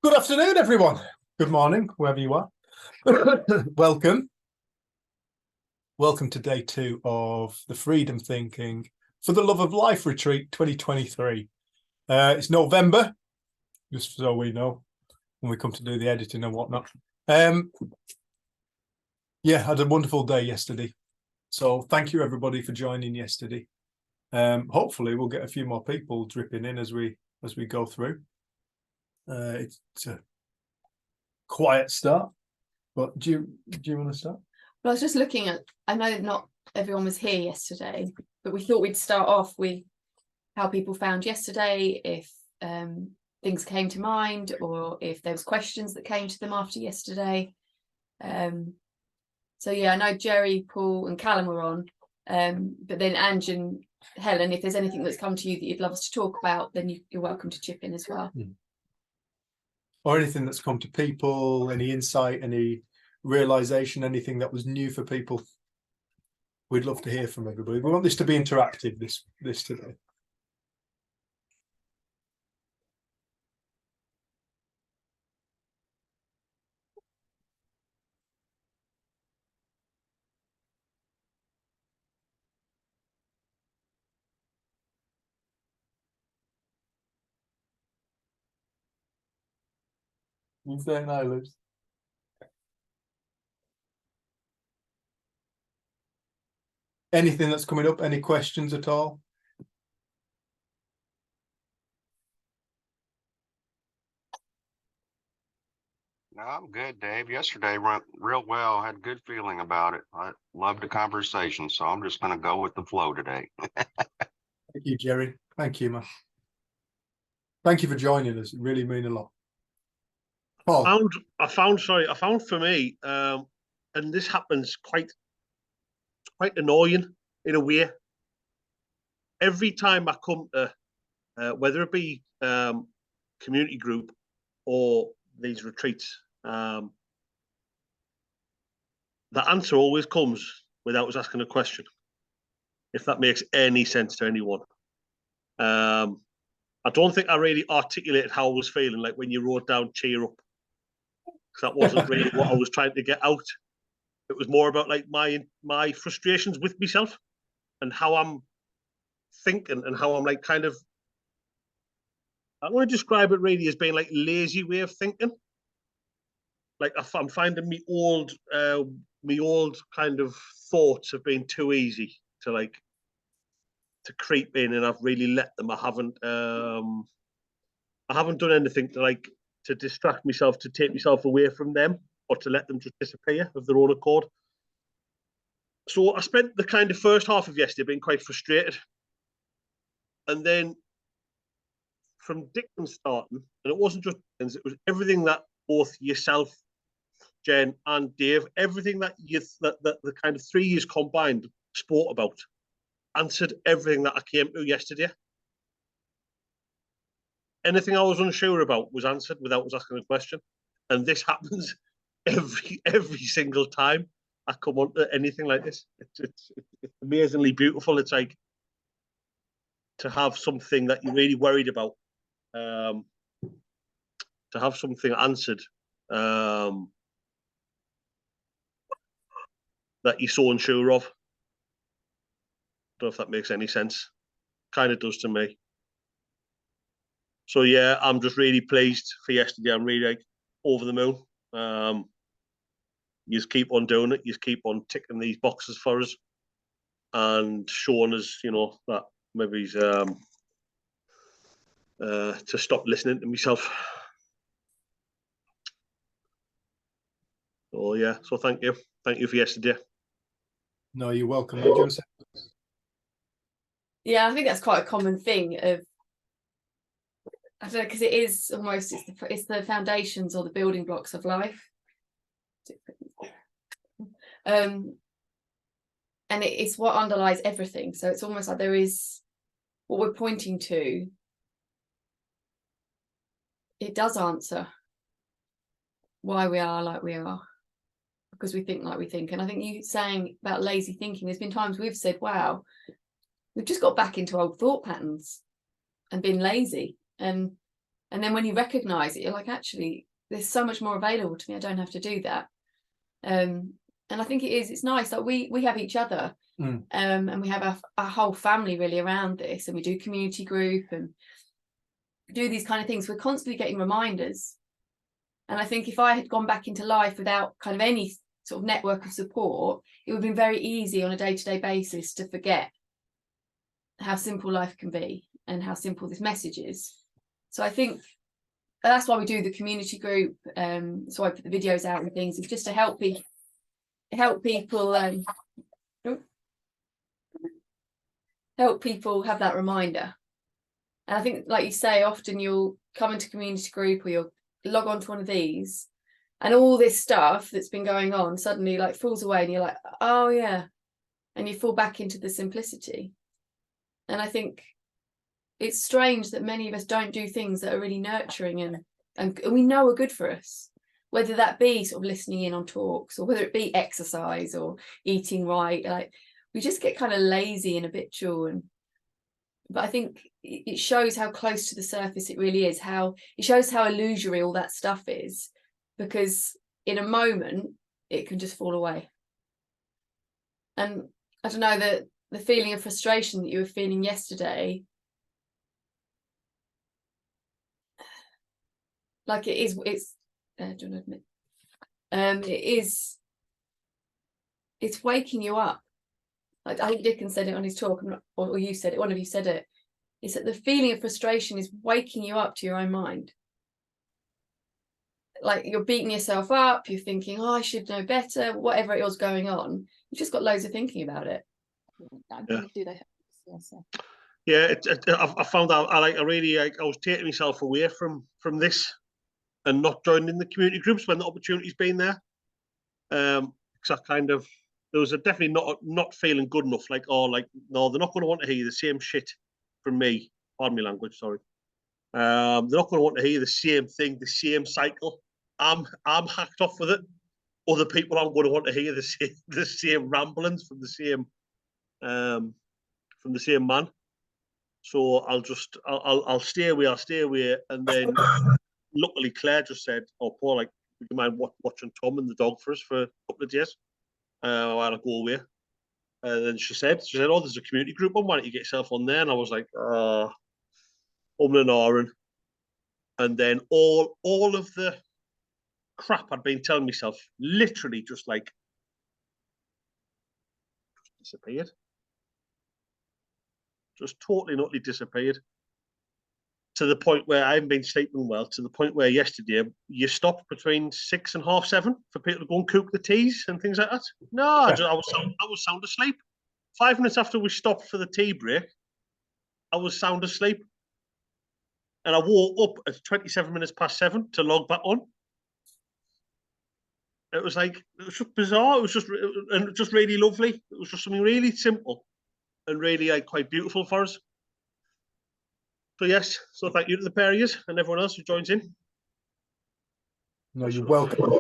Good afternoon, everyone. Good morning, wherever you are. Welcome. Welcome to day 2 of the Freedom Thinking for the Love of Life Retreat 2023. It's November, just so we know when we come to do the editing and whatnot. Yeah, I had a wonderful day yesterday. So thank you, everybody, for joining yesterday. Hopefully, we'll get a few more people dripping in as we go through. It's a quiet start, but do you want to start? Well, I was just looking at, I know not everyone was here yesterday, but we thought we'd start off with how people found yesterday, if things came to mind, or if there was questions that came to them after yesterday. So yeah, I know Jerry, Paul and Callum were on, but then Ange and Helen, if there's anything that's come to you that you'd love us to talk about, then you're welcome to chip in as well. Or anything that's come to people, any insight, any realization, anything that was new for people. We'd love to hear from everybody. We want this to be interactive this today. You saying hi, Liz? Anything that's coming up? Any questions at all? No, I'm good, Dave. Yesterday went real well. I had a good feeling about it. I loved the conversation, so I'm just going to go with the flow today. Thank you, Jerry. Thank you, man. Thank you for joining us. It really means a lot. Paul. I found for me, and this happens quite annoying in a way. Every time I come to, whether it be community group or these retreats, the answer always comes without us asking a question, if that makes any sense to anyone. I don't think I really articulated how I was feeling, like when you wrote down cheer up, because that wasn't really what I was trying to get out. It was more about like my frustrations with myself and how I'm thinking and how I'm like kind of, I want to describe it really as being like lazy way of thinking. Like I'm finding me old kind of thoughts have been too easy to creep in, and I've really let them. I haven't done anything to distract myself, to take myself away from them, or to let them just disappear of their own accord. So I spent the kind of first half of yesterday being quite frustrated. And then from Dickens starting, and it wasn't just Dickens, it was everything that both yourself, Jen, and Dave, everything that the kind of 3 years combined spoke about, answered everything that I came to yesterday. Anything I was unsure about was answered without us asking a question. And this happens every single time I come on to anything like this. It's amazingly beautiful. It's like to have something that you're really worried about, to have something answered that you're so unsure of. Don't know if that makes any sense. Kind of does to me. So yeah, I'm just really pleased for yesterday. I'm really over the moon. You just keep on doing it. You just keep on ticking these boxes for us and showing us, that maybe to stop listening to myself. Oh yeah, so thank you for yesterday. No, you're welcome. Yeah, I think that's quite a common thing of, I don't know, because it is almost, it's the foundations or the building blocks of life. And it's what underlies everything. So it's almost like there is what we're pointing to. It does answer why we are like we are, because we think like we think. And I think you saying about lazy thinking, there's been times we've said, wow, we've just got back into old thought patterns and been lazy. And And then when you recognize it, you're like, actually, there's so much more available to me. I don't have to do that. And I think it's nice that we have each other, and we have our whole family really around this, and we do community group and do these kind of things. We're constantly getting reminders. And I think if I had gone back into life without kind of any sort of network of support, it would have been very easy on a day-to-day basis to forget how simple life can be and how simple this message is. So I think that's why we do the community group. So I put the videos out and things, it's just to help people help people have that reminder. And I think, like you say, often you'll come into community group or you'll log on to one of these, and all this stuff that's been going on suddenly like falls away, and you're like, oh yeah, and you fall back into the simplicity. And I think it's strange that many of us don't do things that are really nurturing and we know are good for us, whether that be sort of listening in on talks, or whether it be exercise or eating right. Like, we just get kind of lazy and habitual. But I think it shows how close to the surface it really is, how it shows how illusory all that stuff is, because in a moment it can just fall away. And I don't know, the feeling of frustration that you were feeling yesterday, like it's do you want to admit, it's waking you up. Like, I think Dickens said it on his talk, or you said it, one of you said it. It's that the feeling of frustration is waking you up to your own mind. Like, you're beating yourself up, you're thinking, oh, I should know better, whatever it was going on. You've just got loads of thinking about it. Yeah, I found out I was taking myself away from this and not joining the community groups when the opportunity's been there. Because I kind of, there was definitely not feeling good enough. Like, oh, like, no, they're not going to want to hear the same shit from me. Pardon me language, sorry. They're not going to want to hear the same thing, the same cycle. I'm hacked off with it. Other people aren't going to want to hear the same ramblings from the same man. So I'll stay away. And then luckily Claire just said, oh, Paul, like, would you mind watching Tom and the dog for us for a couple of days while I go away? And then she said, oh, there's a community group on, why don't you get yourself on there? And I was like, and ahhing. And then all of the crap I'd been telling myself literally just like disappeared. Just totally and utterly disappeared. To the point where I haven't been sleeping well, to the point where yesterday you stopped between 6 and 7:30 for people to go and cook the teas and things like that. No, I was sound asleep. 5 minutes after we stopped for the tea break, I was sound asleep. And I woke up at 27 minutes past 7 to log back on. It was just bizarre. It was just really lovely. It was just something really simple and really like quite beautiful for us. So yes, so thank you to the pair of you and everyone else who joins in. No, you're welcome.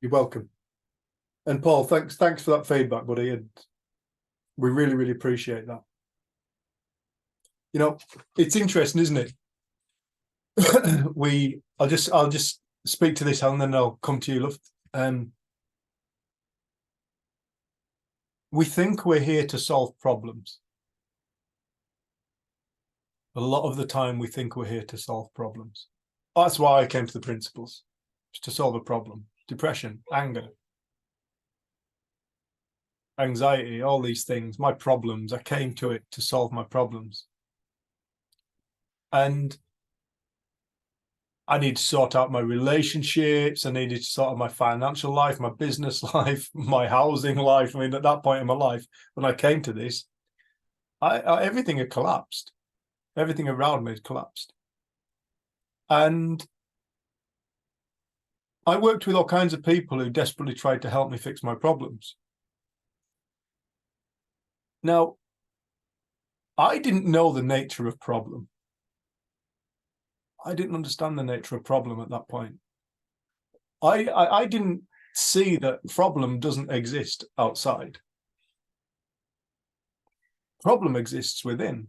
You're welcome. And Paul, thanks for that feedback, buddy. And we really, really appreciate that. You know, it's interesting, isn't it? I'll just speak to this, and then I'll come to you, love. We think we're here to solve problems. A lot of the time we think we're here to solve problems. That's why I came to the principles, to solve a problem. Depression, anger, anxiety, all these things, my problems. I came to it to solve my problems. And I need to sort out my relationships. I needed to sort out my financial life, my business life, my housing life. I mean, at that point in my life, when I came to this, everything had collapsed. Everything around me had collapsed. And I worked with all kinds of people who desperately tried to help me fix my problems. Now, I didn't know the nature of problem. I didn't understand the nature of problem at that point. I didn't see that problem doesn't exist outside. Problem exists within.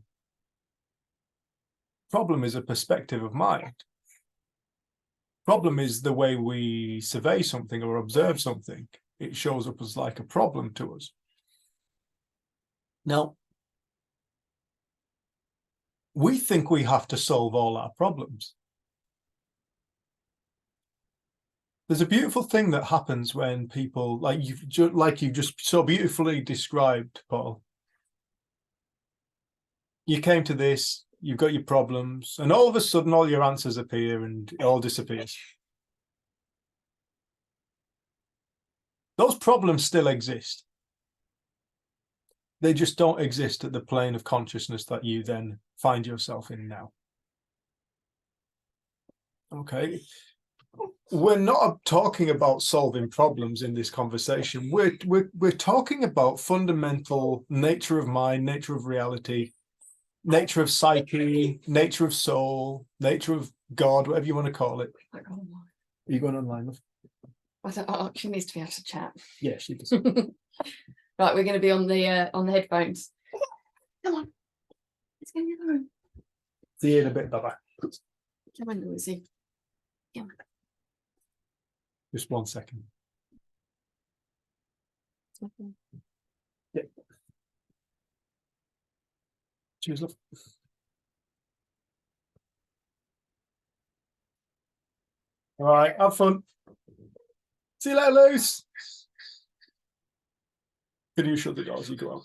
Problem is a perspective of mind. Problem is the way we survey something or observe something. It shows up as like a problem to us. Now, we think we have to solve all our problems. There's a beautiful thing that happens when people, like you've just so beautifully described, Paul. You came to this, you've got your problems, and all of a sudden all your answers appear and it all disappears. Those problems still exist. They just don't exist at the plane of consciousness that you then find yourself in now. Okay. We're not talking about solving problems in this conversation. We're talking about fundamental nature of mind, nature of reality, nature of psyche, nature of soul, nature of God, whatever you want to call it. I go online. Are you going online, love? I don't, oh, she needs to be able to chat. Yeah, she does. Right, we're going to be on the headphones. Come on, let's go in the other room. See you in a bit, bye-bye. Come on, Lucy. Come on. Just 1 second. Yeah. Cheers, love. All right, have fun. See you later, Luce. Can you shut the door as you go out?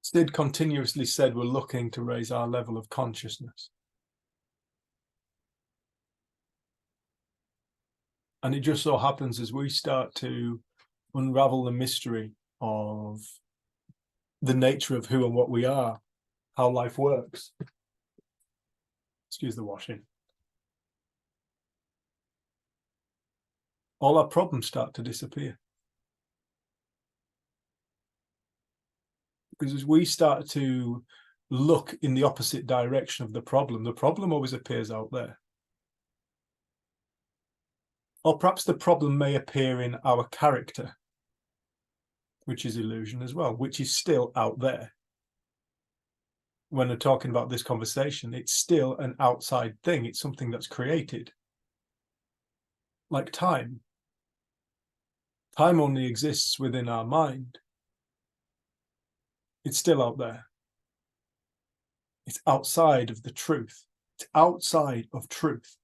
Sid continuously said we're looking to raise our level of consciousness. And it just so happens as we start to unravel the mystery of the nature of who and what we are, how life works. Excuse the washing. All our problems start to disappear. Because as we start to look in the opposite direction of the problem always appears out there. Or perhaps the problem may appear in our character, which is illusion as well, which is still out there. When we're talking about this conversation, it's still an outside thing. It's something that's created. Like time. Time only exists within our mind. It's still out there. It's outside of the truth. It's outside of truth.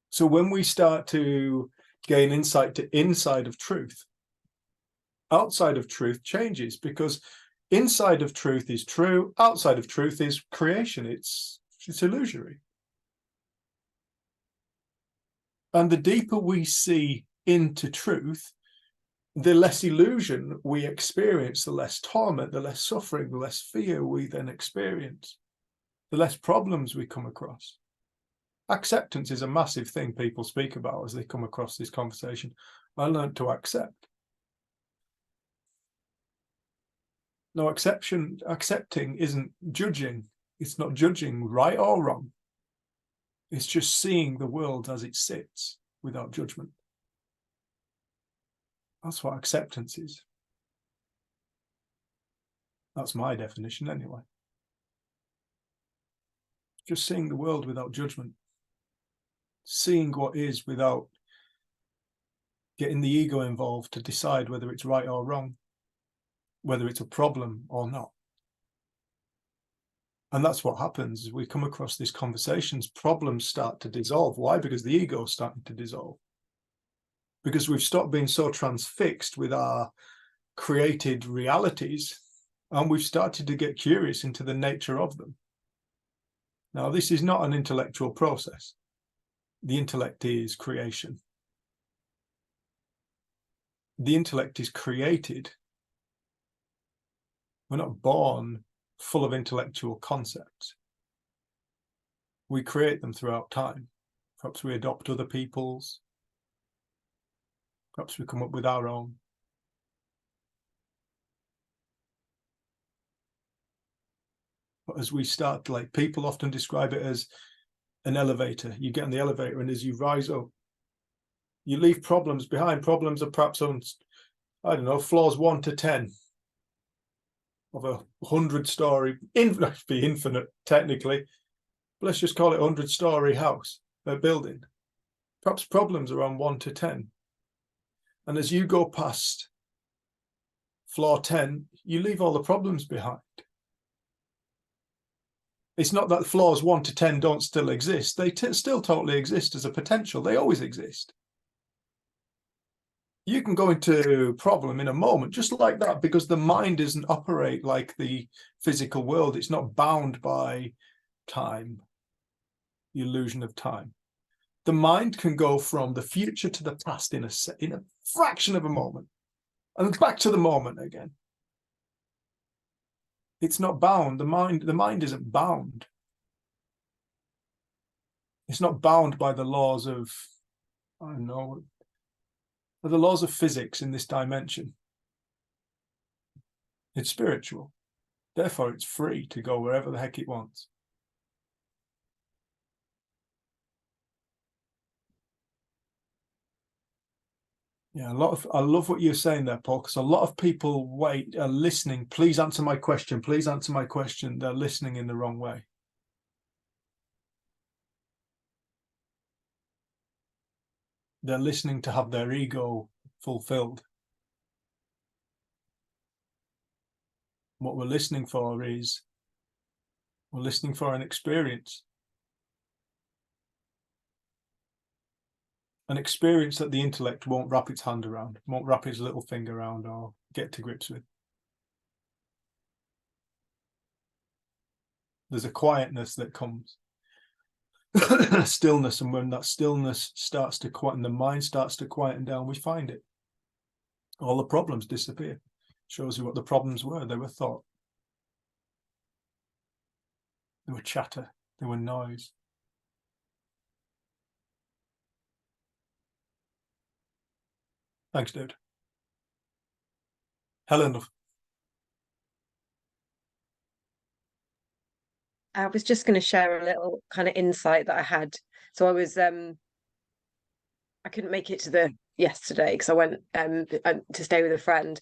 So when we start to gain insight to inside of truth, outside of truth changes, because inside of truth is true, outside of truth is creation. It's illusory. And the deeper we see into truth, the less illusion we experience, the less torment, the less suffering, the less fear we then experience, the less problems we come across. Acceptance is a massive thing people speak about as they come across this conversation. I learned to accept. No, accepting isn't judging. It's not judging right or wrong. It's just seeing the world as it sits without judgment. That's what acceptance is. That's my definition anyway. Just seeing the world without judgment. Seeing what is without getting the ego involved to decide whether it's right or wrong, whether it's a problem or not. And that's what happens as we come across these conversations. Problems start to dissolve. Why? Because the ego is starting to dissolve. Because we've stopped being so transfixed with our created realities, and we've started to get curious into the nature of them. Now, this is not an intellectual process. The intellect is creation. The intellect is created. We're not born full of intellectual concepts. We create them throughout time. Perhaps we adopt other people's. Perhaps we come up with our own. But as we start, like people often describe it as an elevator. You get in the elevator, and as you rise up, You leave problems behind. Problems are perhaps on, I don't know, floors 1 to 10 of a 100-story, be infinite technically, but let's just call it 100-story house, a building. Perhaps problems are on 1 to 10. And as you go past floor 10, you leave all the problems behind. It's not that floors 1 to 10 don't still exist. They still totally exist as a potential. They always exist. You can go into problem in a moment, just like that, because the mind doesn't operate like the physical world. It's not bound by time, the illusion of time. The mind can go from the future to the past in a fraction of a moment, and back to the moment again. It's not bound. The mind isn't bound. It's not bound by the laws of, I don't know, the laws of physics in this dimension. It's spiritual. Therefore, it's free to go wherever the heck it wants. Yeah, I love what you're saying there, Paul, because a lot of people are listening. Please answer my question. Please answer my question. They're listening in the wrong way. They're listening to have their ego fulfilled. What we're listening for is, we're listening for an experience. An experience that the intellect won't wrap its hand around, won't wrap its little finger around or get to grips with. There's a quietness that comes. Stillness, and when that stillness starts to quieten, the mind starts to quieten down, we find it. All the problems disappear. Shows you what the problems were. They were thought. They were chatter. They were noise. Thanks, dude. Helen. I was just going to share a little kind of insight that I had. So I was, I couldn't make it to the yesterday because I went to stay with a friend,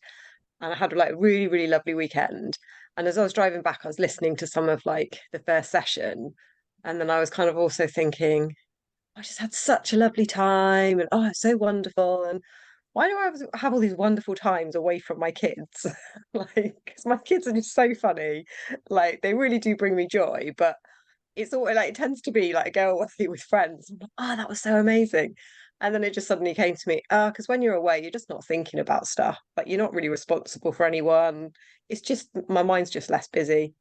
and I had like a really, really lovely weekend. And as I was driving back, I was listening to some of like the first session, and then I was kind of also thinking, I just had such a lovely time, and oh, it's so wonderful. And why do I have all these wonderful times away from my kids? Like, because my kids are just so funny. Like, they really do bring me joy, but it's all like it tends to be like go away with friends. I'm like, oh, that was so amazing. And then it just suddenly came to me, because when you're away, you're just not thinking about stuff. Like, you're not really responsible for anyone. It's just my mind's just less busy.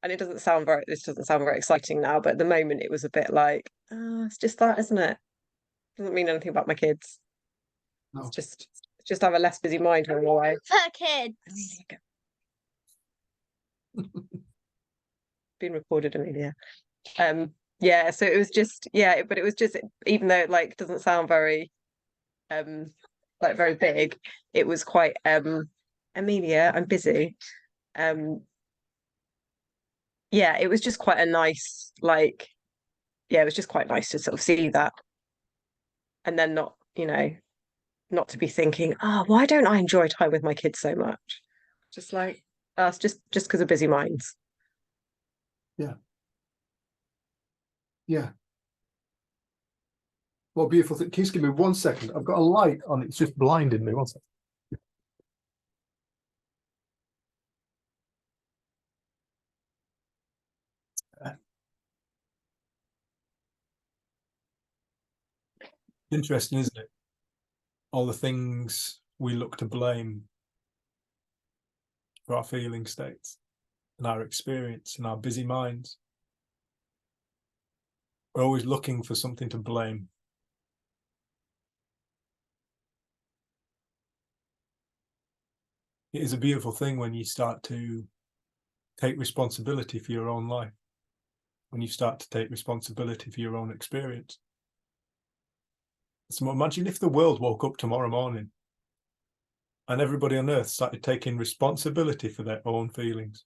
And this doesn't sound very exciting now, but at the moment it was a bit like, it's just that, isn't it? Doesn't mean anything about my kids. No. It's just have a less busy mind when I'm away. For kids. Being recorded, Amelia. Yeah, so it was just, yeah, but it was just, even though it like doesn't sound very like very big, it was quite Amelia, I'm busy. Yeah, it was just quite a nice, like, yeah, it was just quite nice to sort of see that, and then not to be thinking, why don't I enjoy time with my kids so much? Just like, it's just because of busy minds. Yeah. Well, beautiful thing. Can you just give me 1 second? I've got a light on. It's just blinding me. 1 second. Interesting, isn't it? All the things we look to blame for our feeling states and our experience and our busy minds. We're always looking for something to blame. It is a beautiful thing when you start to take responsibility for your own life, when you start to take responsibility for your own experience. So imagine if the world woke up tomorrow morning and everybody on earth started taking responsibility for their own feelings.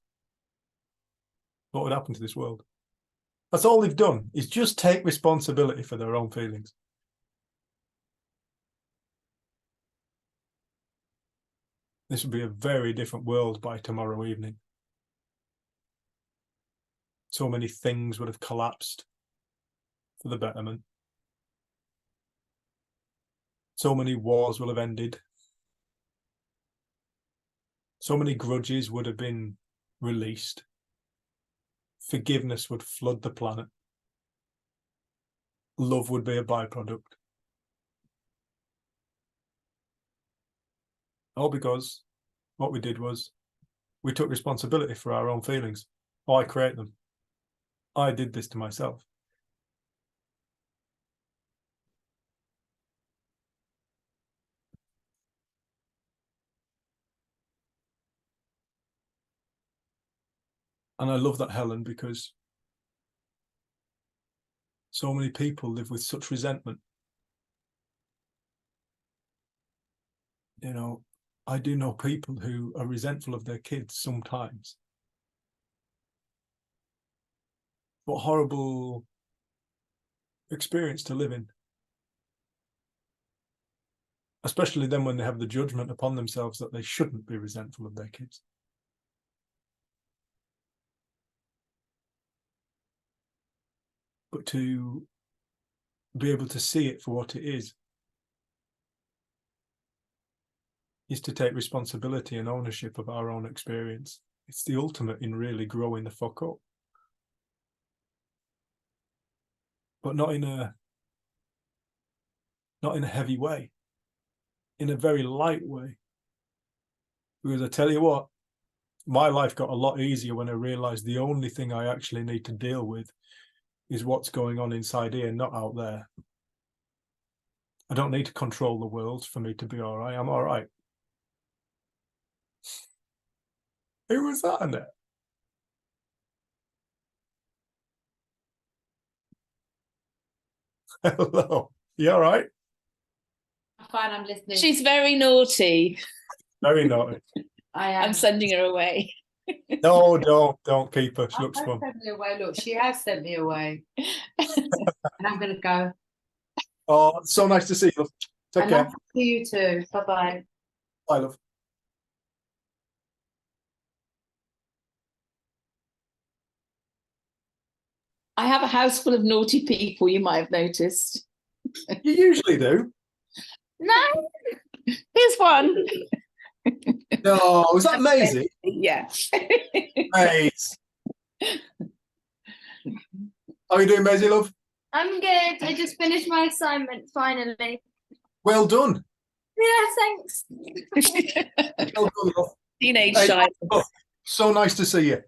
What would happen to this world? That's all they've done, is just take responsibility for their own feelings. this would be a very different world by tomorrow evening. So many things would have collapsed for the betterment. So many wars will have ended. So many grudges would have been released. Forgiveness would flood the planet. Love would be a byproduct. All because what we did was we took responsibility for our own feelings. I create them. I did this to myself. And I love that, Helen, because so many people live with such resentment. You know, I do know people who are resentful of their kids sometimes. What horrible experience to live in. Especially then when they have the judgment upon themselves that they shouldn't be resentful of their kids. But to be able to see it for what it is to take responsibility and ownership of our own experience. It's the ultimate in really growing the fuck up. But not in a heavy way, in a very light way. Because I tell you what, my life got a lot easier when I realized the only thing I actually need to deal with is what's going on inside here, not out there. I don't need to control the world for me to be all right. I'm all right. Who was that, Annette? Hello. You all right? I'm fine, I'm listening. She's very naughty. Very naughty. I am. I'm sending her away. No, don't keep her. She looks Don't fun. send me away. Look, she has sent me away. And I'm going to go. Oh, so nice to see you. Take And care. nice to see you too. Bye-bye. Bye, love. I have a house full of naughty people, you might have noticed. You usually do. No, here's one. No, is that Maisie? Yeah. Maisie. How are you doing, Maisie, love? I'm good. I just finished my assignment finally. Well done. Yeah, thanks. Well done, love. Teenage Hey, shy. oh, so nice to see you.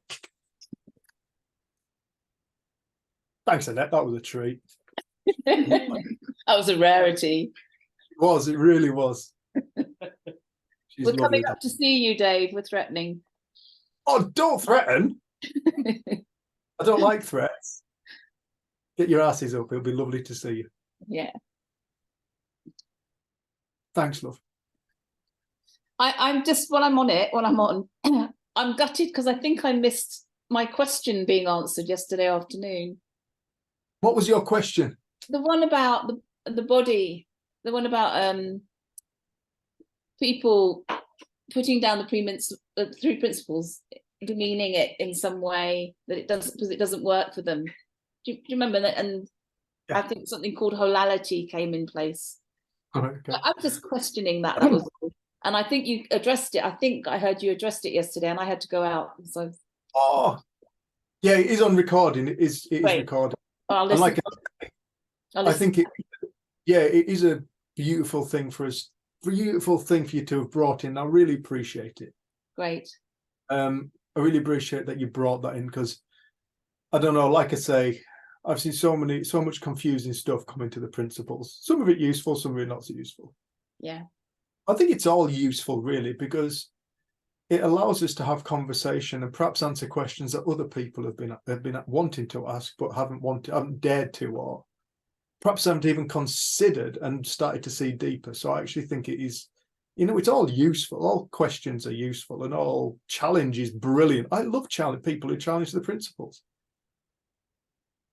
Thanks, Annette. That was a treat. That was a rarity. It was. It really was. She's We're lovely. coming up to see you, Dave. We're threatening. Oh, don't threaten. I don't like threats. Get your asses up. It'll be lovely to see you. Yeah. Thanks, love. I'm just, while I'm on, I'm gutted because I think I missed my question being answered yesterday afternoon. What was your question? The one about the body, the one about people putting down the three principles, demeaning it in some way that it doesn't, because it doesn't work for them. Do you remember that? And Yeah. I think something called holality came in place. Okay. I'm just questioning that. That was all. And I think you addressed it. I think I heard you addressed it yesterday, and I had to go out. So Oh, yeah, it is on recording. It is Great. recorded. I'll And listen. like I'll I listen. think it is a beautiful thing for us, beautiful thing for you to have brought in. I really appreciate it. Great. I really appreciate that you brought that in, because I don't know, like I say, I've seen so much confusing stuff coming to the principles. Some of it useful, some of it not so useful. Yeah. I think it's all useful, really, because it allows us to have conversation and perhaps answer questions that other people have been wanting to ask but haven't dared to, or perhaps haven't even considered and started to see deeper. So I actually think it is, it's all useful. All questions are useful, and all challenge is brilliant. I love people who challenge the principles.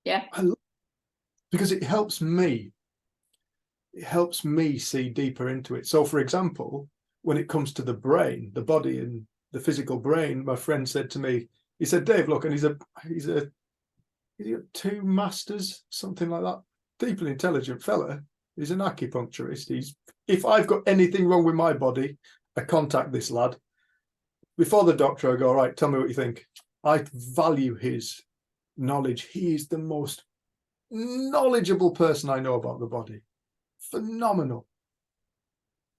Yeah. Because it helps me. It helps me see deeper into it. So, for example, when it comes to the brain, the body and the physical brain, my friend said to me, he said, Dave, look, and he's got 2 masters, something like that, deeply intelligent fella. He's an acupuncturist. If I've got anything wrong with my body, I contact this lad. Before the doctor, I go, all right, tell me what you think. I value his knowledge. He is the most knowledgeable person I know about the body. Phenomenal.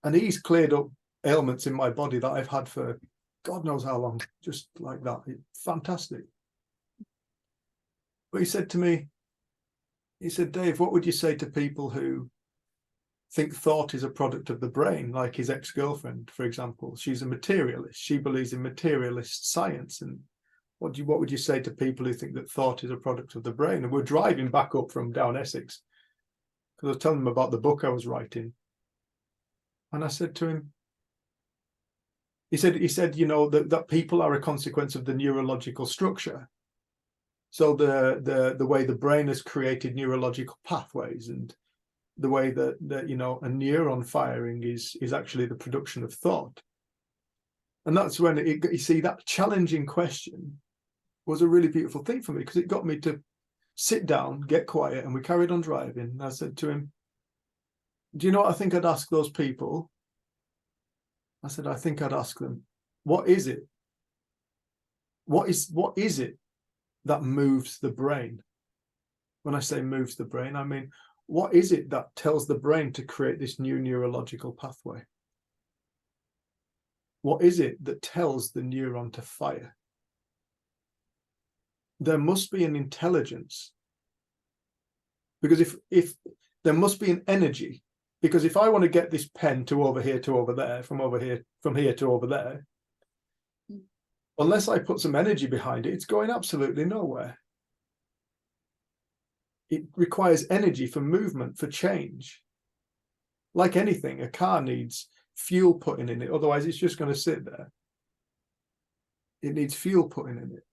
And he's cleared up ailments in my body that I've had for God knows how long, just like that. Fantastic. But he said to me, he said, Dave, what would you say to people who think thought is a product of the brain, like his ex-girlfriend, for example? She's a materialist. She believes in materialist science. And what would you say to people who think that thought is a product of the brain? And we're driving back up from down Essex, because I was telling them about the book I was writing. And I said to him, he said, you know, that people are a consequence of the neurological structure. So the way the brain has created neurological pathways, and the way that you know, a neuron firing is actually the production of thought. And that's when you see, that challenging question was a really beautiful thing for me, because it got me to sit down, get quiet, and we carried on driving. And I said to him, do you know what I think I'd ask those people? I said, I think I'd ask them, what is it? What is it that moves the brain? When I say moves the brain, I mean, what is it that tells the brain to create this new neurological pathway? What is it that tells the neuron to fire? There must be an intelligence, because if there must be an energy, because if I want to get this pen to over here to over there, from here to over there, unless I put some energy behind it, it's going absolutely nowhere. It requires energy for movement, for change. Like anything, a car needs fuel putting in it, otherwise it's just going to sit there. It needs fuel putting in it.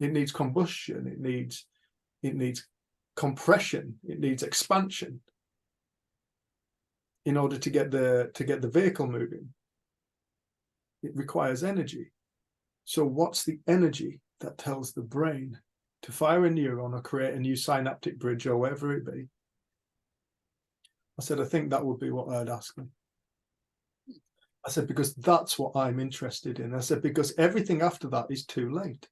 It needs combustion. It needs compression. It needs expansion in order to get the vehicle moving. It requires energy. So what's the energy that tells the brain to fire a neuron or create a new synaptic bridge or whatever it be? I said, I think that would be what I'd ask them. I said, because that's what I'm interested in. I said, because everything after that is too late.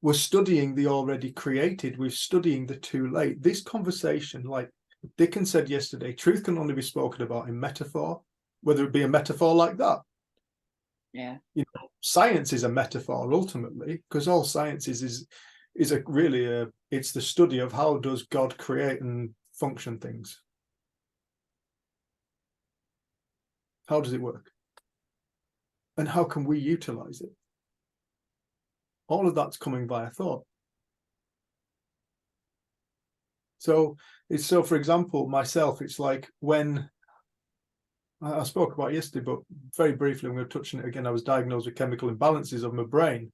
We're studying the already created. We're studying the too late. This conversation, like Dickens said yesterday, truth can only be spoken about in metaphor, whether it be a metaphor like that. Yeah. You know, science is a metaphor ultimately, because all science is it's the study of how does God create and function things. How does it work? And how can we utilize it? All of that's coming via thought. So for example, myself, it's like when I spoke about yesterday, but very briefly, I'm going to touch on it again. I was diagnosed with chemical imbalances of my brain.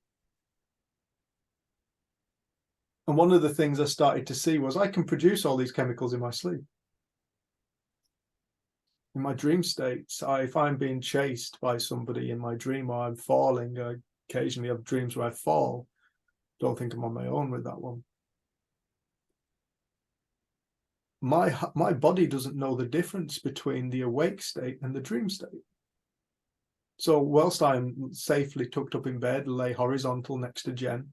And one of the things I started to see was I can produce all these chemicals in my sleep. In my dream states, if I'm being chased by somebody in my dream, or I'm falling, I occasionally have dreams where I fall. Don't think I'm on my own with that one. My body doesn't know the difference between the awake state and the dream state. So whilst I'm safely tucked up in bed, lay horizontal next to Jen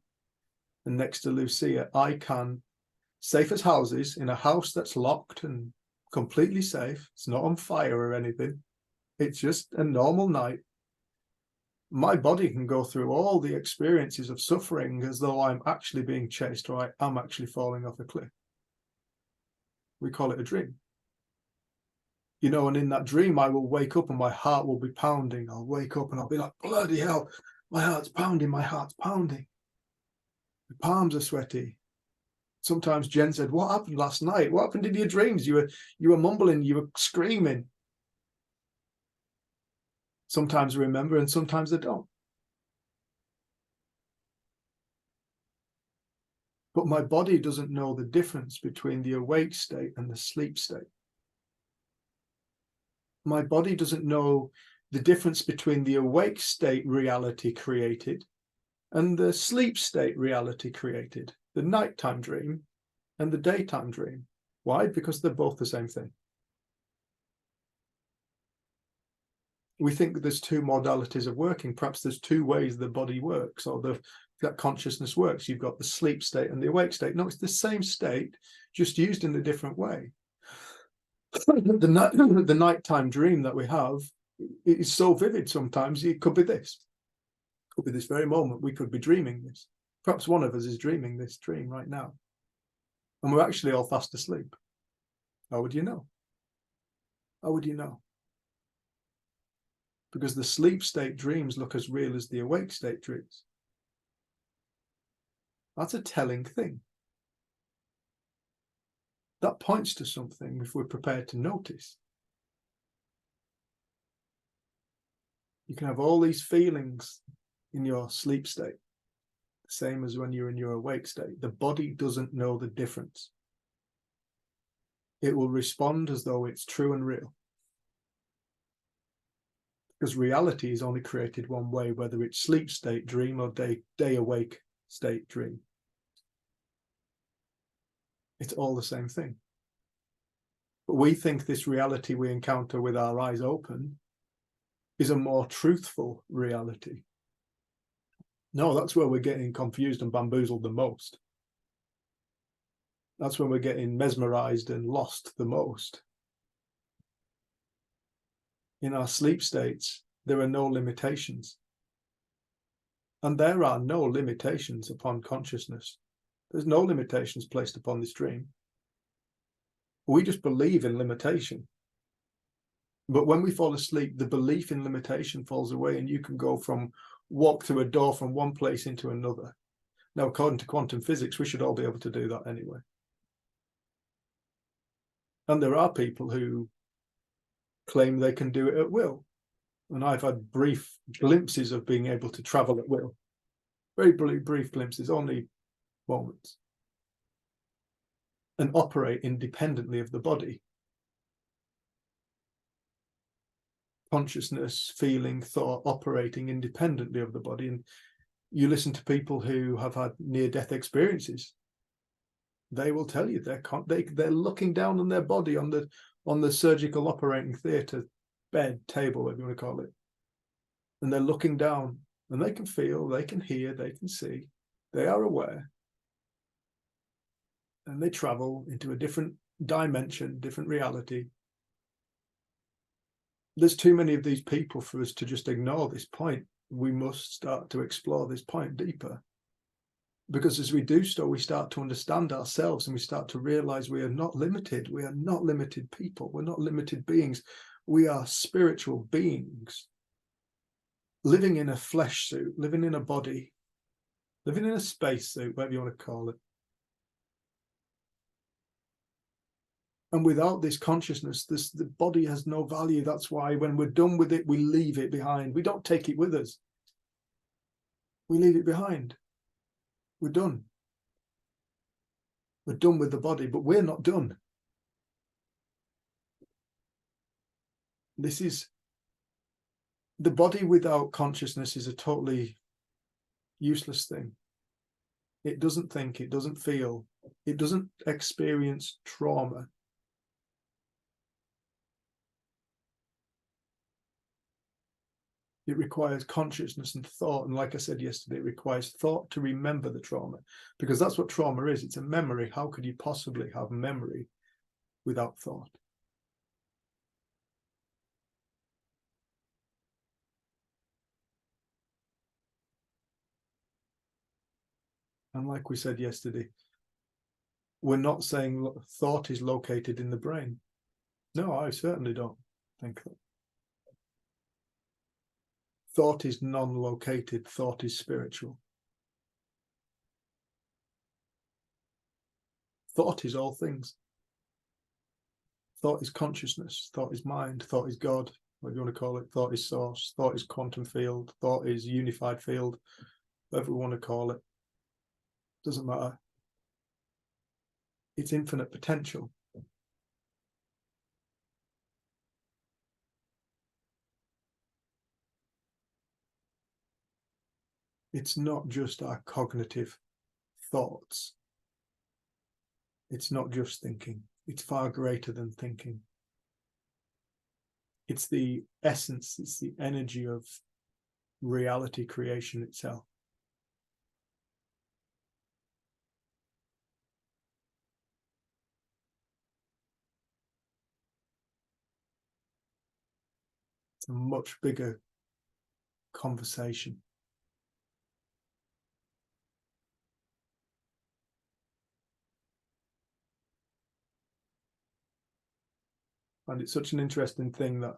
and next to Lucia, I can, safe as houses, in a house that's locked and completely safe, it's not on fire or anything, it's just a normal night, my body can go through all the experiences of suffering as though I'm actually being chased, or I am actually falling off a cliff. We call it a dream. You know, and in that dream, I will wake up and my heart will be pounding. I'll wake up and I'll be like, bloody hell, my heart's pounding, my heart's pounding. The palms are sweaty. Sometimes Jen said, what happened last night? What happened in your dreams? You were mumbling, you were screaming. Sometimes I remember and sometimes I don't. But my body doesn't know the difference between the awake state and the sleep state. My body doesn't know the difference between the awake state reality created and the sleep state reality created, the nighttime dream and the daytime dream. Why? Because they're both the same thing. We think that there's two modalities of working. Perhaps there's two ways the body works, or that consciousness works. You've got the sleep state and the awake state. No, it's the same state, just used in a different way. The nighttime dream that we have is so vivid sometimes. It could be this. It could be this very moment. We could be dreaming this. Perhaps one of us is dreaming this dream right now. And we're actually all fast asleep. How would you know? How would you know? Because the sleep state dreams look as real as the awake state dreams. That's a telling thing. That points to something if we're prepared to notice. You can have all these feelings in your sleep state, the same as when you're in your awake state. The body doesn't know the difference. It will respond as though it's true and real. Because reality is only created one way, whether it's sleep state dream or day awake state dream. It's all the same thing. But we think this reality we encounter with our eyes open is a more truthful reality. No, that's where we're getting confused and bamboozled the most. That's when we're getting mesmerized and lost the most. In our sleep states, there are no limitations. And there are no limitations upon consciousness. There's no limitations placed upon this dream. We just believe in limitation. But when we fall asleep, the belief in limitation falls away, and you can walk through a door from one place into another. Now, according to quantum physics, we should all be able to do that anyway. And there are people who claim they can do it at will. And I've had brief glimpses of being able to travel at will. Very brief glimpses, only moments. And operate independently of the body. Consciousness, feeling, thought, operating independently of the body. And you listen to people who have had near-death experiences. They will tell you they're looking down on their body on the surgical operating theatre bed, table, whatever you want to call it. And they're looking down, and they can feel, they can hear, they can see. They are aware. And they travel into a different dimension, different reality. There's too many of these people for us to just ignore this point. We must start to explore this point deeper. Because as we do so, we start to understand ourselves, and we start to realize we are not limited. We are not limited people. We're not limited beings. We are spiritual beings living in a flesh suit, living in a body, living in a space suit, whatever you want to call it. And without this consciousness, the body has no value. That's why when we're done with it, we leave it behind. We don't take it with us. We leave it behind. We're done. We're done with the body, but we're not done. This is the body without consciousness is a totally useless thing. It doesn't think, it doesn't feel, it doesn't experience trauma. It requires consciousness and thought. And like I said yesterday, it requires thought to remember the trauma, because that's what trauma is. It's a memory. How could you possibly have memory without thought? And like we said yesterday, we're not saying thought is located in the brain. No, I certainly don't think that. Thought is non-located. Thought is spiritual. Thought is all things. Thought is consciousness. Thought is mind. Thought is God, whatever you want to call it. Thought is source. Thought is quantum field. Thought is unified field, whatever we want to call it. Doesn't matter. It's infinite potential. it's not just our cognitive thoughts. It's not just thinking. It's far greater than thinking. It's the essence, it's the energy of reality creation itself. It's a much bigger conversation. And it's such an interesting thing that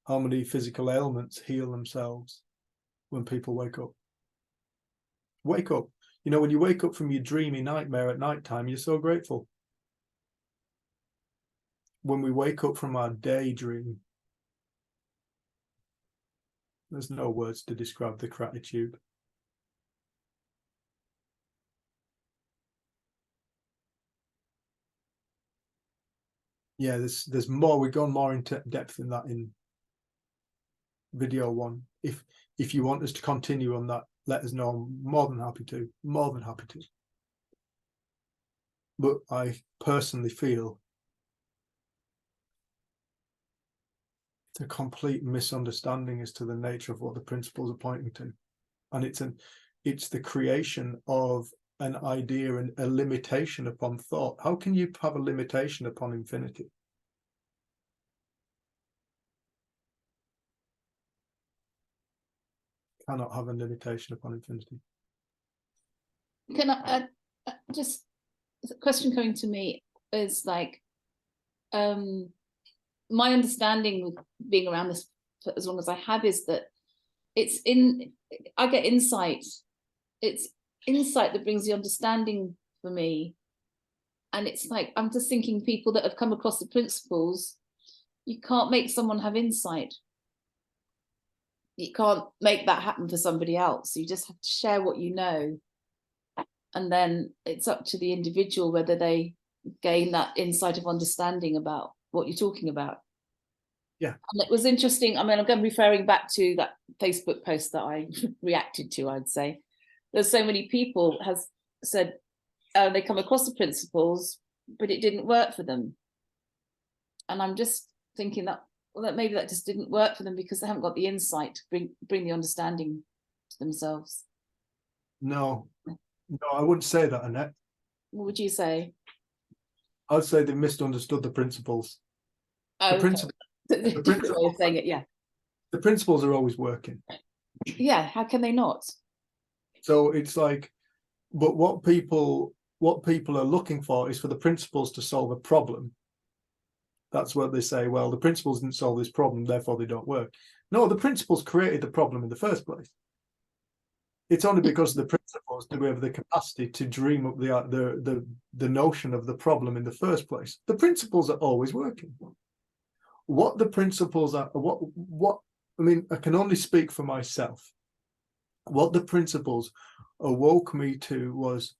how many physical ailments heal themselves when people wake up. Wake up. You know, when you wake up from your dreamy nightmare at night time, you're so grateful. When we wake up from our daydream, there's no words to describe the gratitude. Yeah, there's more. We've gone more into depth in that in video 1. If you want us to continue on that, let us know. I'm more than happy to. More than happy to. But I personally feel it's a complete misunderstanding as to the nature of what the principles are pointing to, and it's the creation of an idea and a limitation upon thought. How can you have a limitation upon infinity? Cannot have a limitation upon infinity. Can I just, a question coming to me is like, my understanding of being around this for as long as I have is that I get insight. It's insight that brings the understanding for me. And it's like, I'm just thinking people that have come across the principles, you can't make someone have insight. You can't make that happen for somebody else. You just have to share what you know. And then it's up to the individual whether they gain that insight of understanding about what you're talking about. Yeah. And it was interesting. I mean, I'm going to be referring back to that Facebook post that I reacted to, I'd say. There's so many people has said they come across the principles, but it didn't work for them. And I'm just thinking that, well, that maybe that just didn't work for them because they haven't got the insight to bring the understanding to themselves. No, I wouldn't say that, Annette. What would you say? I'd say they misunderstood the principles. Oh, the principles. The different way of saying it, yeah. The principles are always working. Yeah, how can they not? So it's like, but what people are looking for is for the principles to solve a problem. That's what they say. Well, the principles didn't solve this problem, therefore they don't work. No, the principles created the problem in the first place. It's only because of the principles do we have the capacity to dream up the notion of the problem in the first place. The principles are always working. What the principles are, what I mean, I can only speak for myself. What the principles awoke me to was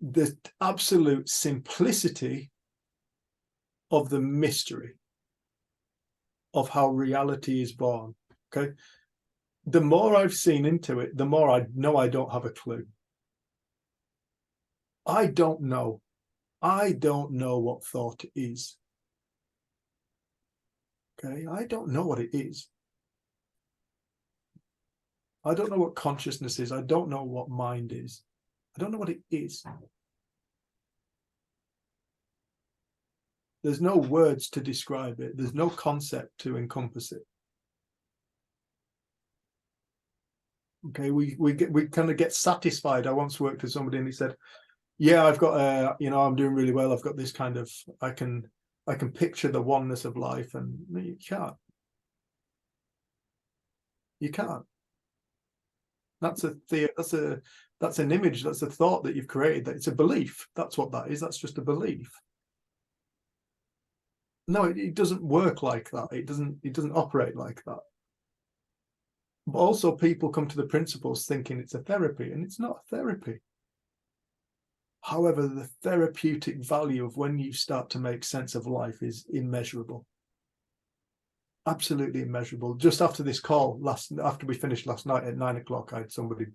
the absolute simplicity of the mystery of how reality is born. Okay. The more I've seen into it, the more I know I don't have a clue. I don't know what thought is. Okay, I don't know what it is. I don't know what consciousness is. I don't know what mind is. I don't know what it is. There's no words to describe it. There's no concept to encompass it. Okay, we kind of get satisfied. I once worked with somebody and he said, yeah, I've got I'm doing really well. I've got this kind of, I can picture the oneness of life, and you can't. You can't. That's an image, that's a thought that you've created, that it's a belief. That's what that is. That's just a belief. No, it doesn't work like that. It doesn't operate like that. But also people come to the principles thinking it's a therapy, and it's not a therapy. However, the therapeutic value of when you start to make sense of life is immeasurable. Absolutely immeasurable. Just after this call, after we finished last night at 9 o'clock, I had somebody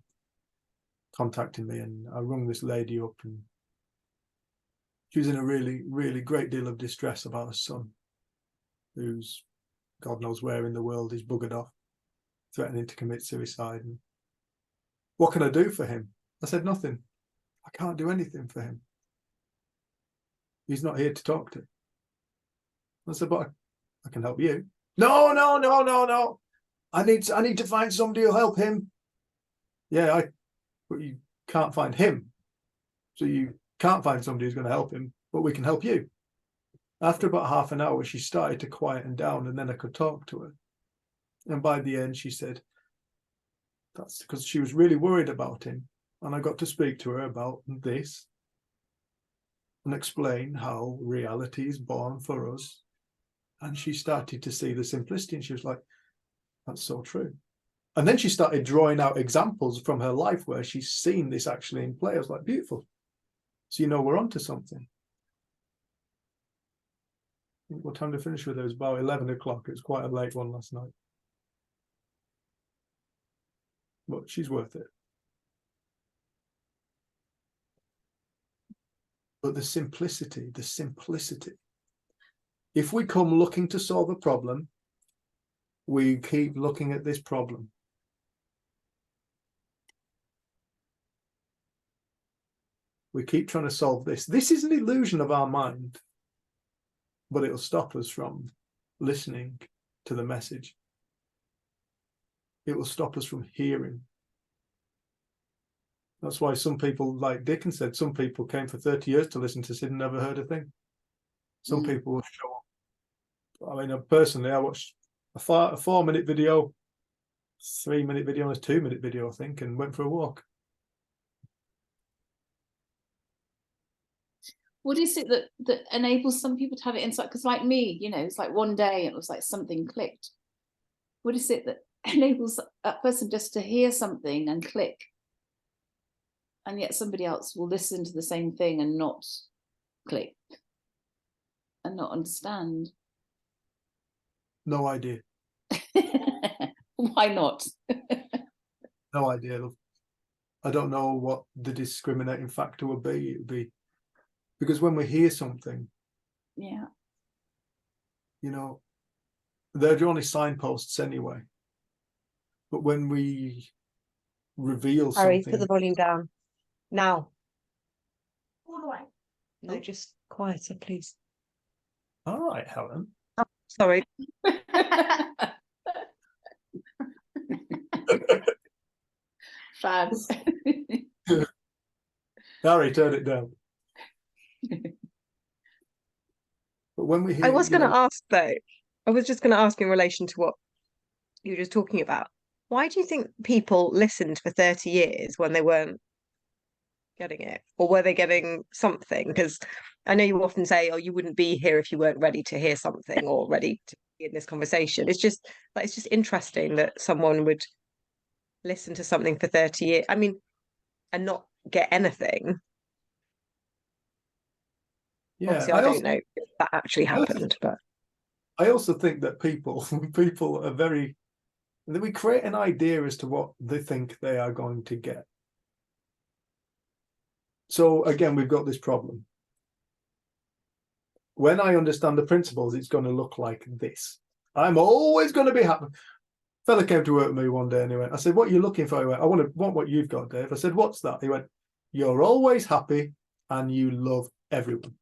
contacting me, and I rung this lady up, and she was in a really, really great deal of distress about her son, who's God knows where in the world he's buggered off, threatening to commit suicide. And what can I do for him? I said, nothing. I can't do anything for him. He's not here to talk to. I said, but I can help you. No. I need to find somebody who'll help him. Yeah, but you can't find him. So you can't find somebody who's going to help him, but we can help you. After about half an hour, she started to quieten down, and then I could talk to her. And by the end, she said, that's because she was really worried about him. And I got to speak to her about this and explain how reality is born for us. And she started to see the simplicity, and she was like, that's so true. And then she started drawing out examples from her life where she's seen this actually in play. I was like, beautiful. So you know we're onto something. What time to finish with her? It was about 11 o'clock. It was quite a late one last night. But she's worth it. But the simplicity. If we come looking to solve a problem, we keep looking at this problem. We keep trying to solve this. This is an illusion of our mind, but it'll stop us from listening to the message. It will stop us from hearing. That's why some people, like Dickens said, some people came for 30 years to listen to Sid and never heard a thing. Some people will show up. I mean, personally, I watched a 4-minute video, 3-minute video, and a 2-minute video, I think, and went for a walk. What is it that enables some people to have it inside? Because like me, you know, it's like one day it was like something clicked. What is it that enables that person just to hear something and click? And yet somebody else will listen to the same thing and not click and not understand. No idea. Why not? No idea. I don't know what the discriminating factor would be. It would be because when we hear something, Yeah. you know, they're only signposts anyway. But when we reveal Harry, something, put the volume down. Now. All the way. No, just quieter, please. all right, Helen. Sorry. Fab. Harry, turn it down. But when we hear, I was you going to know, ask though, I was just going to ask in relation to what you were just talking about. Why do you think people listened for 30 years when they weren't getting it? Or were they getting something? Because I know you often say, oh, you wouldn't be here if you weren't ready to hear something or ready to be in this conversation. It's just interesting that someone would listen to something for 30 years. I mean, and not get anything. yeah, Obviously, I don't know if that actually happened, but I also think that people are very, we create an idea as to what they think they are going to get. So again, we've got this problem. When I understand the principles, it's going to look like this. I'm always going to be happy. Fella came to work with me one day and he went, I said, what are you looking for? He went, I want what you've got, Dave. I said, what's that? He went, you're always happy and you love everyone.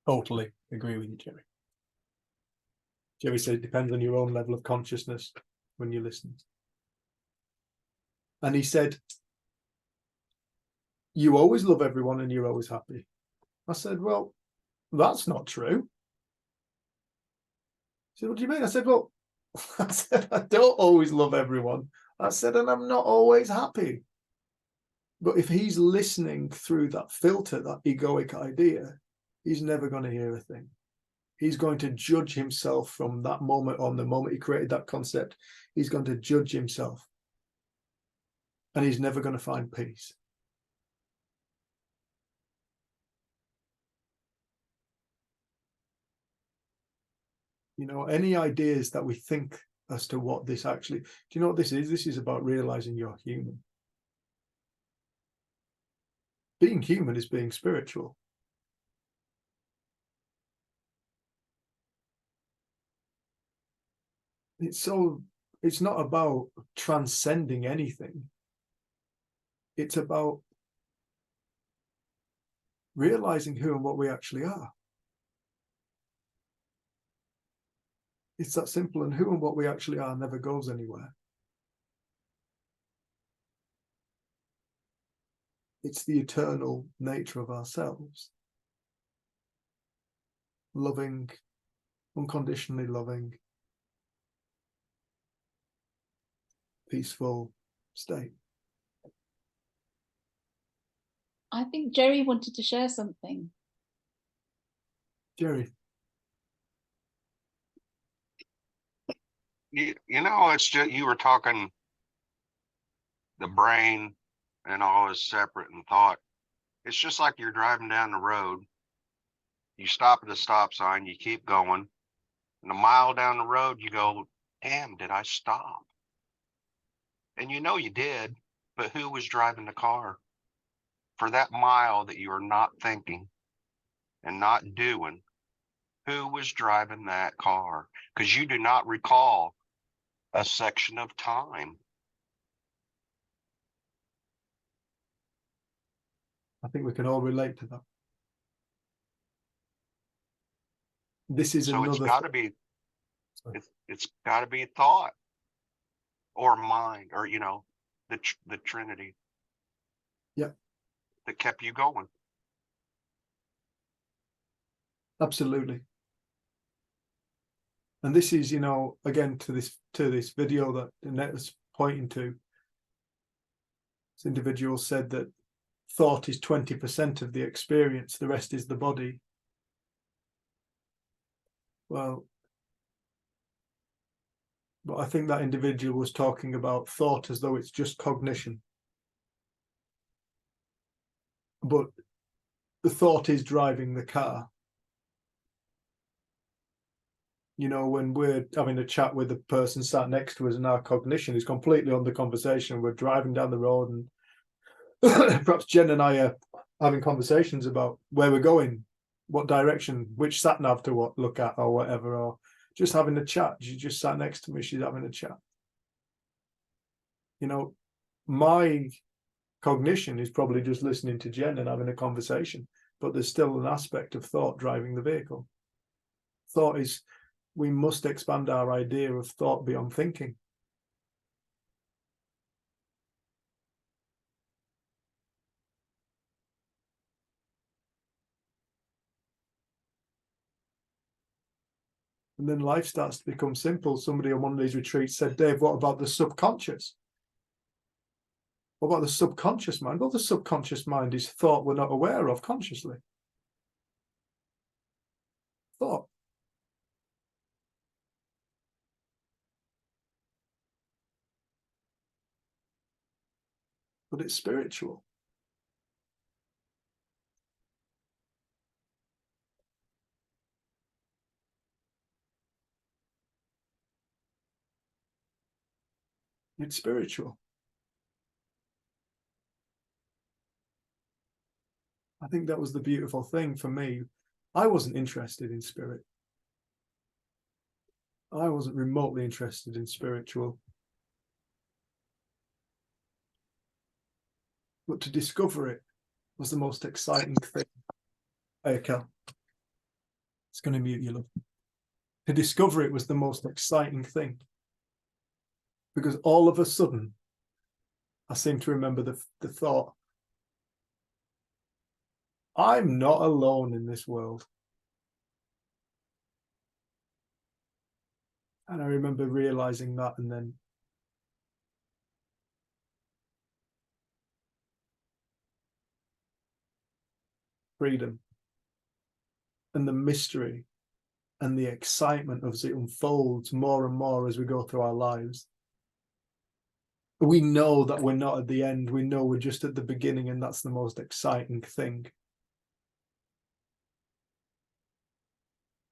Totally agree with you, Jerry. Jerry said it depends on your own level of consciousness when you listen. And he said, you always love everyone and you're always happy. I said, well, that's not true. He said, what do you mean? I said, well, I said, I don't always love everyone. I said, and I'm not always happy. But if he's listening through that filter, that egoic idea, he's never going to hear a thing. He's going to judge himself from that moment on, the moment he created that concept. He's going to judge himself. And he's never going to find peace. You know, any ideas that we think as to what this actually, do you know what this is? This is about realizing you're human. Being human is being spiritual. It's not about transcending anything. It's about realizing who and what we actually are. It's that simple, and who and what we actually are never goes anywhere. It's the eternal nature of ourselves. Loving, unconditionally loving, peaceful state. I think Jerry wanted to share something. Jerry. You know, it's just, you were talking the brain and all is separate and thought. It's just like you're driving down the road. You stop at a stop sign, you keep going. And a mile down the road, you go, damn, did I stop? And you know you did, but who was driving the car? For that mile that you are not thinking and not doing, who was driving that car? Because you do not recall a section of time. I think we can all relate to that. This is So another. it's got to be, it's got to be thought or mind, or you know, the Trinity. Yeah. That kept you going. Absolutely. And this is, you know, again to this video that Annette was pointing to. This individual said that thought is 20% of the experience, the rest is the body. Well, but I think that individual was talking about thought as though it's just cognition. But the thought is driving the car. You know, when we're having a chat with the person sat next to us and our cognition is completely on the conversation, we're driving down the road and perhaps Jen and I are having conversations about where we're going, what direction, which sat nav to look at or whatever, or just having a chat. She just sat next to me, she's having a chat. You know, my cognition is probably just listening to Jen and having a conversation, but there's still an aspect of thought driving the vehicle. Thought is, we must expand our idea of thought beyond thinking. And then life starts to become simple. Somebody on one of these retreats said, Dave, what about the subconscious? What about the subconscious mind? Well, the subconscious mind is thought we're not aware of consciously. Thought. But it's spiritual. It's spiritual. I think that was the beautiful thing for me. I wasn't interested in spirit. I wasn't remotely interested in spiritual. But to discover it was the most exciting thing. Hey, Cal. It's going to mute you, love. To discover it was the most exciting thing. Because all of a sudden, I seem to remember the thought, I'm not alone in this world. And I remember realizing that, and then freedom and the mystery and the excitement as it unfolds more and more as we go through our lives. We know that we're not at the end. We know we're just at the beginning, and that's the most exciting thing.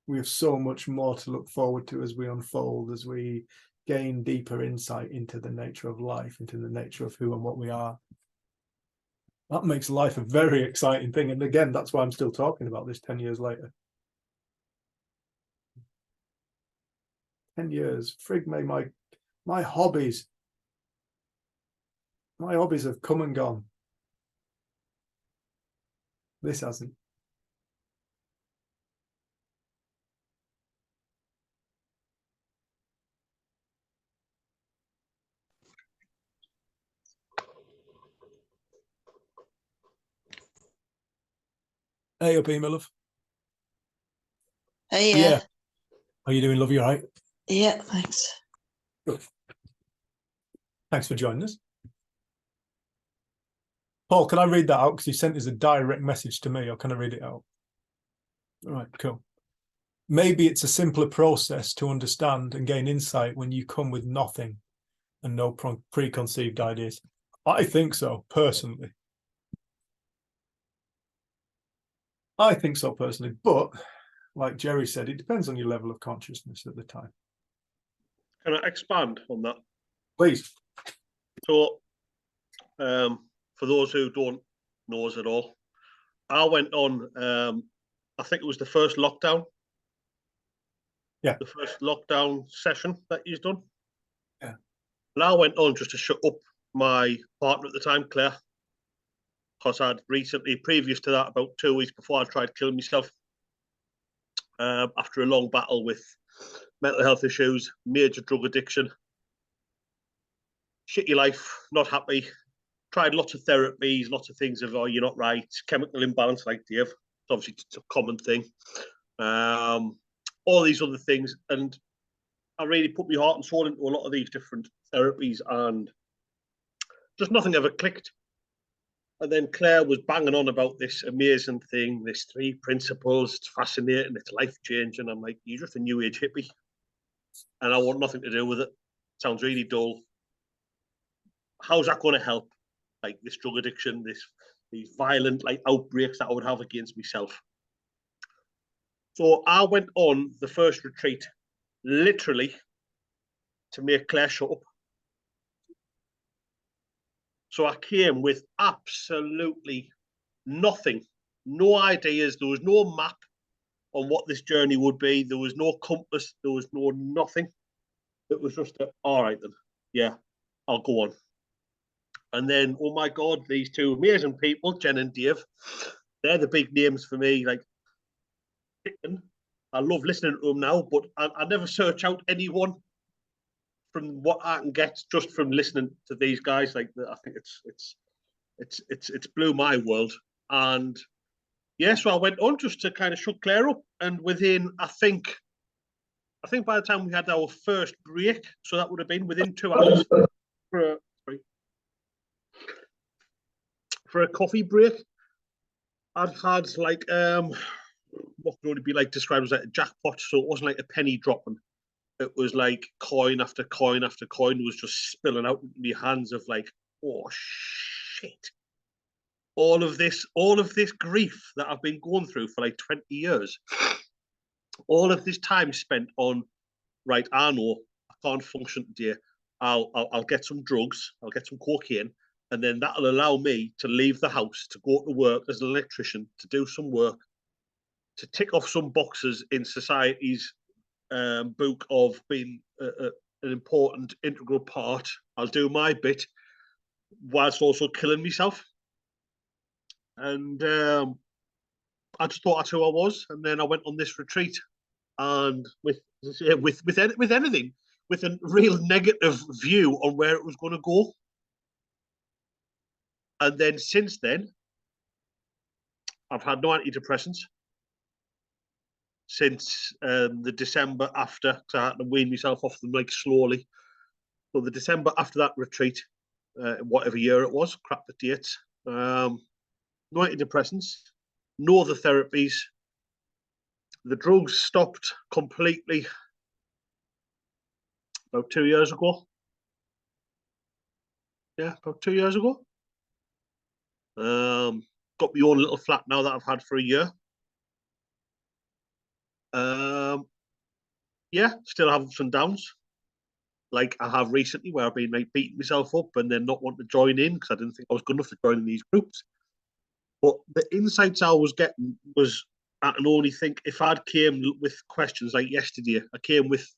We have so much more to look forward to as we unfold, as we gain deeper insight into the nature of life, into the nature of who and what we are. That makes life a very exciting thing. And again, that's why I'm still talking about this 10 years later. 10 years, frig me, my hobbies. My hobbies have come and gone. This hasn't. Hey up, my love. Hey, Yeah. How you doing, love? You all right? yeah, thanks. Good. Thanks for joining us. Paul, can I read that out? Because you sent us a direct message to me, or can I read it out? All right, cool. Maybe it's a simpler process to understand and gain insight when you come with nothing and no preconceived ideas. I think so, personally. I think so, personally. But, like Jerry said, it depends on your level of consciousness at the time. Can I expand on that? Please. So, for those who don't know us at all, I went on, I think it was the first lockdown. Yeah. The first lockdown session that you've done. Yeah. And I went on just to shut up my partner at the time, Claire, because I'd recently, previous to that, about 2 weeks before, I tried killing myself after a long battle with mental health issues, major drug addiction, shitty life, not happy. Tried lots of therapies, lots of things of, oh, you're not right, chemical imbalance, like Dave. It's obviously it's a common thing. All these other things. And I really put my heart and soul into a lot of these different therapies, and just nothing ever clicked. And then Claire was banging on about this amazing thing, this 3 principles. It's fascinating, it's life-changing. I'm like, you're just a new age hippie. And I want nothing to do with it. Sounds really dull. How's that going to help? Like this drug addiction, these violent like outbreaks that I would have against myself. So I went on the first retreat, literally, to make Claire shut up. So I came with absolutely nothing, no ideas. There was no map on what this journey would be. There was no compass. There was no nothing. It was just all right then. Yeah, I'll go on. And then, oh my God, these 2 amazing people, Jen and Dave, they're the big names for me. Like, I love listening to them now, but I never search out anyone from what I can get just from listening to these guys. Like, I think it's blew my world. And yeah, so I went on just to kind of shut Claire up. And within, I think by the time we had our first break, so that would have been within 2 hours for a coffee break, I'd had like what could only be like described as like a jackpot. So it wasn't like a penny dropping. It was like coin after coin after coin was just spilling out into my hands of like, oh shit. All of this grief that I've been going through for like 20 years. All of this time spent on, right, I know I can't function today. I'll get some drugs, I'll get some cocaine, and then that'll allow me to leave the house, to go to work as an electrician, to do some work, to tick off some boxes in society's book of being an important integral part. I'll do my bit whilst also killing myself. And I just thought that's who I was. And then I went on this retreat, and with anything, with a real negative view on where it was going to go. And then since then, I've had no antidepressants since the December after, because I had to wean myself off them like slowly. So the December after that retreat, whatever year it was, crap the dates, no antidepressants, no other therapies. The drugs stopped completely about 2 years ago. Yeah, about 2 years ago. Got my own little flat now that I've had for a year. Yeah, still have ups and downs. like I have recently, where I've been like beating myself up and then not wanting to join in because I didn't think I was good enough to join in these groups. But the insights I was getting was, I can only think if I'd came with questions like yesterday, I came with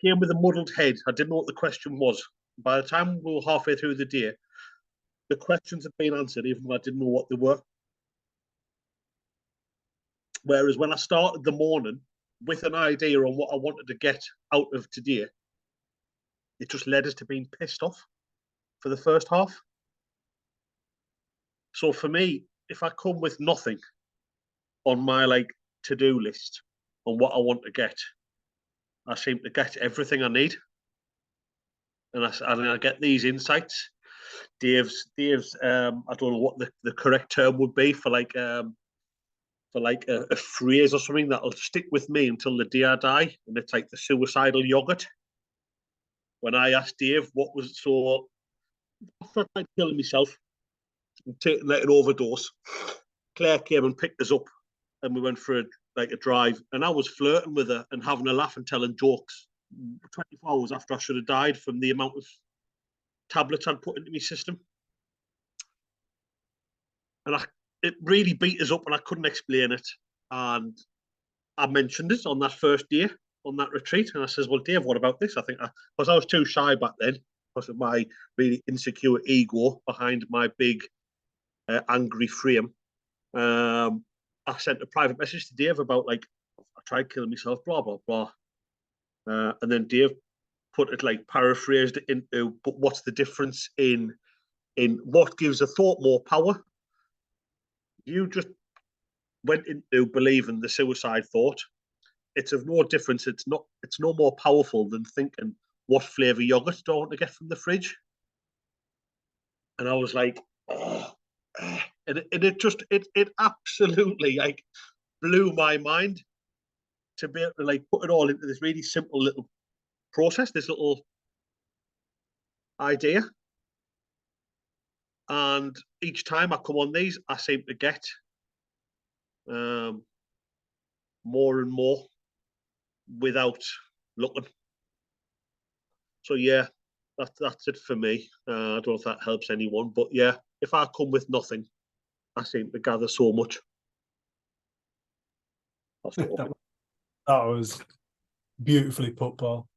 a muddled head. I didn't know what the question was. By the time we were halfway through the day, the questions had been answered, even though I didn't know what they were. Whereas when I started the morning with an idea on what I wanted to get out of today, it just led us to being pissed off for the first half. So for me, if I come with nothing on my like to-do list on what I want to get, I seem to get everything I need. And I get these insights. Dave's I don't know what the correct term would be for like a phrase or something that'll stick with me until the day I die, and it's like the suicidal yogurt. When I asked Dave what was, so after I tried killing myself and taking like an overdose, Claire came and picked us up, and we went for a drive, and I was flirting with her and having a laugh and telling jokes 24 hours after I should have died from the amount of tablets I'd put into my system. And it really beat us up, and I couldn't explain it. And I mentioned it on that first day on that retreat, and I says, well, Dave, what about this? I think because I was too shy back then because of my really insecure ego behind my big angry frame. I sent a private message to Dave about like, I tried killing myself, blah, blah, blah. And then Dave put it like paraphrased it into, but what's the difference in what gives a thought more power? You just went into believing the suicide thought. It's of no difference. It's no more powerful than thinking, what flavour yogurt do I want to get from the fridge? And I was like, oh. And it absolutely like blew my mind to be able to like put it all into this really simple little process, this little idea. And each time I come on these, I seem to get more and more without looking. So yeah, that's it for me. I don't know if that helps anyone, but yeah, if I come with nothing, I seem to gather so much. That was beautifully put, Paul.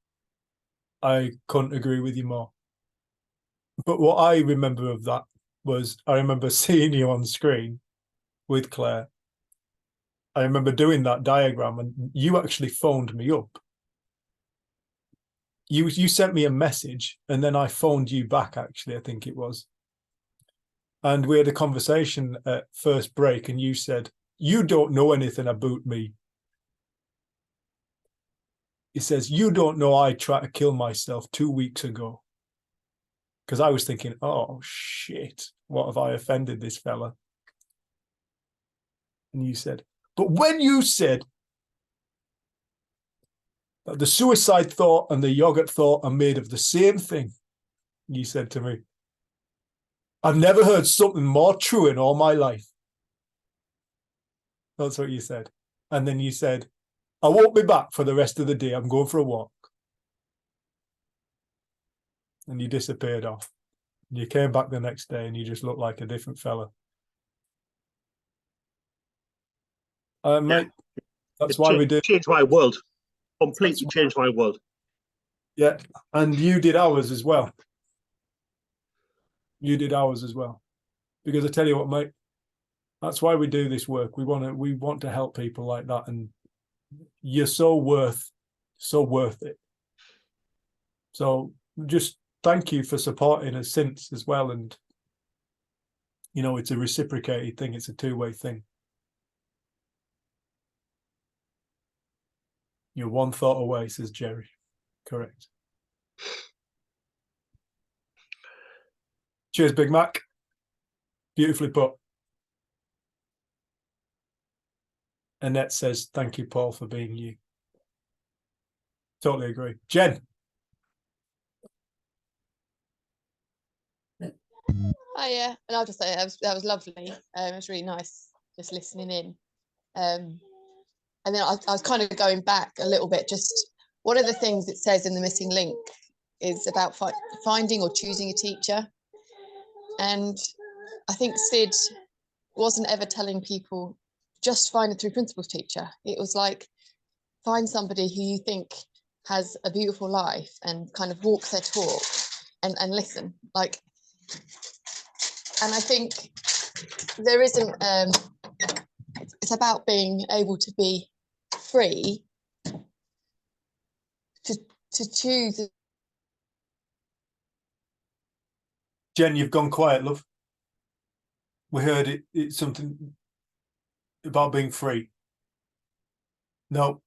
I couldn't agree with you more. But what I remember of that was, I remember seeing you on screen with Claire. I remember doing that diagram, and you actually phoned me up. You sent me a message, and then I phoned you back, actually, I think it was. And we had a conversation at first break, and you said, you don't know anything about me. He says, you don't know I tried to kill myself 2 weeks ago. Because I was thinking, oh, shit, what have I offended this fella? And you said, but when you said that the suicide thought and the yogurt thought are made of the same thing, you said to me, I've never heard something more true in all my life. That's what you said. And then you said, I won't be back for the rest of the day. I'm going for a walk. And you disappeared off. You came back the next day and you just looked like a different fella. Mate, that's why we do. Changed my world. Completely changed my world. Yeah, and you did ours as well. You did ours as well. Because I tell you what, mate, that's why we do this work. We want to help people like that, and you're so worth it. So just thank you for supporting us since as well. And you know, it's a reciprocated thing, it's a two-way thing. You're one thought away, says Jerry. Correct. Cheers, Big Mac. Beautifully put. Annette says, thank you, Paul, for being you. Totally agree. Jen. Oh yeah, and I'll just say that was lovely. It was really nice just listening in. And then I was kind of going back a little bit, just one of the things it says in the missing link is about finding or choosing a teacher. And I think Sid wasn't ever telling people just find a through principles teacher. It was like, find somebody who you think has a beautiful life and kind of walk their talk and listen. Like, and I think there isn't, it's about being able to be free to choose. Jen, you've gone quiet, love. We heard it. It's something about being free. No.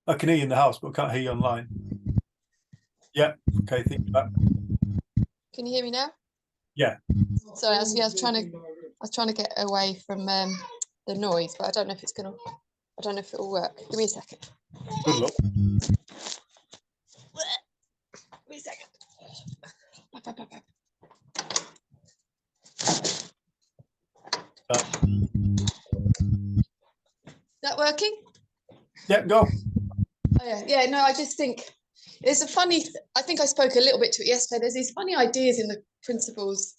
I can hear you in the house, but I can't hear you online. Yeah. Okay. Think back. Can you hear me now? Yeah. Sorry, I was trying to get away from the noise, but I don't know if I don't know if it'll work. Give me a second. Good luck. Give me a second. Is that working? Yeah, go. Oh, yeah, no, I just think it's a funny, I think I spoke a little bit to it yesterday. There's these funny ideas in the principles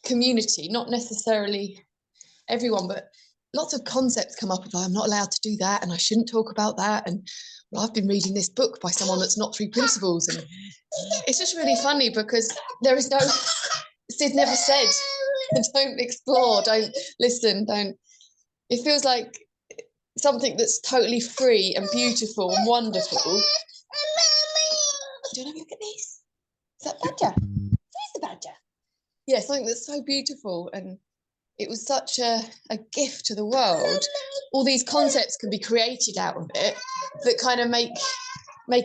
community, not necessarily everyone, but lots of concepts come up of I'm not allowed to do that and I shouldn't talk about that. And well, I've been reading this book by someone that's not through principles. And it's just really funny because there is no, Sid never said, don't explore, don't listen, don't. It feels like something that's totally free and beautiful and wonderful. Do you want to look at these? Is that Badger? Where's the Badger? Yeah, something that's so beautiful, and it was such a gift to the world. All these concepts can be created out of it that kind of make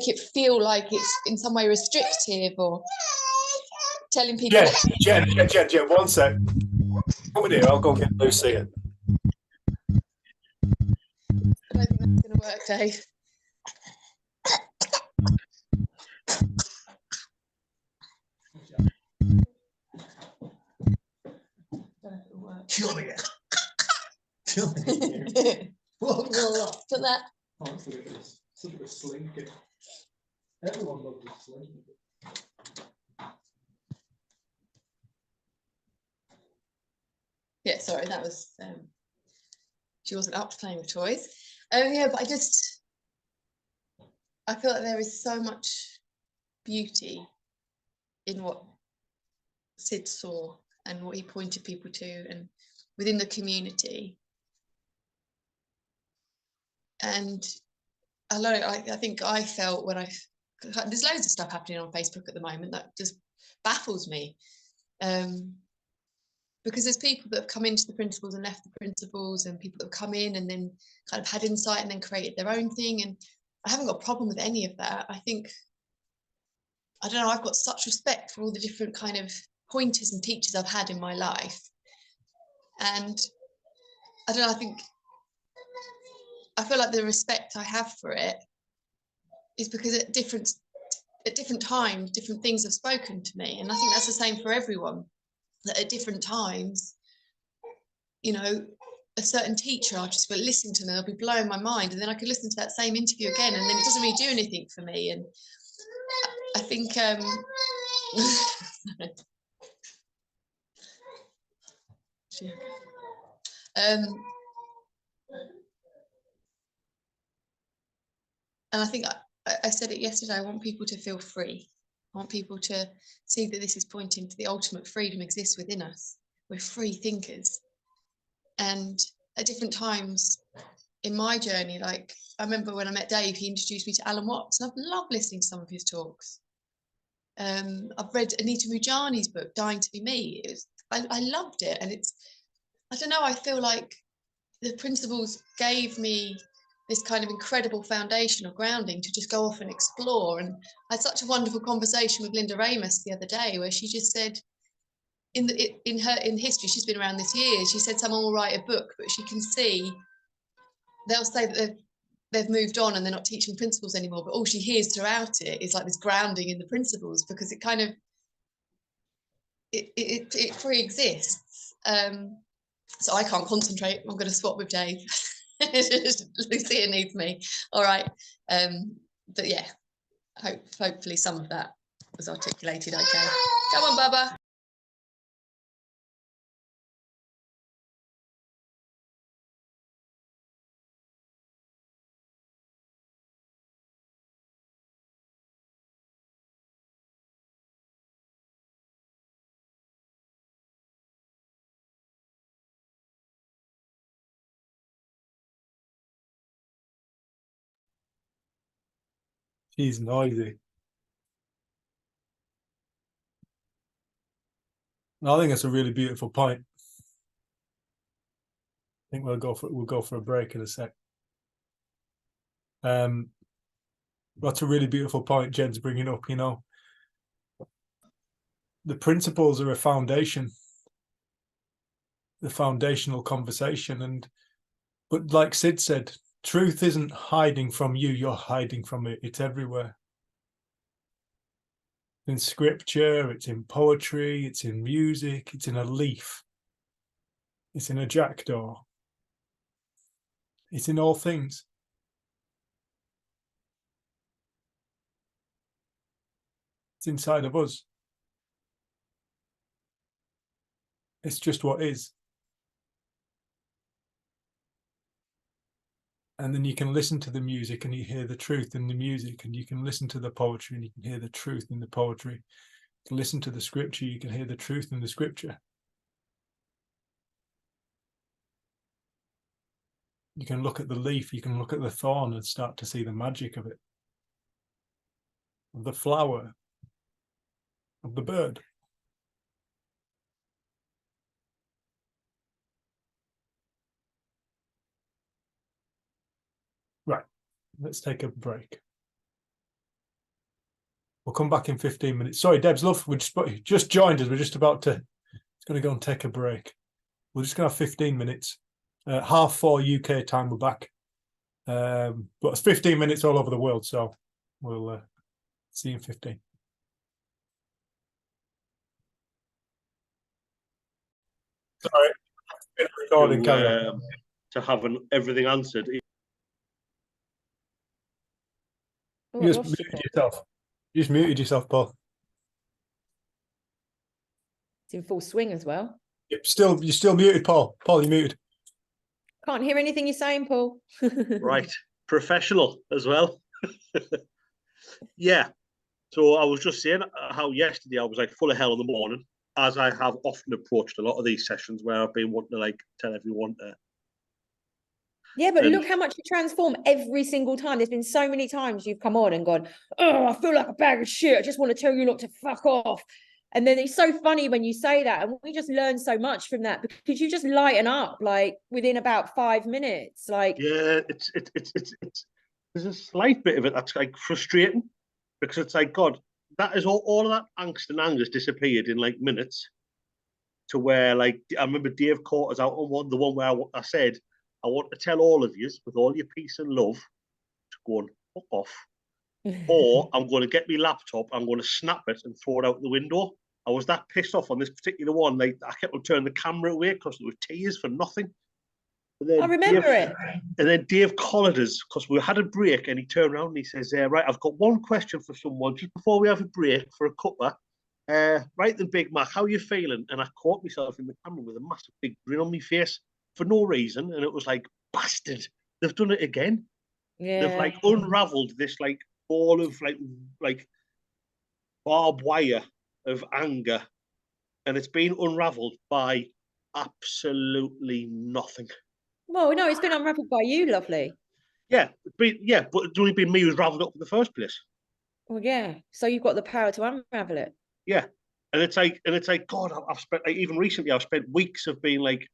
it feel like it's in some way restrictive or telling people. Jen, 1 sec. Come in here, I'll go get Lucy. I don't think that's going to work, Dave. Put that. Everyone loves a slinky. Yeah, sorry, that was she wasn't up to playing with toys. Yeah, but I feel like there is so much beauty in what Sid saw and what he pointed people to and within the community. And I think I felt when there's loads of stuff happening on Facebook at the moment that just baffles me. Because there's people that have come into the principles and left the principles, and people that have come in and then kind of had insight and then created their own thing. And I haven't got a problem with any of that. I think, I don't know, I've got such respect for all the different kind of pointers and teachers I've had in my life. And I don't know, I feel like the respect I have for it is because at different times, different things have spoken to me. And I think that's the same for everyone. That at different times, you know, a certain teacher, I'll just listen to them, they'll be blowing my mind, and then I could listen to that same interview again, and then it doesn't really do anything for me. And I think and I think I said it yesterday, I want people to feel free. I want people to see that this is pointing to the ultimate freedom exists within us. We're free thinkers. And at different times in my journey, like I remember when I met Dave, he introduced me to Alan Watts, and I've loved listening to some of his talks. I've read Anita Mujani's book, Dying to Be Me. I loved it. And I don't know, I feel like the principles gave me this kind of incredible foundation or grounding to just go off and explore. And I had such a wonderful conversation with Linda Amos the other day, where she just said, in history, she's been around this year, she said someone will write a book, but she can see they'll say that they've moved on and they're not teaching principles anymore, but all she hears throughout it is like this grounding in the principles, because it kind of it pre-exists. So I can't concentrate. I'm going to swap with Dave. Lucia needs me. All right. But yeah, hopefully some of that was articulated okay. Come on, Bubba. She's noisy. I think that's a really beautiful point. I think we'll go for a break in a sec. That's a really beautiful point Jen's bringing up. You know, the principles are a foundation, the foundational conversation, but like Sid said, truth isn't hiding from you, you're hiding from it. It's everywhere. In scripture, it's in poetry, it's in music, it's in a leaf, it's in a jackdaw, it's in all things. It's inside of us. It's just what is. And then you can listen to the music and you hear the truth in the music, and you can listen to the poetry and you can hear the truth in the poetry. You can listen to the scripture, you can hear the truth in the scripture. You can look at the leaf, you can look at the thorn and start to see the magic of it, of the flower, of the bird. Right, let's take a break. We'll come back in 15 minutes. Sorry, Deb's love, we just joined us. We're just about to, it's going to go and take a break. We're just going to have 15 minutes. 4:30 UK time, we're back. But it's 15 minutes all over the world, so we'll see you in 15. Sorry, recording, to have everything answered. Oh, You I just lost you, muted Paul. yourself. You just muted yourself, Paul. It's in full swing as well. You're still muted, Paul. Paul, you're muted. Can't hear anything you're saying, Paul. Right, professional as well. Yeah. So I was just saying how yesterday I was like full of hell in the morning, as I have often approached a lot of these sessions where I've been wanting to like tell everyone to. Yeah, but And- look how much you transform every single time. There's been so many times you've come on and gone, oh, I feel like a bag of shit. I just want to tell you not to fuck off. And then it's so funny when you say that. And we just learn so much from that because you just lighten up like within about 5 minutes. Like, yeah, it's there's a slight bit of it that's like frustrating because it's like, God, that is all of that angst and anger has disappeared in like minutes to where like, I remember Dave caught us out on the one where I said, I want to tell all of you with all your peace and love to go and fuck off, or I'm going to get my laptop, I'm going to snap it and throw it out the window. I was that pissed off on this particular one. Like I kept on turning the camera away because there were tears for nothing. I remember it. And then Dave collared us because we had a break, and he turned around and he says, right, I've got one question for someone just before we have a break for a cuppa. Right then, Big Mac, how are you feeling? And I caught myself in the camera with a massive big grin on my face for no reason. And it was like, bastard, they've done it again. Yeah. They've like unraveled this like ball of like barbed wire of anger. And it's been unraveled by absolutely nothing. Well, no, it's been unraveled by you, lovely. Yeah, but it's only been me who's raveled up in the first place. Well, yeah. So you've got the power to unravel it. Yeah, and it's like God, I've spent like, even recently I've spent weeks of being like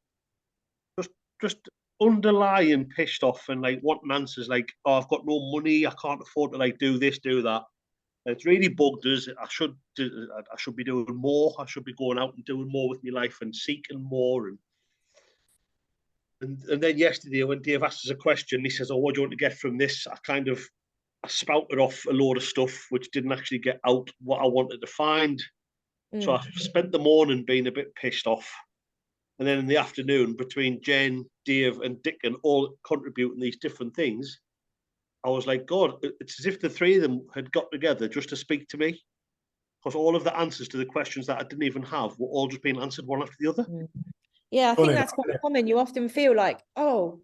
just underlying pissed off and like wanting answers like, oh, I've got no money, I can't afford to like do this, do that. And it's really bugged us. I should be doing more. I should be going out and doing more with my life and seeking more. And then yesterday when Dave asked us a question, he says, oh, what do you want to get from this? I spouted off a load of stuff which didn't actually get out what I wanted to find. So I spent the morning being a bit pissed off. And then in the afternoon, between Jen, Dave, and Dickon all contributing these different things, I was like, God, it's as if the three of them had got together just to speak to me. Because all of the answers to the questions that I didn't even have were all just being answered one after the other. Yeah, I think Funny that's that, quite yeah. common. You often feel like, oh,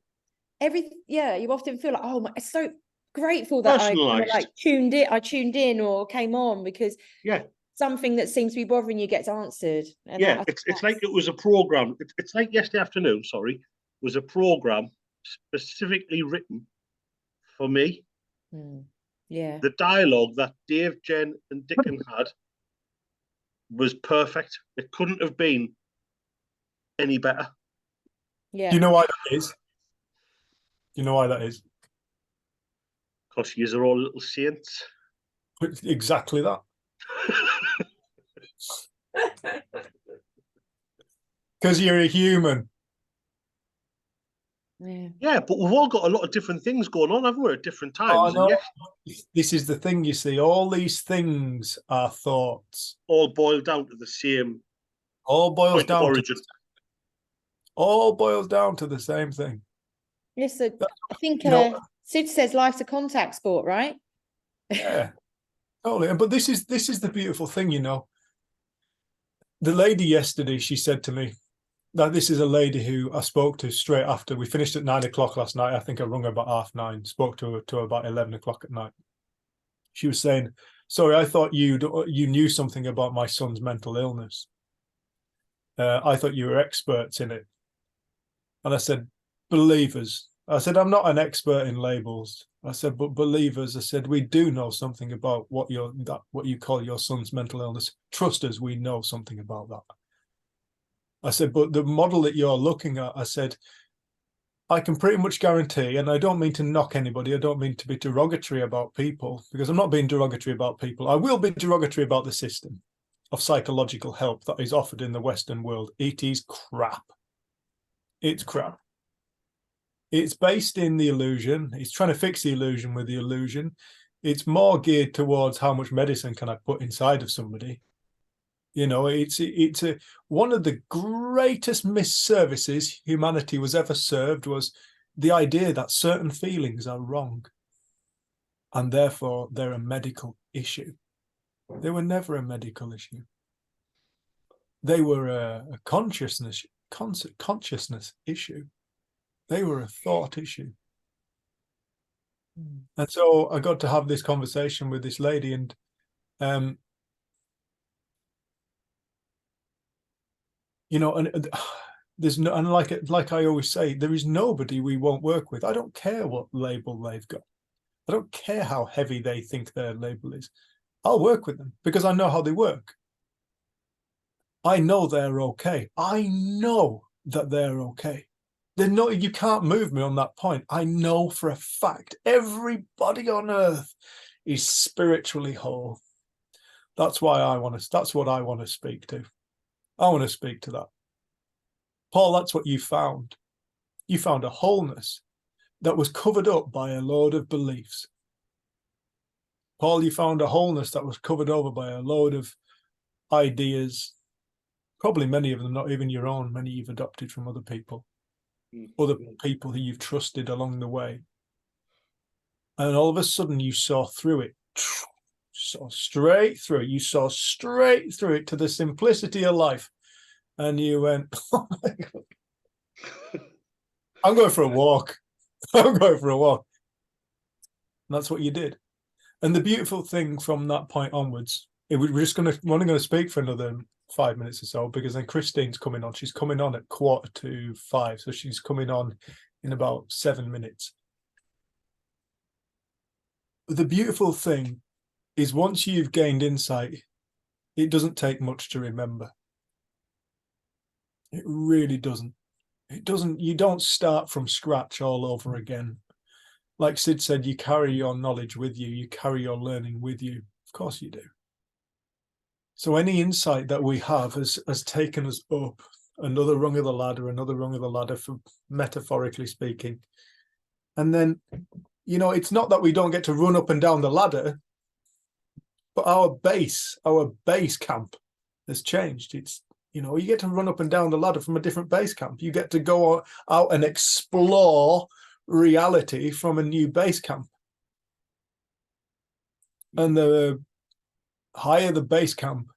you often feel like, oh, I'm so grateful that I kind of Personalised. like tuned in or came on because Yeah. something that seems to be bothering you gets answered. And Yeah, I think it's like it was a program. It's like yesterday afternoon, sorry, was a program specifically written for me. Yeah. The dialogue that Dave, Jen, and Dickon had was perfect. It couldn't have been any better. Yeah. Do you know why that is? Do you know why that is? Because you are all little saints. Exactly that. Because you're a human. Yeah. Yeah, but we've all got a lot of different things going on, haven't we, at different times? Oh, And no. yes, This is the thing, you see. All these things are thoughts. all boiled down to the same All boils point of down to origin. all boils down to the same thing. Yes, so I think You know- Sid says life's a contact sport, right? Yeah, totally. But this is the beautiful thing, you know. The lady yesterday, she said to me that this is a lady who I spoke to straight after we finished at 9 o'clock last night. I think I rung her about 9:30, spoke to her about 11 o'clock at night. She was saying, sorry, I thought you knew something about my son's mental illness. I thought you were experts in it. And I said, believers. I said, I'm not an expert in labels. I said, but believers, I said, we do know something about what you call your son's mental illness. Trust us, we know something about that. I said, but the model that you're looking at, I said, I can pretty much guarantee, and I don't mean to knock anybody, I don't mean to be derogatory about people, because I'm not being derogatory about people. I will be derogatory about the system of psychological help that is offered in the Western world. It is crap. It's crap. It's based in the illusion. It's trying to fix the illusion with the illusion. It's more geared towards how much medicine can I put inside of somebody. You know, it's one of the greatest misservices humanity was ever served was the idea that certain feelings are wrong and therefore they're a medical issue. They were never a medical issue. They were a consciousness issue. They were a thought issue. And so I got to have this conversation with this lady, and you know, and there's no, and like I always say, there is nobody we won't work with. I don't care what label they've got. I don't care how heavy they think their label is. I'll work with them because I know how they work. I know they're okay. I know that they're okay. They're not, you can't move me on that point. I know for a fact everybody on earth is spiritually whole. That's what I want to speak to. I want to speak to that. Paul, that's what you found. You found a wholeness that was covered up by a load of beliefs. Paul, you found a wholeness that was covered over by a load of ideas, probably many of them not even your own, many you've adopted from other people, other people who you've trusted along the way. And all of a sudden you saw through it, saw straight through it. You saw straight through it to the simplicity of life. And you went, oh my God, I'm going for a walk. I'm going for a walk. And that's what you did. And the beautiful thing from that point onwards, we're only going to speak for another 5 minutes or so, because then Christine's coming on. She's coming on at 4:45. So she's coming on in about 7 minutes. But the beautiful thing is once you've gained insight, it doesn't take much to remember. It really doesn't. It doesn't. You don't start from scratch all over again. Like Sid said, you carry your knowledge with you. You carry your learning with you. Of course you do. So any insight that we have has taken us up another rung of the ladder, for metaphorically speaking. And then, you know, it's not that we don't get to run up and down the ladder, but our base camp has changed. You know, you get to run up and down the ladder from a different base camp. You get to go out and explore reality from a new base camp. And the higher the base camp,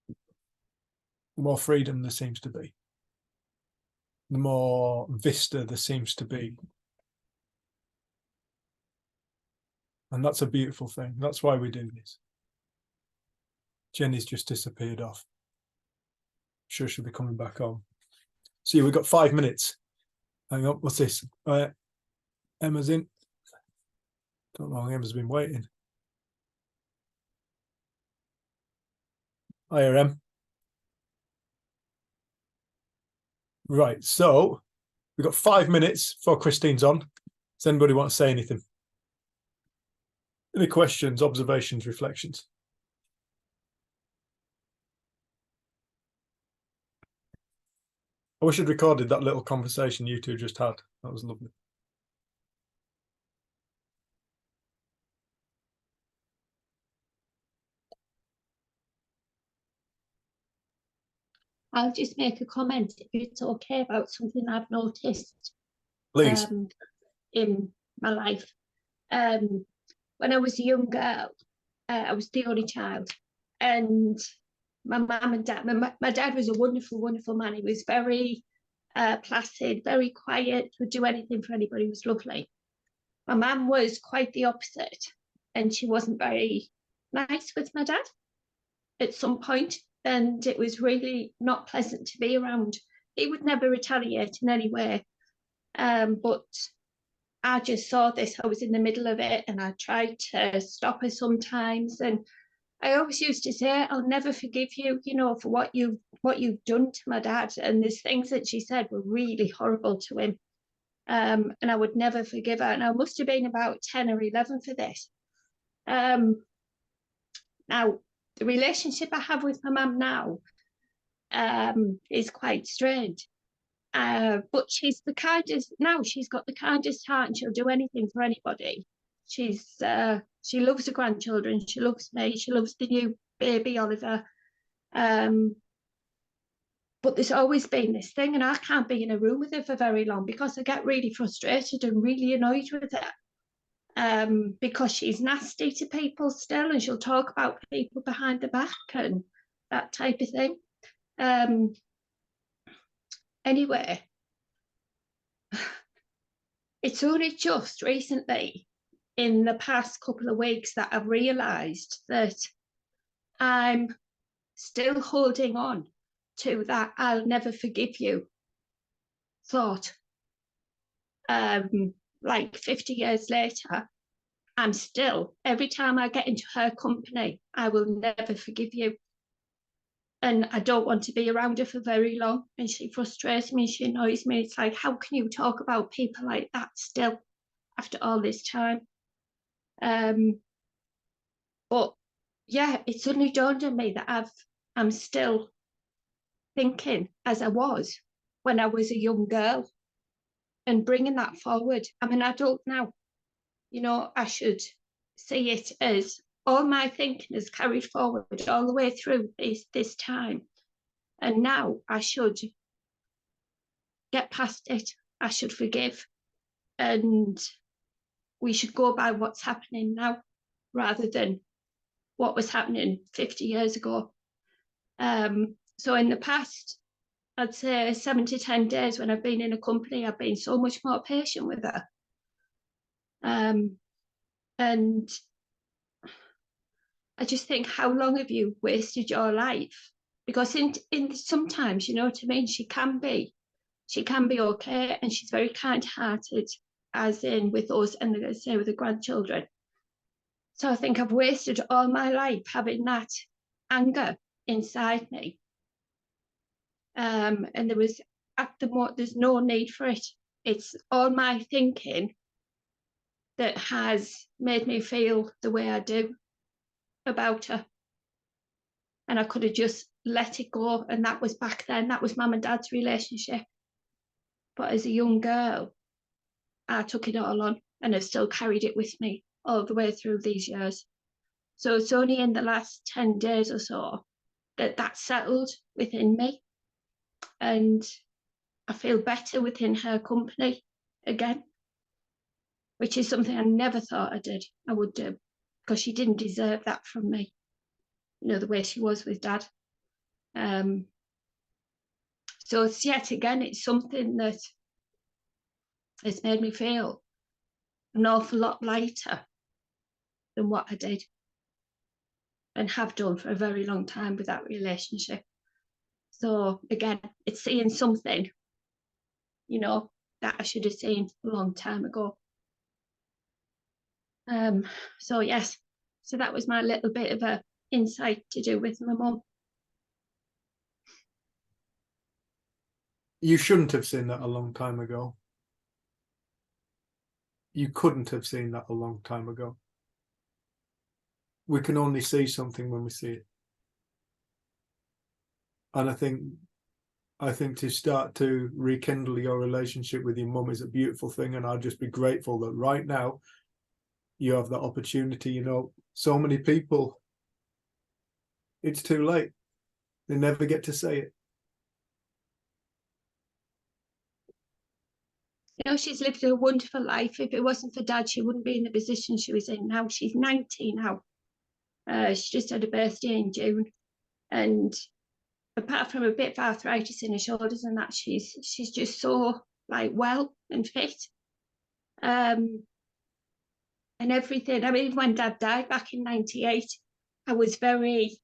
the more freedom there seems to be. The more vista there seems to be. And that's a beautiful thing. That's why we do this. Jenny's just disappeared off. Sure she'll be coming back on. See, we've got 5 minutes. Hang on, what's this? Emma's in. Don't know how long Emma's been waiting. Hiya, Em. Right, so we've got 5 minutes before Christine's on. Does anybody want to say anything? Any questions, observations, reflections? I wish I'd recorded that little conversation you two just had. That was lovely. I'll just make a comment if it's okay about something I've noticed Please. In my life. When I was a young girl, I was the only child, and my mum and dad, my dad was a wonderful, wonderful man. He was very placid, very quiet, would do anything for anybody, was lovely. My mum was quite the opposite, and she wasn't very nice with my dad at some point, and it was really not pleasant to be around. He would never retaliate in any way, but I just saw this. I was in the middle of it, and I tried to stop her sometimes, and I always used to say, I'll never forgive you, you know, for what you've done to my dad. And there's things that she said were really horrible to him. And I would never forgive her. And I must have been about 10 or 11 for this. Now, the relationship I have with my mum now is quite strange. But she's the kindest, now she's got the kindest heart, and she'll do anything for anybody. She loves the grandchildren, she loves me, she loves the new baby Oliver. But there's always been this thing, and I can't be in a room with her for very long because I get really frustrated and really annoyed with her. Because she's nasty to people still, and she'll talk about people behind the back and that type of thing. Anyway, it's only just recently, in the past couple of weeks, that I've realised that I'm still holding on to that I'll never forgive you thought. Like 50 years later, I'm still, every time I get into her company, I will never forgive you. And I don't want to be around her for very long. And she frustrates me, she annoys me. It's like, how can you talk about people like that still after all this time? But yeah, it suddenly dawned on me that I'm still thinking as I was when I was a young girl, and bringing that forward. I'm an adult now. You know, I should see it as all my thinking is carried forward all the way through this time. And now I should get past it. I should forgive. And we should go by what's happening now rather than what was happening 50 years ago. So in the past, I'd say 7 to 10 days when I've been in a company, I've been so much more patient with her. And I just think, how long have you wasted your life? Because in sometimes, you know what I mean, she can be okay, and she's very kind-hearted, as in with us, and I say with the grandchildren. So I think I've wasted all my life having that anger inside me. And there's no need for it. It's all my thinking that has made me feel the way I do about her. And I could have just let it go, and that was back then, that was mum and dad's relationship. But as a young girl, I took it all on, and I've still carried it with me all the way through these years. So it's only in the last 10 days or so that's settled within me, and I feel better within her company again, which is something I never thought I would do, because she didn't deserve that from me, you know, the way she was with Dad. So it's yet again, it's something that has made me feel an awful lot lighter than what I did and have done for a very long time with that relationship. So again, it's seeing something, you know, that I should have seen a long time ago. So yes, so that was my little bit of a insight to do with my mum. You shouldn't have seen that a long time ago. You couldn't have seen that a long time ago. We can only see something when we see it. And I think to start to rekindle your relationship with your mum is a beautiful thing, and I'll just be grateful that right now you have that opportunity. You know, so many people, it's too late. They never get to say it. You know, she's lived a wonderful life. If it wasn't for Dad, she wouldn't be in the position she was in now. She's 90 now. She just had a birthday in June, and apart from a bit of arthritis in her shoulders and that, she's just so like well and fit, and everything. I mean, when Dad died back in '98, I was very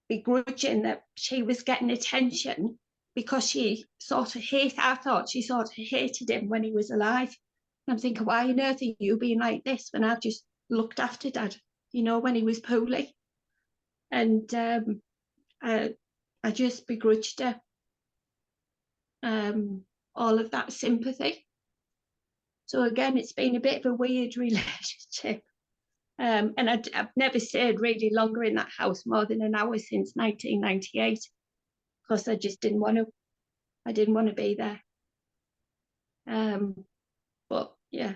begrudging that she was getting attention, because she sort of I thought she sort of hated him when he was alive. And I'm thinking, why on earth are you being like this when I've just looked after Dad, you know, when he was poorly? And I just begrudged her all of that sympathy. So again, it's been a bit of a weird relationship. And I've never stayed really longer in that house, more than an hour, since 1998, because I just didn't want to. I didn't want to be there. But yeah.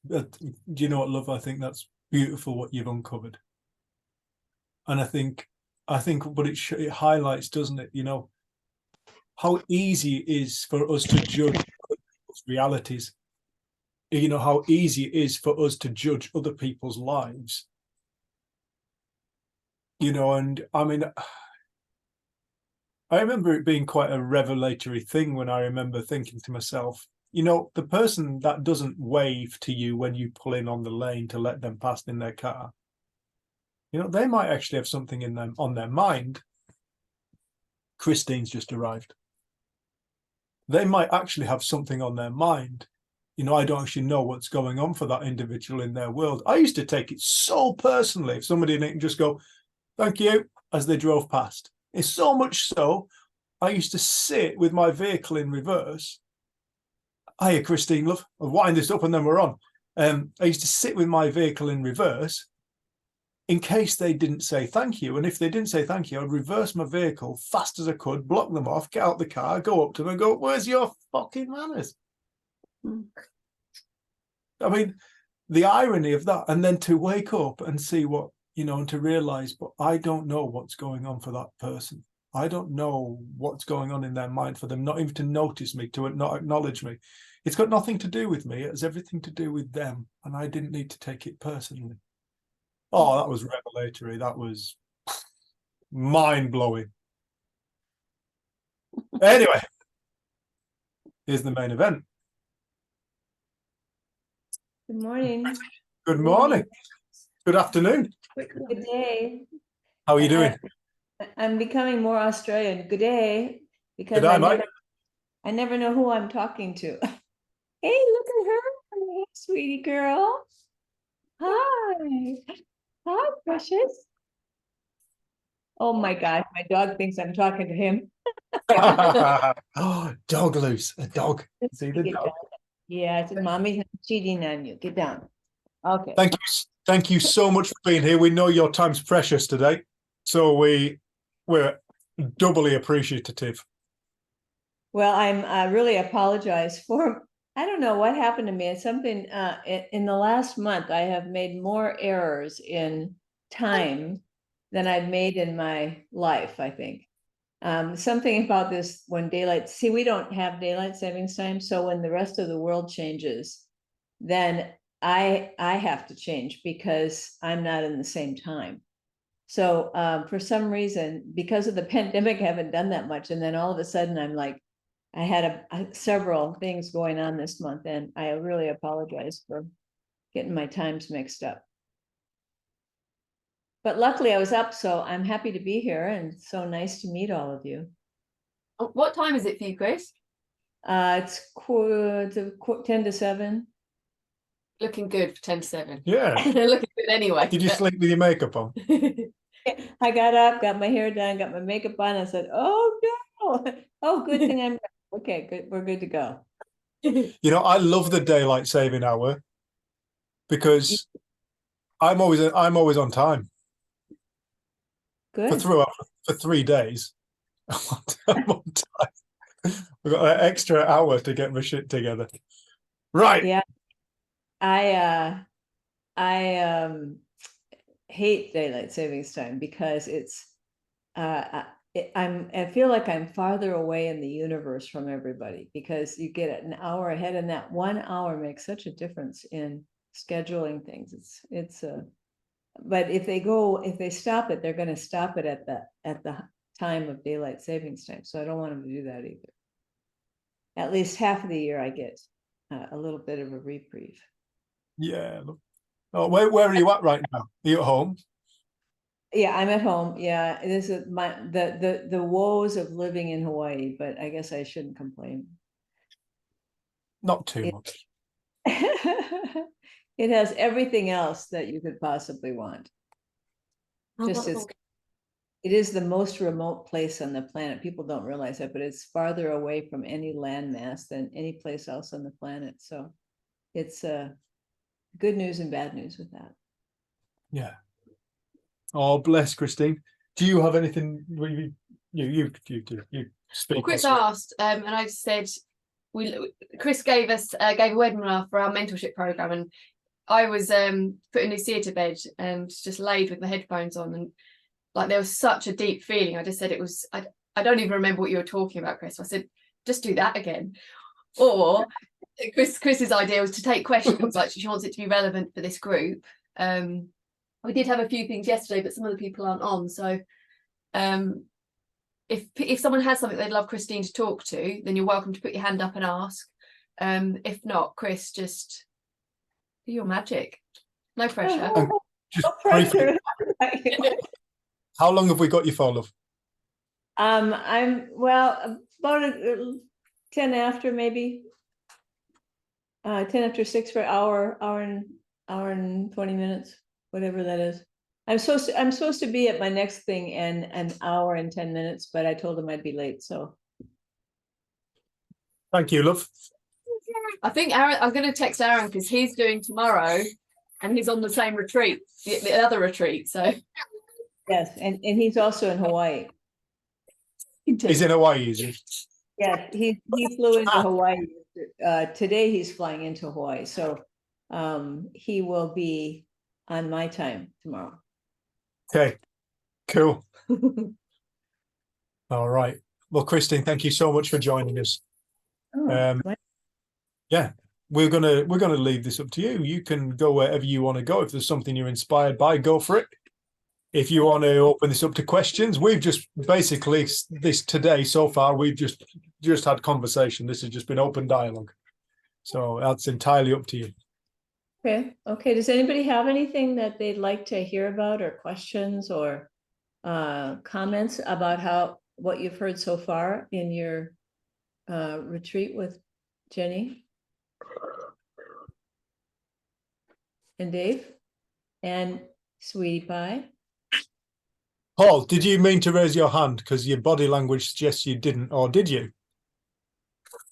Do you know what, love? I think that's beautiful what you've uncovered. And I think, but it highlights, doesn't it? You know, how easy it is for us to judge people's realities. You know, how easy it is for us to judge other people's lives. You know, and I mean, I remember it being quite a revelatory thing when I remember thinking to myself, you know, the person that doesn't wave to you when you pull in on the lane to let them pass in their car, you know, they might actually have something in them on their mind. Christine's just arrived. They might actually have something on their mind. You know, I don't actually know what's going on for that individual in their world. I used to take it so personally if somebody didn't just go, thank you, as they drove past. It's so much so, I used to sit with my vehicle in reverse. Hiya, Christine, love. I'll wind this up and then we're on. I used to sit with my vehicle in reverse in case they didn't say thank you. And if they didn't say thank you, I'd reverse my vehicle fast as I could, block them off, get out the car, go up to them and go, where's your fucking manners? I mean, the irony of that, and then to wake up and see what, you know, and to realize, but I don't know what's going on for that person. I don't know what's going on in their mind for them not even to notice me, to not acknowledge me. It's got nothing to do with me. It has everything to do with them. And I didn't need to take it personally. Oh, that was revelatory. That was mind-blowing. Anyway, here's the main event. Good morning. Good morning. Good afternoon. Good day. How are you doing? I'm becoming more Australian. Good day. Because Good day, mate. I never know who I'm talking to. Hey, look at her. Hey, sweetie girl. Hi. Hi, precious. Oh my God, my dog thinks I'm talking to him. Oh, dog loose. A dog. See the Get dog. down. Yeah, it's mommy's cheating on you. Get down. Okay. Thank you so much for being here. We know your time's precious today, so we're doubly appreciative. Well, I really apologize for, I don't know what happened to me. It's something in the last month, I have made more errors in time than I've made in my life, I think. Something about this when we don't have daylight savings time. So when the rest of the world changes, then I have to change because I'm not in the same time. So for some reason, because of the pandemic, I haven't done that much. And then all of a sudden I'm like, I had several things going on this month, and I really apologize for getting my times mixed up. But luckily I was up, so I'm happy to be here, and so nice to meet all of you. What time is it for you, Chris? It's 10 to 7. Looking good for 10 to 7. Yeah. Looking good anyway. Did you sleep with your makeup on? I got up, got my hair done, got my makeup on. I said, "Oh no! Oh, good thing I'm okay. Good, we're good to go." You know, I love the daylight saving hour because I'm always on time Good. for 3 days. I'm on time. We've got an extra hour to get my shit together. Right. Yeah. I hate daylight savings time because it's I feel like I'm farther away in the universe from everybody, because you get an hour ahead, and that 1 hour makes such a difference in scheduling things. But if they stop it, they're going to stop it at the time of daylight savings time. So I don't want them to do that either. At least half of the year I get a little bit of a reprieve. Yeah. Oh, where are you at right now? Are you at home? Yeah, I'm at home. Yeah, this is the woes of living in Hawaii, but I guess I shouldn't complain. Not too much. It has everything else that you could possibly want. It is the most remote place on the planet. People don't realize that, but it's farther away from any landmass than any place else on the planet. So it's good news and bad news with that. Yeah. Oh, bless, Christine. Do you have anything? You speak. Well, Chris asked, and I said, Chris gave a webinar for our mentorship program, and I was putting Lucia to bed and just laid with my headphones on, and like there was such a deep feeling. I just said I don't even remember what you were talking about, Chris. I said, just do that again. Or Chris's idea was to take questions, like she wants it to be relevant for this group. We did have a few things yesterday, but some of the people aren't on. So if someone has something they'd love Christine to talk to, then you're welcome to put your hand up and ask. If not, Chris, just do your magic. No pressure. Just briefly, how long have we got you for, love? I'm about 10 after, maybe 10 after 6 for hour and 20 minutes, whatever that is. I'm supposed to be at my next thing in an hour and 10 minutes, but I told him I'd be late. So thank you, love. I think I'm going to text Aaron because he's doing tomorrow, and he's on the same retreat, the other retreat. So yes, and he's also in Hawaii. He's in Hawaii, is he? Yeah, he flew into Hawaii. Today he's flying into Hawaii, so he will be on my time tomorrow. Okay, cool. All right. Well, Christine, thank you so much for joining us. Yeah, we're gonna leave this up to you. You can go wherever you want to go. If there's something you're inspired by, go for it. If you want to open this up to questions, we've just basically this today so far, we've just had conversation. This has just been open dialogue. So that's entirely up to you. Okay. Does anybody have anything that they'd like to hear about, or questions, or comments about what you've heard so far in your retreat with Jenny and Dave and Sweetie Pie? Paul, did you mean to raise your hand? Because your body language suggests you didn't, or did you?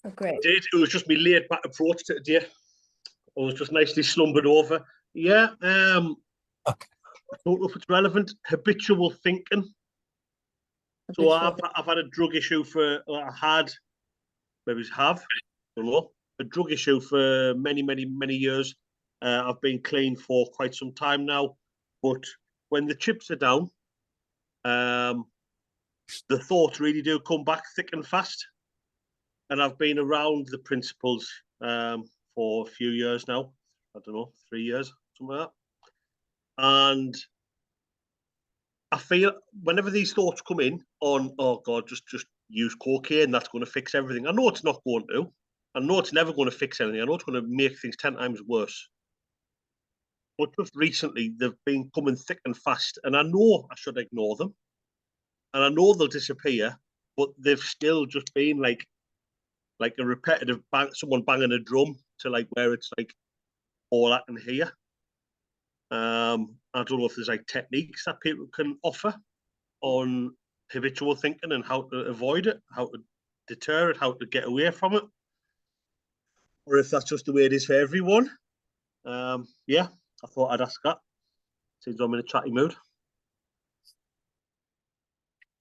Oh, great. It was just me laid back approach to today. I was just nicely slumbered over. Yeah, I don't know if it's relevant. Habitual thinking. So I've had a drug issue I don't know, a drug issue for many years. I've been clean for quite some time now, but when the chips are down, the thoughts really do come back thick and fast. And I've been around the principles for a few years now. I don't know, 3 years, something like that. And I feel whenever these thoughts come in on, oh God, just use cocaine, that's going to fix everything. I know it's not going to. I know it's never going to fix anything. I know it's going to make things 10 times worse. But just recently, they've been coming thick and fast. And I know I should ignore them. And I know they'll disappear, but they've still just been like a repetitive bang, someone banging a drum to like where it's like all I can hear. I don't know if there's like techniques that people can offer on habitual thinking and how to avoid it, how to deter it, how to get away from it, or if that's just the way it is for everyone. Yeah, I thought I'd ask that. Seems I'm in a chatty mood.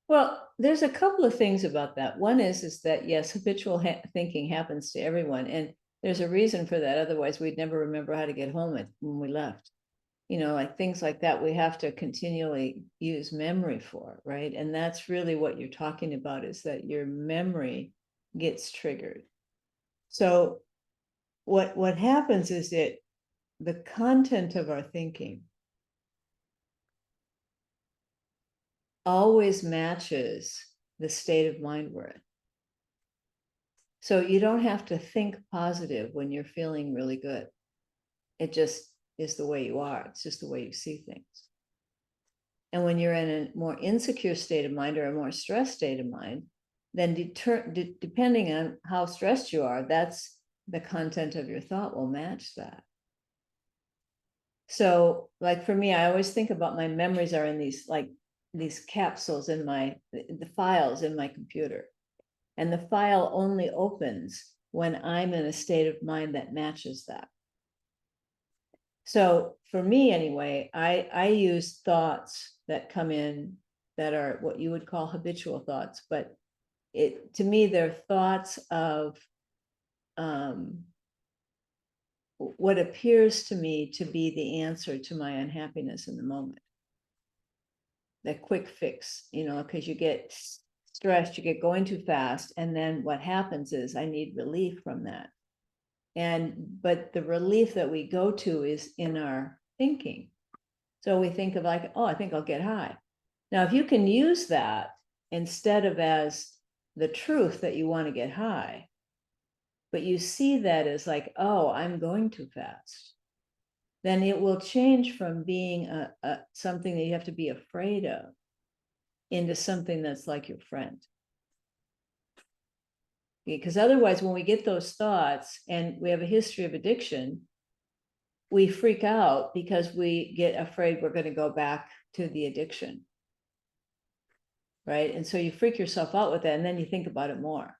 Well, there's a couple of things about that. One is that yes, habitual thinking happens to everyone, and there's a reason for that. Otherwise, we'd never remember how to get home when we left. You know, like things like that, we have to continually use memory for, right? And that's really what you're talking about, is that your memory gets triggered. So what happens is that the content of our thinking always matches the state of mind we're in. So you don't have to think positive when you're feeling really good. It just is the way you are. It's just the way you see things. And when you're in a more insecure state of mind or a more stressed state of mind, then depending on how stressed you are, that's the content of your thought will match that. So like for me, I always think about my memories are in these capsules in the files in my computer. And the file only opens when I'm in a state of mind that matches that. So for me anyway, I use thoughts that come in that are what you would call habitual thoughts, but to me, they're thoughts of what appears to me to be the answer to my unhappiness in the moment. That quick fix, you know, because you get stressed, you get going too fast, and then what happens is I need relief from that. But the relief that we go to is in our thinking. So we think of like, oh, I think I'll get high. Now, if you can use that instead of as the truth that you want to get high, but you see that as like, oh, I'm going too fast, then it will change from being something that you have to be afraid of into something that's like your friend. Because otherwise, when we get those thoughts and we have a history of addiction, we freak out because we get afraid we're going to go back to the addiction. Right? And so you freak yourself out with that, and then you think about it more.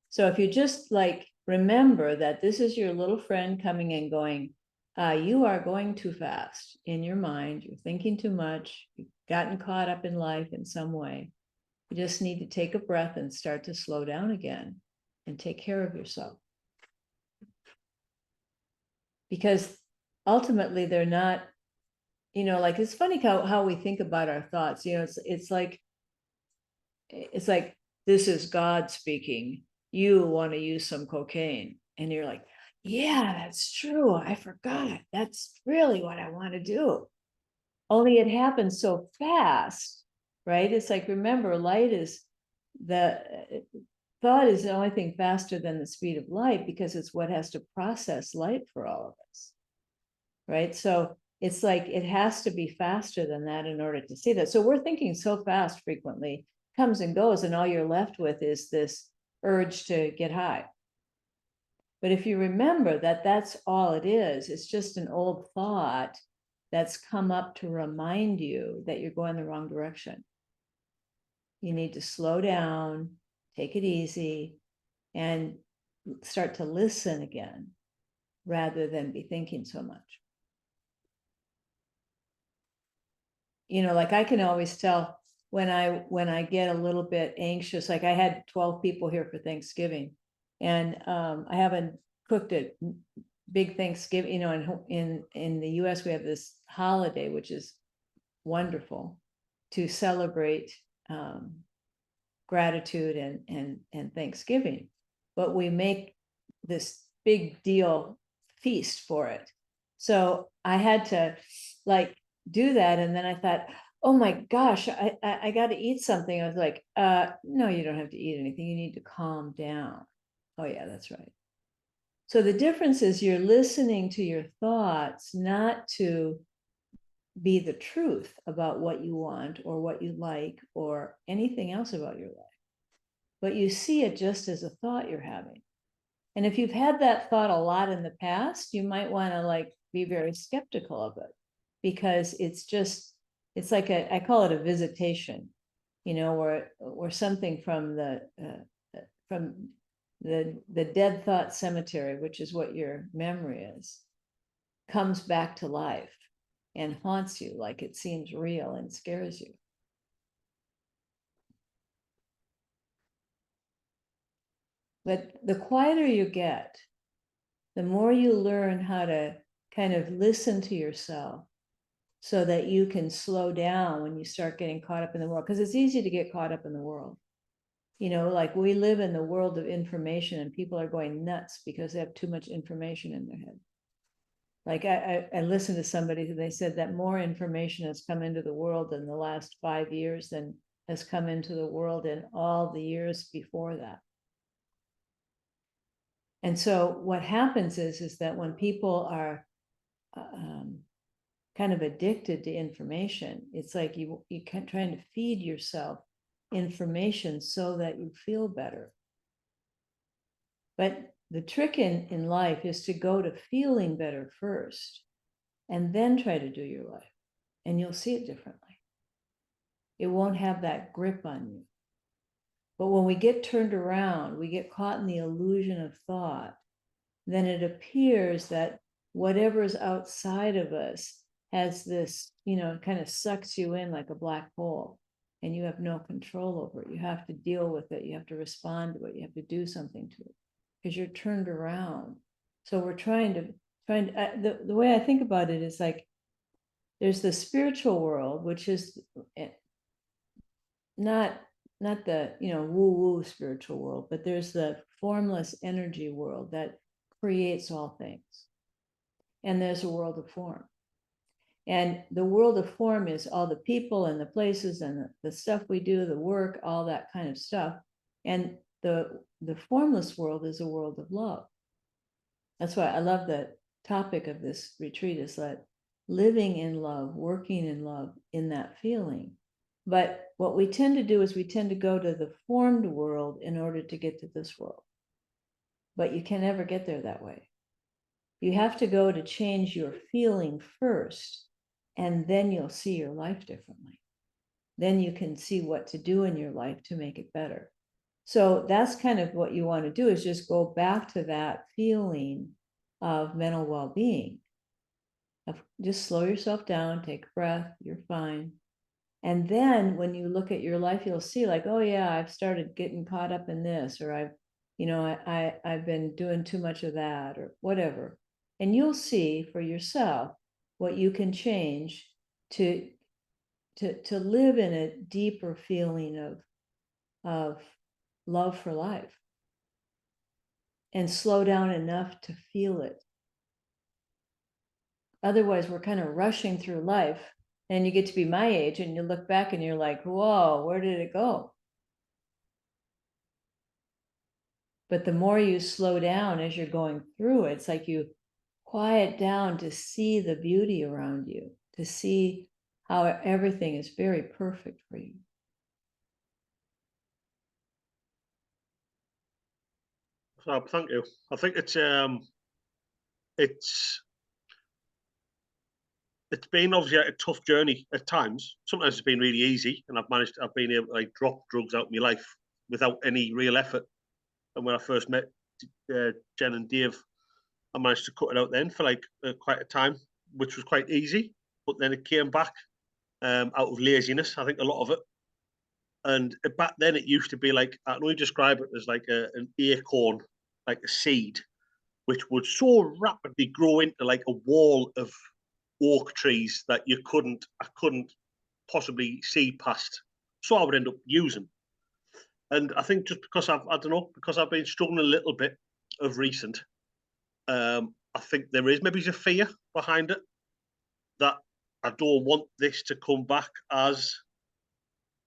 So if you just like remember that this is your little friend coming and going, you are going too fast in your mind, you're thinking too much, you've gotten caught up in life in some way. You just need to take a breath and start to slow down again and take care of yourself. Because ultimately they're not, you know, like it's funny how we think about our thoughts. You know, it's like this is God speaking. You want to use some cocaine, and you're like, yeah, that's true. I forgot. That's really what I want to do. Only it happens so fast, right? It's like, remember, thought is the only thing faster than the speed of light, because it's what has to process light for all of us, right? So it's like it has to be faster than that in order to see that. So we're thinking so fast frequently, comes and goes, and all you're left with is this urge to get high. But if you remember that that's all it is, it's just an old thought that's come up to remind you that you're going the wrong direction. You need to slow down, take it easy, and start to listen again rather than be thinking so much. You know, like I can always tell when I get a little bit anxious, like I had 12 people here for Thanksgiving, and I haven't cooked a big Thanksgiving. You know, in the US we have this holiday which is wonderful to celebrate gratitude and Thanksgiving, but we make this big deal feast for it. So I had to like do that, and then I thought, oh my gosh, I got to eat something. I was like, no, you don't have to eat anything. You need to calm down. Oh yeah, that's right. So the difference is you're listening to your thoughts, not to be the truth about what you want or what you like or anything else about your life, but you see it just as a thought you're having. And if you've had that thought a lot in the past, you might want to like be very skeptical of it, because it's like I call it a visitation, you know, where something from the dead thought cemetery, which is what your memory is, comes back to life and haunts you like it seems real and scares you. But the quieter you get, the more you learn how to kind of listen to yourself so that you can slow down when you start getting caught up in the world. Because it's easy to get caught up in the world. You know, like we live in the world of information and people are going nuts because they have too much information in their head. Like I listened to somebody who they said that more information has come into the world in the last 5 years than has come into the world in all the years before that. And so what happens is that when people are kind of addicted to information, it's like you can't trying to feed yourself information so that you feel better. But the trick in life is to go to feeling better first and then try to do your life, and you'll see it differently. It won't have that grip on you. But when we get turned around, we get caught in the illusion of thought, then it appears that whatever's outside of us has this, you know, kind of sucks you in like a black hole, and you have no control over it. You have to deal with it. You have to respond to it. You have to do something to it because you're turned around. So we're trying to the way I think about it is like there's the spiritual world, which is not the, you know, woo-woo spiritual world, but there's the formless energy world that creates all things. And there's a world of form. And the world of form is all the people and the places and the stuff we do, the work, all that kind of stuff. And the formless world is a world of love. That's why I love the topic of this retreat, is that living in love, working in love, in that feeling. But what we tend to do is we tend to go to the formed world in order to get to this world. But you can never get there that way. You have to go to change your feeling first, and then you'll see your life differently. Then you can see what to do in your life to make it better. So that's kind of what you want to do, is just go back to that feeling of mental well-being. Just slow yourself down, take a breath, you're fine. And then when you look at your life, you'll see like, oh yeah, I've started getting caught up in this, or I've been doing too much of that, or whatever. And you'll see for yourself what you can change to live in a deeper feeling of love for life, and slow down enough to feel it. Otherwise, we're kind of rushing through life, and you get to be my age and you look back and you're like, whoa, where did it go? But the more you slow down as you're going through it, it's like you quiet down to see the beauty around you, to see how everything is very perfect for you. Thank you. I think it's been obviously a tough journey at times. Sometimes it's been really easy, and I've been able to like drop drugs out of my life without any real effort. And when I first met Jen and Dave, I managed to cut it out then for like quite a time, which was quite easy. But then it came back out of laziness, I think, a lot of it. And back then it used to be like, I can only describe it as like an acorn, like a seed, which would so rapidly grow into like a wall of oak trees that I couldn't possibly see past. So I would end up using. And I think just because I don't know, because I've been struggling a little bit of recent, I think there is maybe a fear behind it that I don't want this to come back as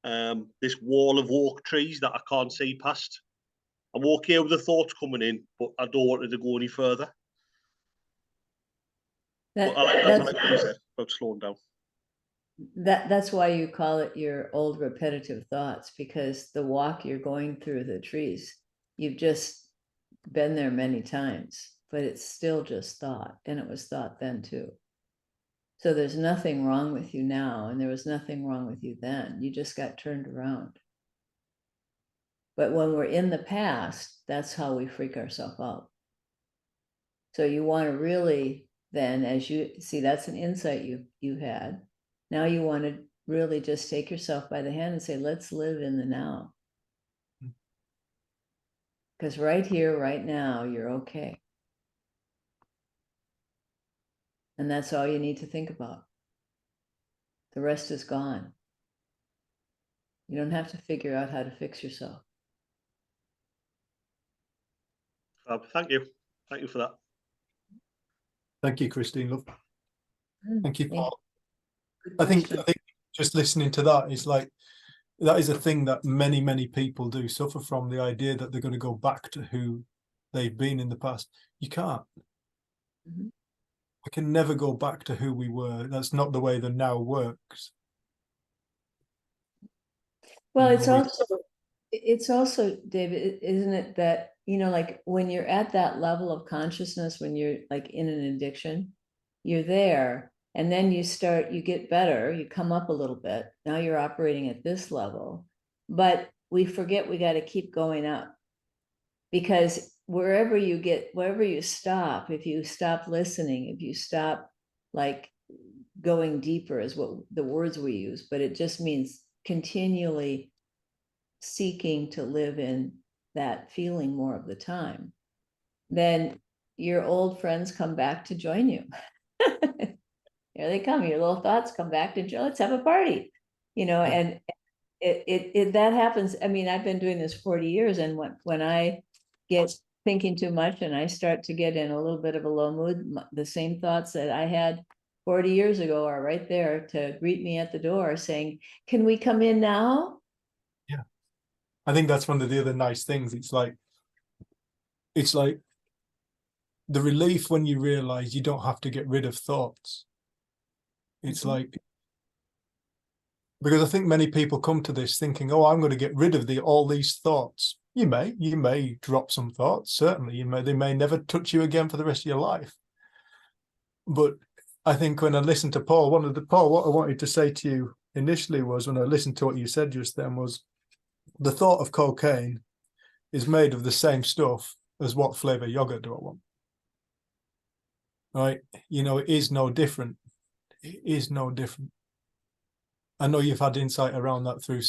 this wall of oak trees that I can't see past. I'm okay with the thoughts coming in, but I don't want it to go any further. But I like what you said about slowing down. That's why you call it your old repetitive thoughts, because the walk you're going through the trees, you've just been there many times, but it's still just thought, and it was thought then too. So there's nothing wrong with you now, and there was nothing wrong with you then. You just got turned around. But when we're in the past, that's how we freak ourselves out. So you want to really then, as you see, that's an insight you had. Now you want to really just take yourself by the hand and say, let's live in the now. Because right here, right now, you're okay. And that's all you need to think about. The rest is gone. You don't have to figure out how to fix yourself. Thank you. Thank you for that. Thank you, Christine. Love. Thank you, Paul. Good I think question. just listening to that is like, that is a thing that many people do suffer from, the idea that they're going to go back to who they've been in the past. You can't. Mhm. We can never go back to who we were. That's not the way the now works. Well, You know, it's also, David, isn't it that, you know, like when you're at that level of consciousness, when you're like in an addiction, you're there, and then you get better, you come up a little bit. Now you're operating at this level, but we forget we got to keep going up, because wherever you stop, if you stop listening, if you stop like going deeper is what the words we use, but it just means continually seeking to live in that feeling more of the time, then your old friends come back to join you. Here they come, your little thoughts come back to join, let's have a party, you know. And it that happens. I mean, I've been doing this 40 years, and when I get thinking too much and I start to get in a little bit of a low mood, the same thoughts that I had 40 years ago are right there to greet me at the door saying, can we come in now? yeah. I think that's one of the other nice things. It's like the relief when you realize you don't have to get rid of thoughts. It's like, because I think many people come to this thinking, oh, I'm going to get rid of all these thoughts. You may drop some thoughts. Certainly they may never touch you again for the rest of your life. But I think when I listened to Paul, what I wanted to say to you initially was, when I listened to what you said just then, was the thought of cocaine is made of the same stuff as what flavor yogurt do I want. Right? You know, it is no different. It is no different. I know you've had insight around that through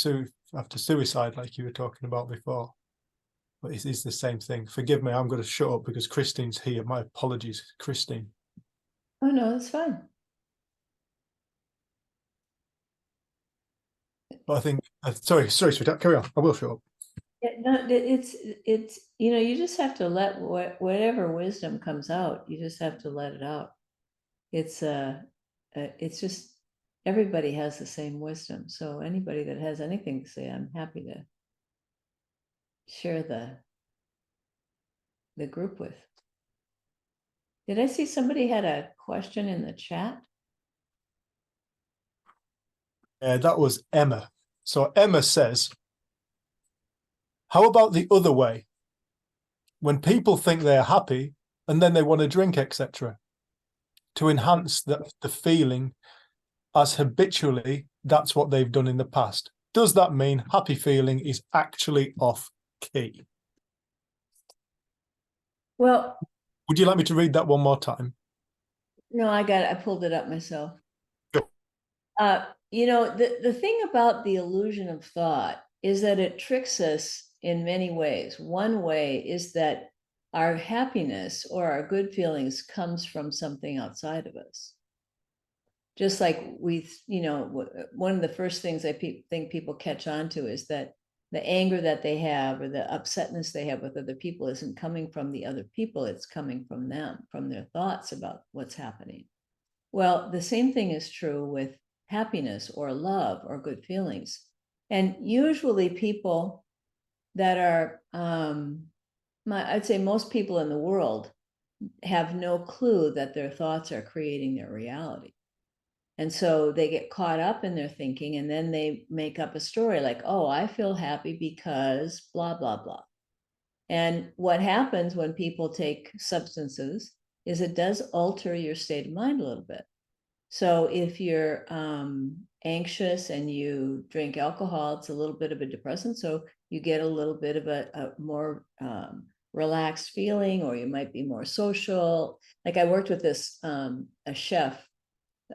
after suicide, like you were talking about before, but it is the same thing. Forgive me, I'm going to shut up because Christine's here. My apologies, Christine. Oh no, that's fine. But I think, sorry, sweetheart, carry on. I will shut up. Yeah, no, it's you know, you just have to let whatever wisdom comes out, you just have to let it out. It's just, everybody has the same wisdom. So anybody that has anything to say, I'm happy to share the group with. Did I see somebody had a question in the chat? That was Emma. So Emma says, how about the other way? When people think they're happy and then they want to drink, etc., to enhance the feeling, as habitually that's what they've done in the past. Does that mean happy feeling is actually off key? Well, would you like me to read that one more time? No, I pulled it up myself. Sure. You know, the thing about the illusion of thought is that it tricks us in many ways. One way is that our happiness or our good feelings comes from something outside of us. just like one of the first things I think people catch on to is that the anger that they have or the upsetness they have with other people isn't coming from the other people, it's coming from them, from their thoughts about what's happening. Well, the same thing is true with happiness or love or good feelings. And usually people that are, I'd say most people in the world have no clue that their thoughts are creating their reality. And so they get caught up in their thinking, and then they make up a story like, oh, I feel happy because blah, blah, blah. And what happens when people take substances is it does alter your state of mind a little bit. So if you're anxious and you drink alcohol, it's a little bit of a depressant. So you get a little bit of a more relaxed feeling, or you might be more social. Like I worked with this, a chef,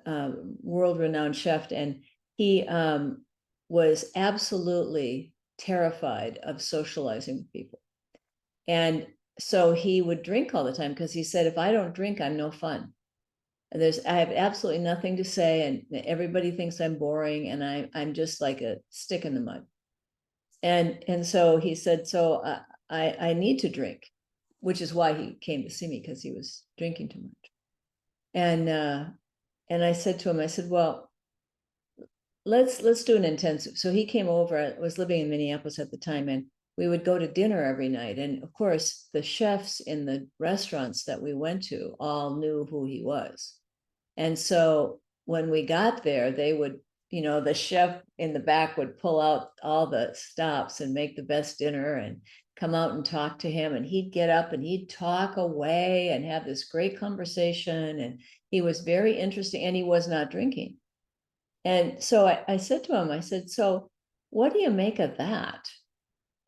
world-renowned chef, and he was absolutely terrified of socializing with people. And so he would drink all the time because he said, if I don't drink, I'm no fun. I have absolutely nothing to say, and everybody thinks I'm boring, and I'm just like a stick in the mud. And so he said, so I need to drink, which is why he came to see me, because he was drinking too much. And I said to him, I said, well, let's do an intensive. So he came over. I was living in Minneapolis at the time, and we would go to dinner every night. And of course, the chefs in the restaurants that we went to all knew who he was. And so when we got there, they would, the chef in the back would pull out all the stops and make the best dinner and come out and talk to him. And he'd get up and he'd talk away and have this great conversation. And he was very interesting, and he was not drinking. And so I said to him, I said, so what do you make of that?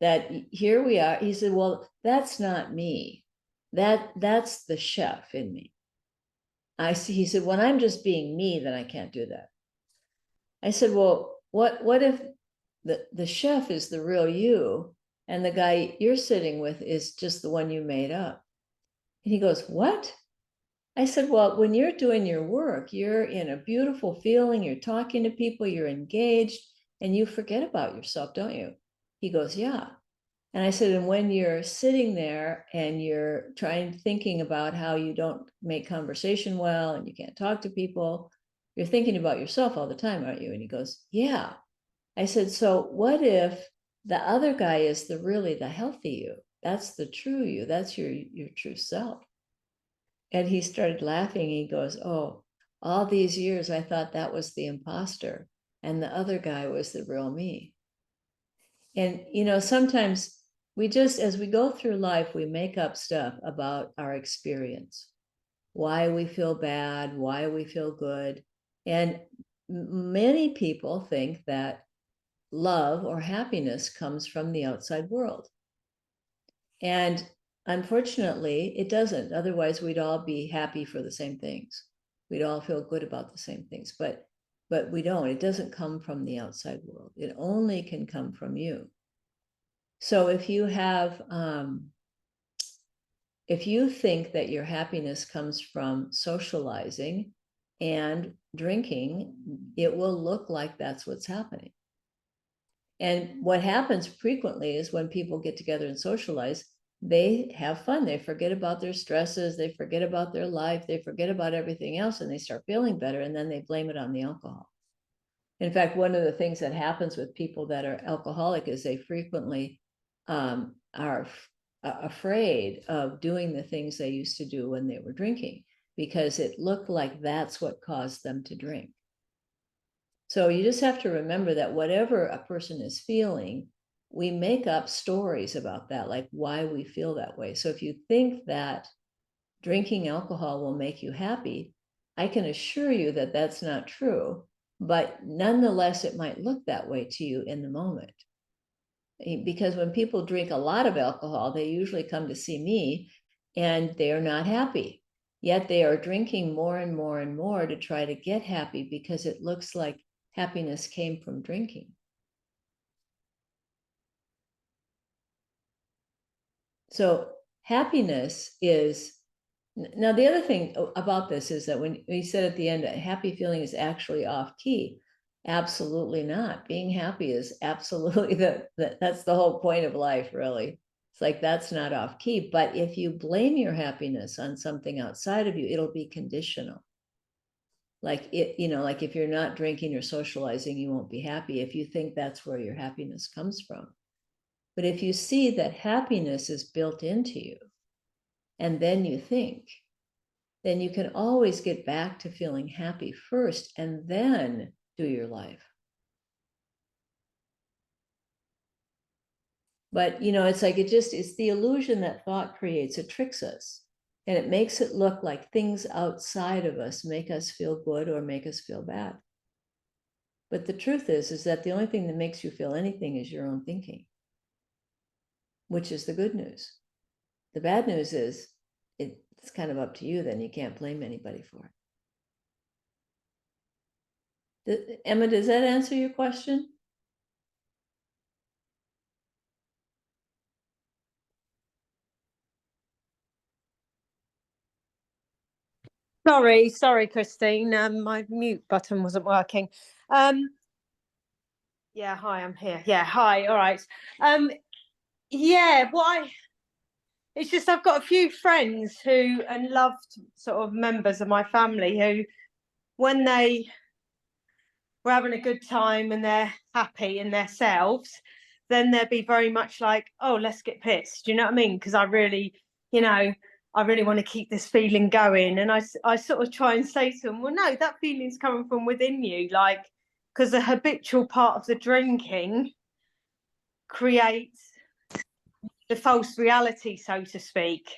That here we are. He said, well, that's not me. That's the chef in me. He said, when I'm just being me, then I can't do that. I said, well, what if the chef is the real you, and the guy you're sitting with is just the one you made up? And he goes, what? I said, well, when you're doing your work, you're in a beautiful feeling, you're talking to people, you're engaged, and you forget about yourself, don't you? He goes, yeah. And I said, and when you're sitting there and you're thinking about how you don't make conversation well and you can't talk to people, you're thinking about yourself all the time, aren't you? And he goes, yeah. I said, so what if the other guy is really the healthy you? That's the true you. That's your true self. And he started laughing. He goes, oh, all these years I thought that was the imposter, and the other guy was the real me. And, sometimes we just, as we go through life, we make up stuff about our experience, why we feel bad, why we feel good. And many people think that love or happiness comes from the outside world. And unfortunately, it doesn't. Otherwise, we'd all be happy for the same things. We'd all feel good about the same things, but we don't. It doesn't come from the outside world. It only can come from you. So if you have, if you think that your happiness comes from socializing and drinking, it will look like that's what's happening. And what happens frequently is when people get together and socialize, they have fun. They forget about their stresses. They forget about their life. They forget about everything else, and they start feeling better. And then they blame it on the alcohol. In fact, one of the things that happens with people that are alcoholic is they frequently are afraid of doing the things they used to do when they were drinking, because it looked like that's what caused them to drink. So you just have to remember that whatever a person is feeling, we make up stories about that, like why we feel that way. So if you think that drinking alcohol will make you happy, I can assure you that that's not true, but nonetheless, it might look that way to you in the moment. Because when people drink a lot of alcohol, they usually come to see me and they are not happy. Yet they are drinking more and more and more to try to get happy, because it looks like happiness came from drinking. So happiness is Now, the other thing about this is that when you said at the end, a happy feeling is actually off key. Absolutely not. Being happy is absolutely that's the whole point of life, really. It's like that's not off key. But if you blame your happiness on something outside of you, it'll be conditional. Like it, like if you're not drinking or socializing, you won't be happy if you think that's where your happiness comes from. But if you see that happiness is built into you, and then you think, then you can always get back to feeling happy first and then do your life. But, it's like it's the illusion that thought creates. It tricks us and it makes it look like things outside of us make us feel good or make us feel bad. But the truth is that the only thing that makes you feel anything is your own thinking, which is the good news. The bad news is it's kind of up to you, then you can't blame anybody for it. Emma, does that answer your question? Sorry, Christine. My mute button wasn't working. Yeah, hi, I'm here. Yeah, hi. All right. Yeah, it's just I've got a few friends and loved sort of members of my family who, when they were having a good time and they're happy in themselves, then they'd be very much like, oh, let's get pissed. Do you know what I mean? Because I really want to keep this feeling going. And I sort of try and say to them, well, no, that feeling's coming from within you. Like, because the habitual part of the drinking creates the false reality, so to speak,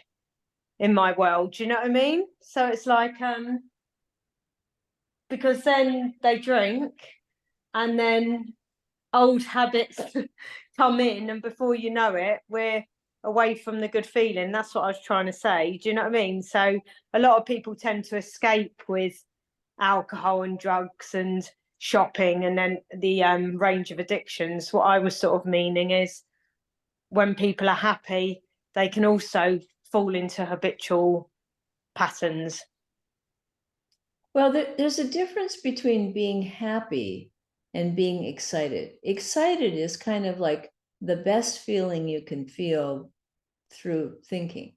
in my world. Do you know what I mean? So it's like, because then they drink and then old habits come in, and before you know it, we're away from the good feeling. That's what I was trying to say. Do you know what I mean? So a lot of people tend to escape with alcohol and drugs and shopping and then the range of addictions. What I was sort of meaning is when people are happy, they can also fall into habitual patterns. Well, there's a difference between being happy and being excited. Excited is kind of like the best feeling you can feel through thinking.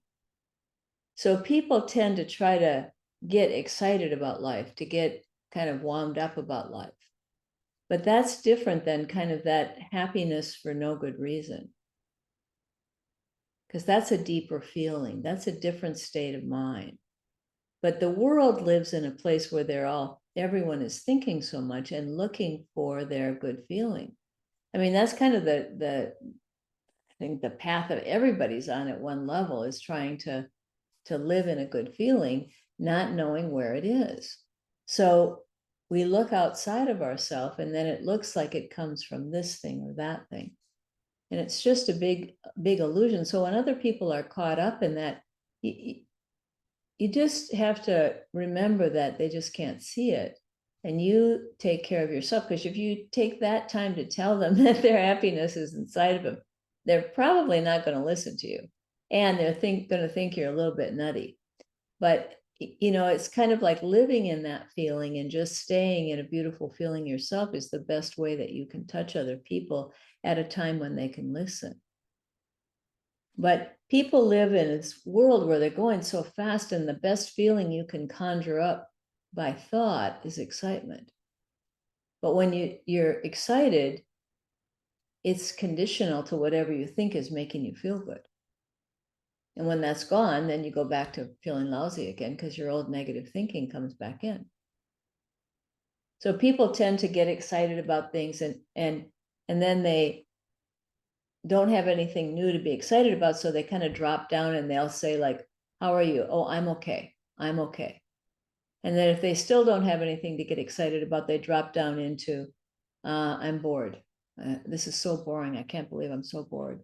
So people tend to try to get excited about life, to get kind of wound up about life. But that's different than kind of that happiness for no good reason. Because that's a deeper feeling. That's a different state of mind. But the world lives in a place where everyone is thinking so much and looking for their good feeling. I mean, that's kind of I think the path of everybody's on at one level is trying to live in a good feeling, not knowing where it is. So we look outside of ourselves and then it looks like it comes from this thing or that thing. And it's just a big illusion. So when other people are caught up in that, you just have to remember that they just can't see it. And you take care of yourself, because if you take that time to tell them that their happiness is inside of them, they're probably not going to listen to you. And they're going to think you're a little bit nutty. But, it's kind of like living in that feeling and just staying in a beautiful feeling yourself is the best way that you can touch other people at a time when they can listen. But people live in this world where they're going so fast, and the best feeling you can conjure up by thought is excitement. But when you're excited, it's conditional to whatever you think is making you feel good. And when that's gone, then you go back to feeling lousy again, because your old negative thinking comes back in. So people tend to get excited about things and then they don't have anything new to be excited about. So they kind of drop down and they'll say, like, how are you? Oh, I'm okay. I'm okay. And then if they still don't have anything to get excited about, they drop down into, I'm bored. This is so boring. I can't believe I'm so bored.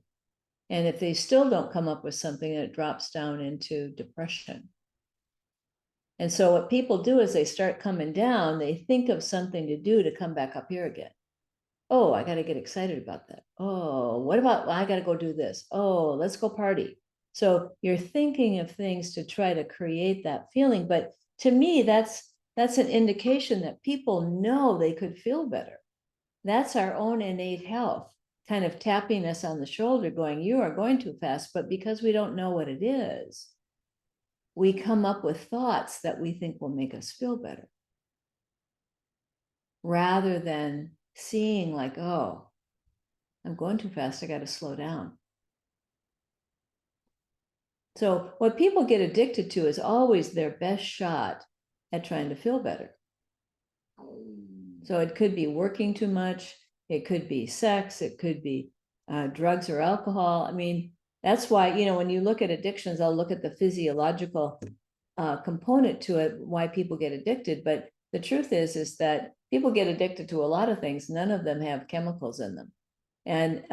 And if they still don't come up with something, it drops down into depression. And so what people do is they start coming down, they think of something to do to come back up here again. Oh, I got to get excited about that. Oh, what about, well, I got to go do this. Oh, let's go party. So you're thinking of things to try to create that feeling. But to me, that's an indication that people know they could feel better. That's our own innate health kind of tapping us on the shoulder going, you are going too fast. But because we don't know what it is, we come up with thoughts that we think will make us feel better, rather than seeing like, oh, I'm going too fast, I got to slow down. So what people get addicted to is always their best shot at trying to feel better. So it could be working too much, it could be sex, it could be drugs or alcohol. I mean, that's why, you know, when you look at addictions, I'll look at the physiological component to it, why people get addicted. But the truth is that people get addicted to a lot of things. None of them have chemicals in them. And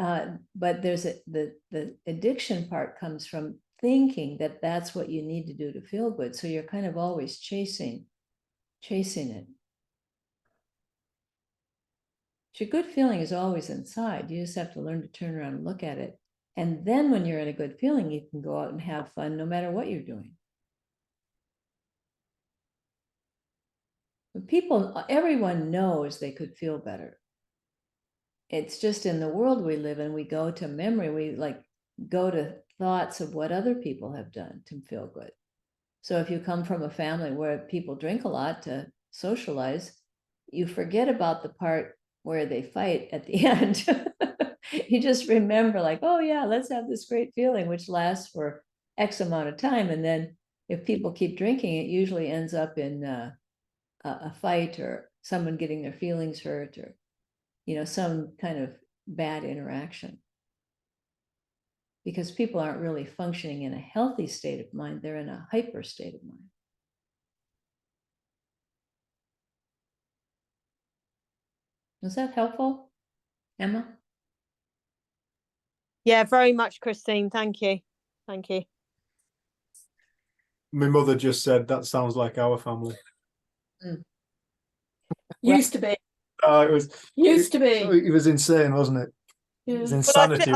but there's the addiction part comes from thinking that that's what you need to do to feel good. So you're kind of always chasing it. Your good feeling is always inside. You just have to learn to turn around and look at it. And then when you're in a good feeling, you can go out and have fun no matter what you're doing. But people, everyone knows they could feel better. It's just in the world we live in, we go to memory, we like go to thoughts of what other people have done to feel good. So if you come from a family where people drink a lot to socialize, you forget about the part where they fight at the end. You just remember like, oh yeah, let's have this great feeling, which lasts for X amount of time. And then if people keep drinking, it usually ends up in a fight or someone getting their feelings hurt or, you know, some kind of bad interaction. Because people aren't really functioning in a healthy state of mind, they're in a hyper state of mind. Was that helpful, Emma? Yeah, very much, Christine. Thank you. Thank you. My mother just said that sounds like our family. Used to be. It was Used to be. It was insane, wasn't it? It was Yeah. insanity.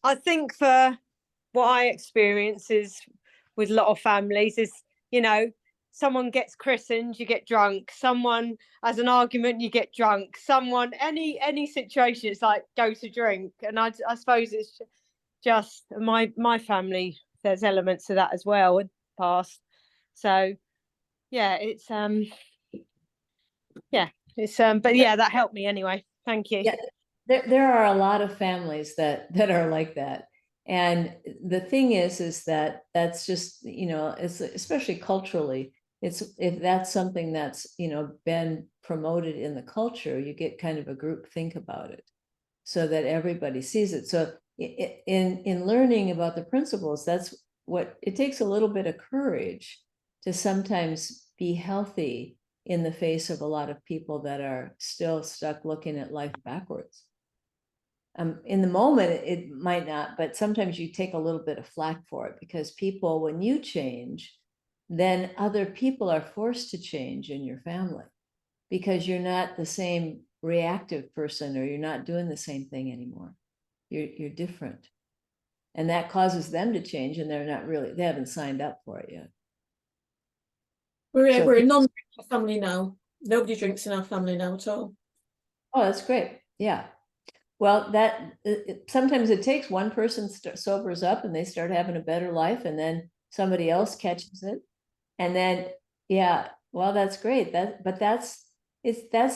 I think for what I experience is with a lot of families is, you know, someone gets christened, you get drunk. Someone has an argument, you get drunk. Someone, any situation, it's like go to drink. And I suppose it's just my family. There's elements of that as well in the past. So yeah, it's but yeah, that helped me anyway. Thank you. Yeah, there are a lot of families that are like that. And the thing is that that's just, you know, it's especially culturally, it's if that's something that's, you know, been promoted in the culture, you get kind of a group think about it so that everybody sees it. So in learning about the principles, that's what it takes, a little bit of courage to sometimes be healthy in the face of a lot of people that are still stuck looking at life backwards. In the moment, it might not, but sometimes you take a little bit of flack for it because people, when you change, then other people are forced to change in your family because you're not the same reactive person or you're not doing the same thing anymore. You're different. And that causes them to change and they haven't signed up for it yet. We're a non-drinking family now. Nobody drinks in our family now at all. Oh, that's great. Yeah. Well, sometimes it takes one person sobers up and they start having a better life and then somebody else catches it. And then, yeah, well, that's great. But that's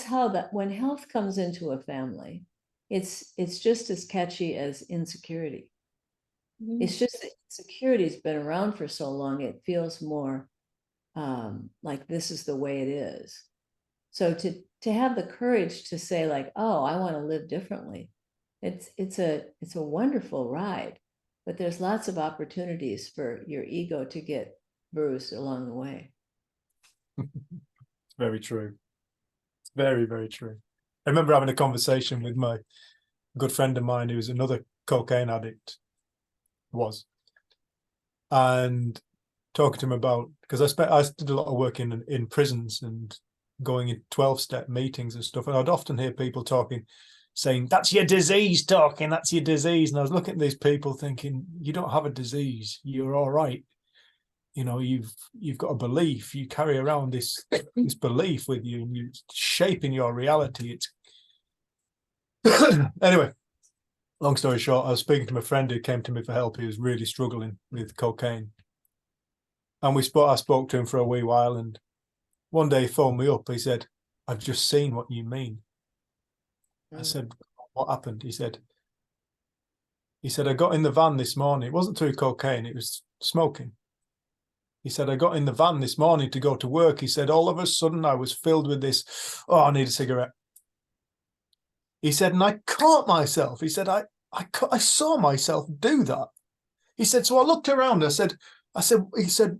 how that when health comes into a family, it's just as catchy as insecurity. It's just that insecurity's been around for so long, it feels more like this is the way it is. So to have the courage to say like, oh, I want to live differently. It's a wonderful ride, but there's lots of opportunities for your ego to get bruised along the way. It's very true. It's very, very true. I remember having a conversation with my good friend of mine who's another cocaine addict, and talking to him about, because I did a lot of work in prisons and going in 12-step meetings and stuff, and I'd often hear people talking, saying, that's your disease talking, that's your disease. And I was looking at these people thinking, you don't have a disease, you're all right. You know, you've got a belief, you carry around this belief with you, and you're shaping your reality. It's anyway, long story short, I was speaking to my friend who came to me for help. He was really struggling with cocaine. And I spoke to him for a wee while, and one day he phoned me up. He said, I've just seen what you mean. I said, what happened? He said, I got in the van this morning. It wasn't through cocaine, it was smoking. He said, I got in the van this morning to go to work. He said, all of a sudden I was filled with this, oh, I need a cigarette. He said, and I caught myself. He said, I saw myself do that. He said, so I looked around. He said,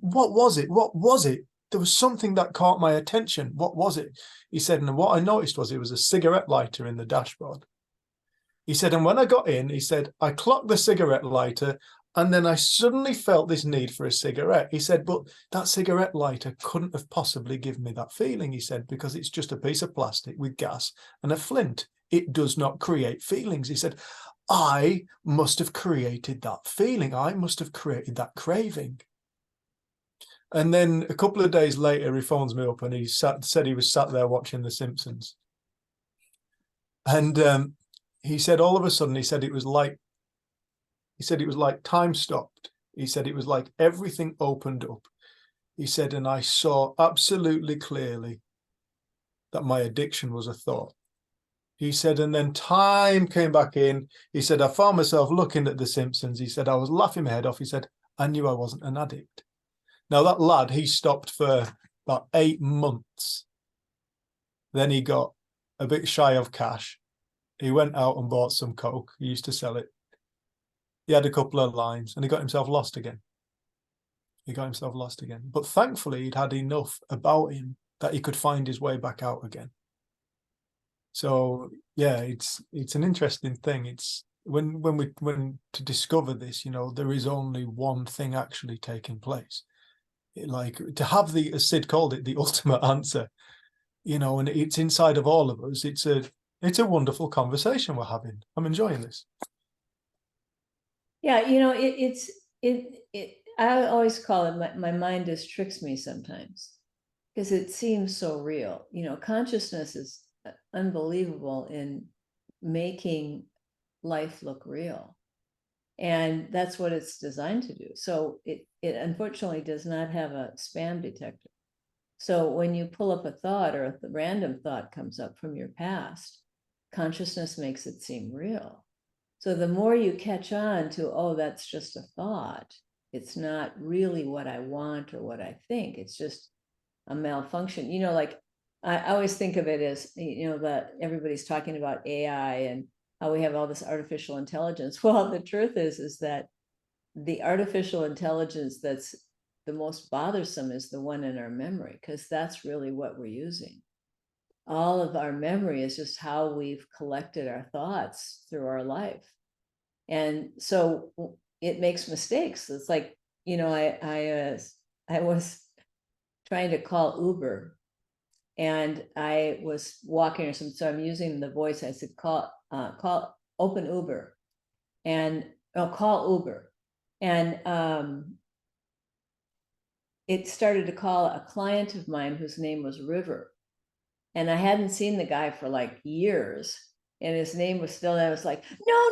what was it? What was it? There was something that caught my attention. What was it? He said, and what I noticed was it was a cigarette lighter in the dashboard. He said, and when I got in, he said, I clocked the cigarette lighter, and then I suddenly felt this need for a cigarette. He said, but that cigarette lighter couldn't have possibly given me that feeling, he said, because it's just a piece of plastic with gas and a flint. It does not create feelings. He said, I must have created that feeling. I must have created that craving. And then a couple of days later, he phones me up and he said he was sat there watching The Simpsons. And he said all of a sudden, he said it was like time stopped. He said it was like everything opened up. He said, and I saw absolutely clearly that my addiction was a thought. He said, and then time came back in. He said, I found myself looking at The Simpsons. He said, I was laughing my head off. He said, I knew I wasn't an addict. Now, that lad, he stopped for about 8 months. Then he got a bit shy of cash. He went out and bought some coke. He used to sell it. He had a couple of lines and he got himself lost again. But thankfully, he'd had enough about him that he could find his way back out again. So yeah, it's an interesting thing. It's when to discover this, you know, there is only one thing actually taking place. Like to have as Sid called it, the ultimate answer, you know, and it's inside of all of us. It's a wonderful conversation we're having. I'm enjoying this. Yeah, you know, I always call it my mind just tricks me sometimes because it seems so real. You know, consciousness is unbelievable in making life look real. And that's what it's designed to do. So it unfortunately does not have a spam detector. So when you pull up a thought or a random thought comes up from your past, consciousness makes it seem real. So the more you catch on to, oh, that's just a thought, it's not really what I want or what I think, it's just a malfunction. You know, like I always think of it as, you know, that everybody's talking about AI and how we have all this artificial intelligence. Well, the truth is that the artificial intelligence that's the most bothersome is the one in our memory, because that's really what we're using. All of our memory is just how we've collected our thoughts through our life. And so it makes mistakes. It's like, you know, I was trying to call Uber and I was walking or something. So I'm using the voice. I said, open Uber and I'll call Uber. And it started to call a client of mine whose name was River. And I hadn't seen the guy for like years. And his name was still there. I was like, no,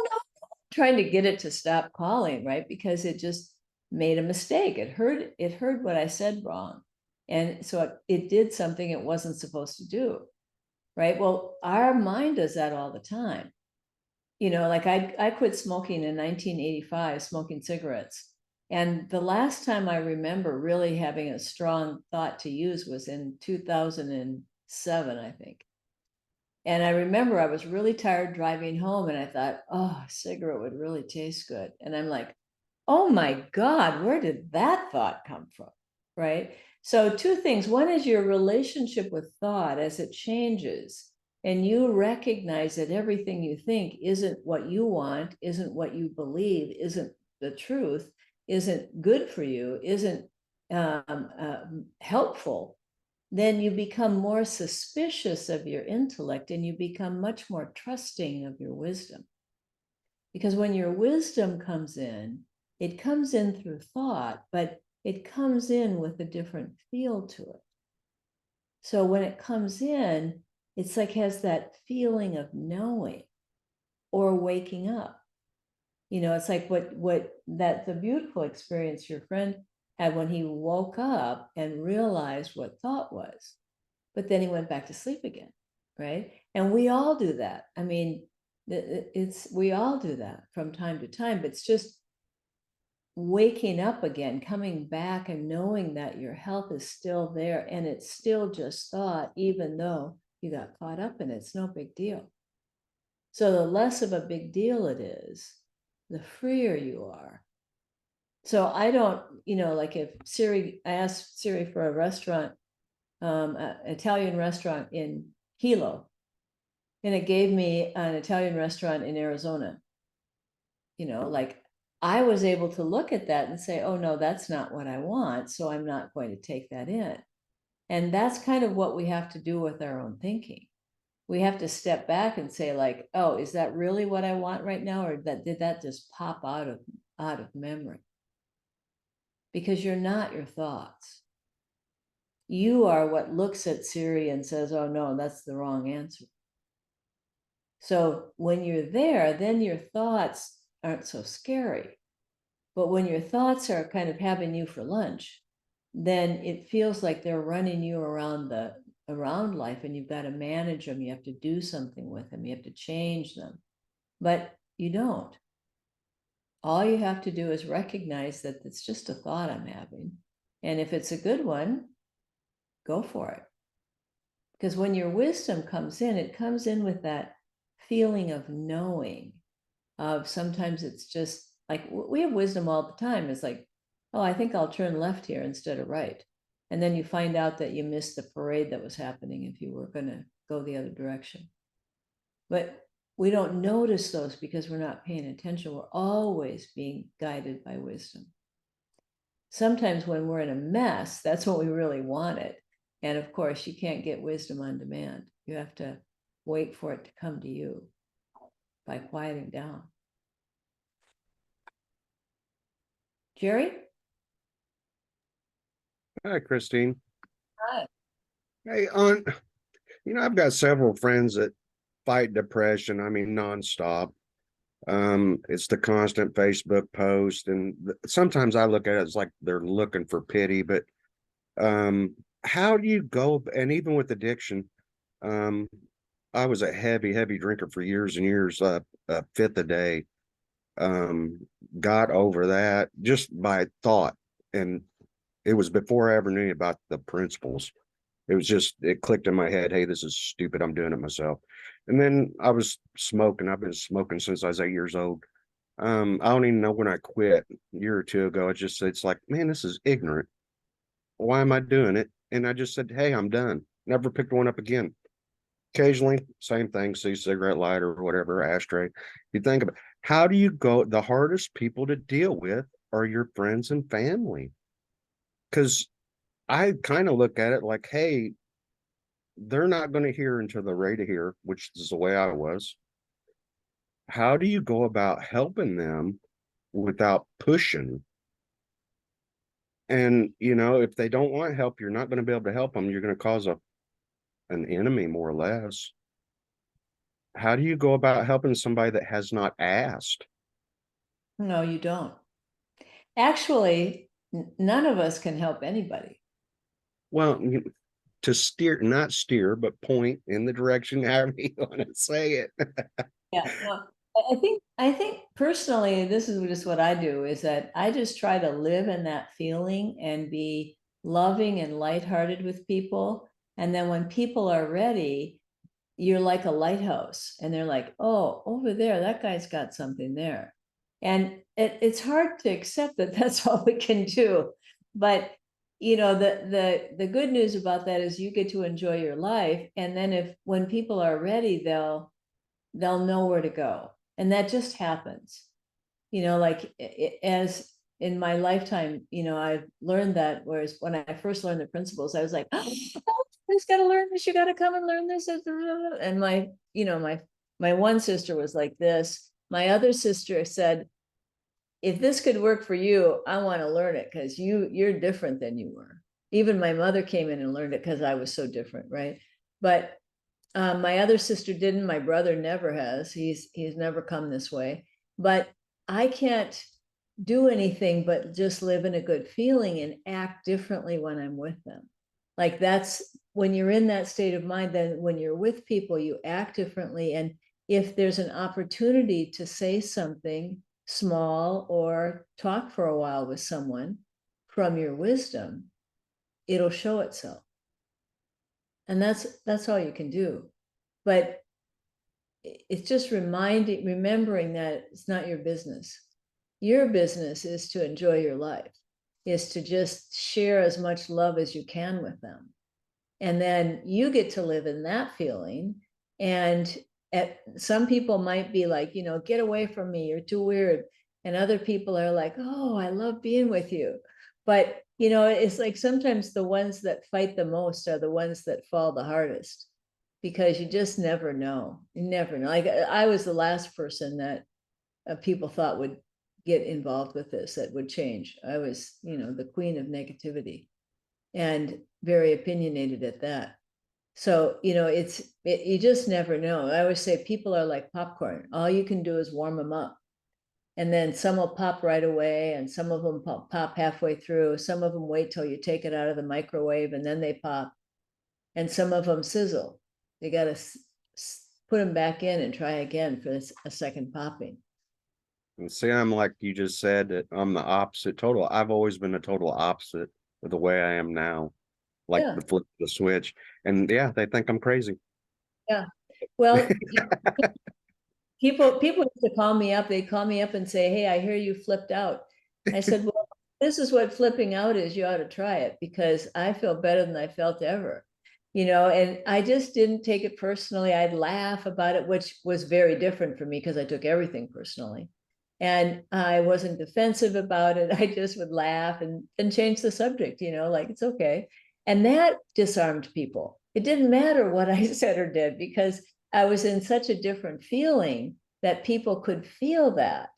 trying to get it to stop calling, right? Because it just made a mistake. It heard what I said wrong. And so it did something it wasn't supposed to do, right? Well, our mind does that all the time. You know, like I quit smoking in 1985, smoking cigarettes. And the last time I remember really having a strong thought to use was in 2007, I think. And I remember I was really tired driving home and I thought, oh, a cigarette would really taste good. And I'm like, oh my God, where did that thought come from? Right? So 2 things. One is your relationship with thought as it changes and you recognize that everything you think isn't what you want, isn't what you believe, isn't the truth, isn't good for you, isn't helpful. then you become more suspicious of your intellect and you become much more trusting of your wisdom. Because when your wisdom comes in, it comes in through thought, but it comes in with a different feel to it. So when it comes in, it's like has that feeling of knowing or waking up. You know, it's like the beautiful experience your friend had when he woke up and realized what thought was, but then he went back to sleep again, right? And we all do that. I mean, we all do that from time to time, but it's just waking up again, coming back and knowing that your health is still there and it's still just thought, even though you got caught up in it. It's no big deal. So the less of a big deal it is, the freer you are. So I don't, you know, like if I asked Siri for a restaurant, an Italian restaurant in Hilo, and it gave me an Italian restaurant in Arizona. You know, like I was able to look at that and say, oh no, that's not what I want. So I'm not going to take that in. And that's kind of what we have to do with our own thinking. We have to step back and say like, oh, is that really what I want right now? Or did that just pop out of memory? Because you're not your thoughts. You are what looks at Siri and says, oh no, that's the wrong answer. So when you're there, then your thoughts aren't so scary. But when your thoughts are kind of having you for lunch, then it feels like they're running you around life, and you've got to manage them. You have to do something with them. You have to change them. But you don't. All you have to do is recognize that it's just a thought I'm having. And if it's a good one, go for it. Because when your wisdom comes in, it comes in with that feeling of knowing. Of sometimes it's just like we have wisdom all the time. It's like, oh, I think I'll turn left here instead of right. And then you find out that you missed the parade that was happening if you were going to go the other direction. But we don't notice those because we're not paying attention. We're always being guided by wisdom. Sometimes when we're in a mess, that's what we really wanted. And of course, you can't get wisdom on demand. You have to wait for it to come to you by quieting down. Jerry? Hi, Christine. Hi. Hey, I've got several friends that fight depression. I mean, nonstop. It's the constant Facebook post, and sometimes I look at it as like they're looking for pity. But how do you go? And even with addiction, I was a heavy drinker for years and years, a fifth a day. Got over that just by thought, and it was before I ever knew about the principles. It clicked in my head, hey, this is stupid, I'm doing it myself. And then I was smoking. I've been smoking since I was 8 years old. I don't even know when I quit. A year or two ago, it's like, man, this is ignorant. Why am I doing it? And I just said, hey, I'm done. Never picked one up again. Occasionally, same thing, see cigarette lighter or whatever, ashtray. You think about how do you go? The hardest people to deal with are your friends and family. Because I kind of look at it like, hey, they're not going to hear until they're ready to hear, which is the way I was. How do you go about helping them without pushing? And, if they don't want help, you're not going to be able to help them. You're going to cause an enemy, more or less. How do you go about helping somebody that has not asked? No, you don't. Actually, none of us can help anybody. Well, to not steer, but point in the direction however you want to say it. Yeah, no, I think personally, this is just what I do, is that I just try to live in that feeling and be loving and lighthearted with people. And then when people are ready, you're like a lighthouse and they're like, oh, over there, that guy's got something there. And it's hard to accept that that's all we can do. But the good news about that is you get to enjoy your life. And then when people are ready, they'll know where to go. And that just happens. Like as in my lifetime, I've learned that, whereas when I first learned the principles, I was like, oh just gotta learn this, you gotta come and learn this. And my one sister was like this. My other sister said, if this could work for you, I want to learn it because you're different than you were. Even my mother came in and learned it because I was so different, right? But my other sister didn't. My brother never has. He's never come this way. But I can't do anything but just live in a good feeling and act differently when I'm with them. Like that's when you're in that state of mind, then when you're with people, you act differently. And if there's an opportunity to say something small or talk for a while with someone from your wisdom, it'll show itself. And that's all you can do. But it's just remembering that it's not your business. Your business is to enjoy your life, is to just share as much love as you can with them. And then you get to live in that feeling. And some people might be like, get away from me, you're too weird. And other people are like, oh, I love being with you. But, it's like sometimes the ones that fight the most are the ones that fall the hardest, because you just never know. You never know. Like I was the last person that people thought would get involved with this, that would change. I was, the queen of negativity and very opinionated at that. So, you just never know. I always say people are like popcorn. All you can do is warm them up. And then some will pop right away, and some of them pop halfway through. Some of them wait till you take it out of the microwave and then they pop. And some of them sizzle. You got to put them back in and try again for a second popping. And see, I'm like you just said, that I'm the opposite total. I've always been a total opposite of the way I am now. Like the flip the switch. And yeah, they think I'm crazy. Yeah. Well, people used to call me up. They call me up and say, hey, I hear you flipped out. I said, well, this is what flipping out is. You ought to try it, because I feel better than I felt ever. And I just didn't take it personally. I'd laugh about it, which was very different for me because I took everything personally. And I wasn't defensive about it. I just would laugh and change the subject, like it's okay. And that disarmed people. It didn't matter what I said or did, because I was in such a different feeling that people could feel that,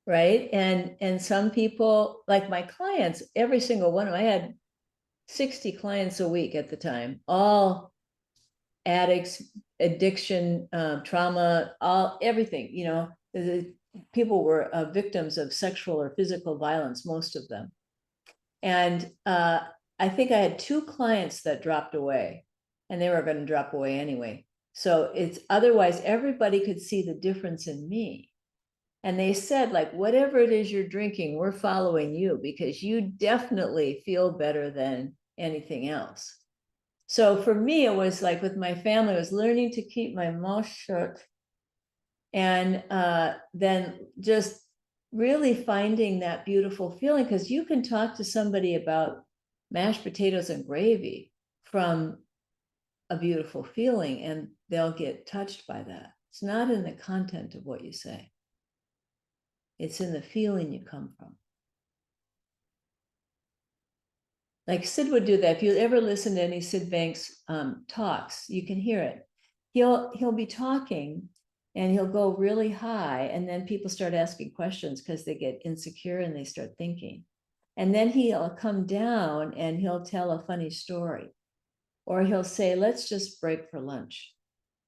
right? And some people, like my clients, every single one of them, I had 60 clients a week at the time, all addicts, addiction, trauma, everything, the people were victims of sexual or physical violence, most of them. And I think I had 2 clients that dropped away, and they were going to drop away anyway. So it's otherwise everybody could see the difference in me. And they said, like, whatever it is you're drinking, we're following you because you definitely feel better than anything else. So for me, it was like with my family, I was learning to keep my mouth shut. And then just really finding that beautiful feeling, because you can talk to somebody about mashed potatoes and gravy from a beautiful feeling, and they'll get touched by that. It's not in the content of what you say. It's in the feeling you come from. Like Sid would do that. If you ever listen to any Sid Banks talks, you can hear it. He'll be talking and he'll go really high, and then people start asking questions because they get insecure and they start thinking. And then he'll come down and he'll tell a funny story, or he'll say, let's just break for lunch.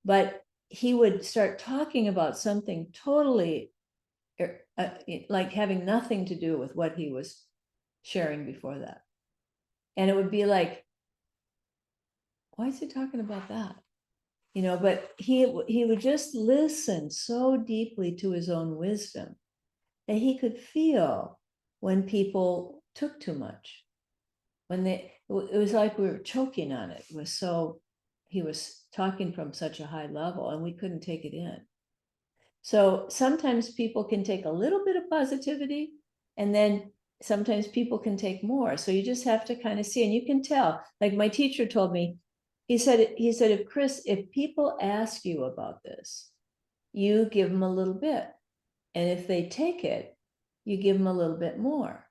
But he would start talking about something totally like having nothing to do with what he was sharing before that. And it would be like, why is he talking about that? But he would just listen so deeply to his own wisdom that he could feel when people took too much. It was like we were choking on it. It was so, he was talking from such a high level and we couldn't take it in. So sometimes people can take a little bit of positivity, and then sometimes people can take more. So you just have to kind of see, and you can tell. Like my teacher told me, he said, if people ask you about this, you give them a little bit. And if they take it, you give them a little bit more.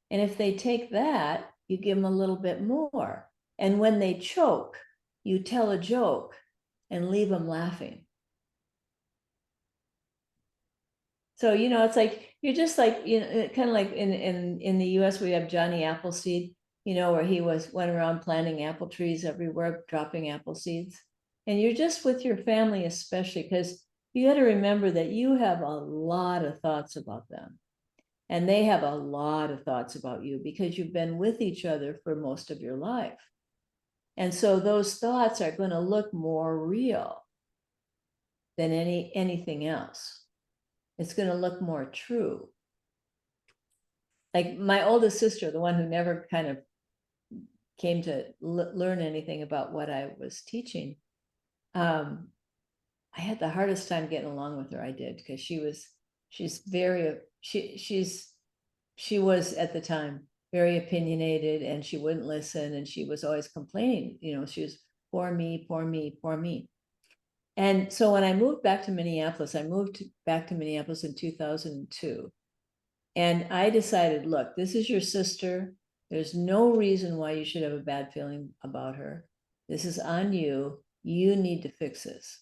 And if they take that, you give them a little bit more. And when they choke, you tell a joke and leave them laughing. So, you know, it's like, you're just like, you know, kind of like in the US, we have Johnny Appleseed, you know, where he went around planting apple trees everywhere, dropping apple seeds. And you're just with your family, especially because you got to remember that you have a lot of thoughts about them. And they have a lot of thoughts about you because you've been with each other for most of your life. And so those thoughts are going to look more real than anything else. It's going to look more true. Like my oldest sister, the one who never kind of came to learn anything about what I was teaching, I had the hardest time getting along with her. I did, because she was at the time very opinionated, and she wouldn't listen, and she was always complaining. You know, she was poor me, poor me, poor me. And so when I moved back to Minneapolis, in 2002. And I decided, look, this is your sister. There's no reason why you should have a bad feeling about her. This is on you. You need to fix this.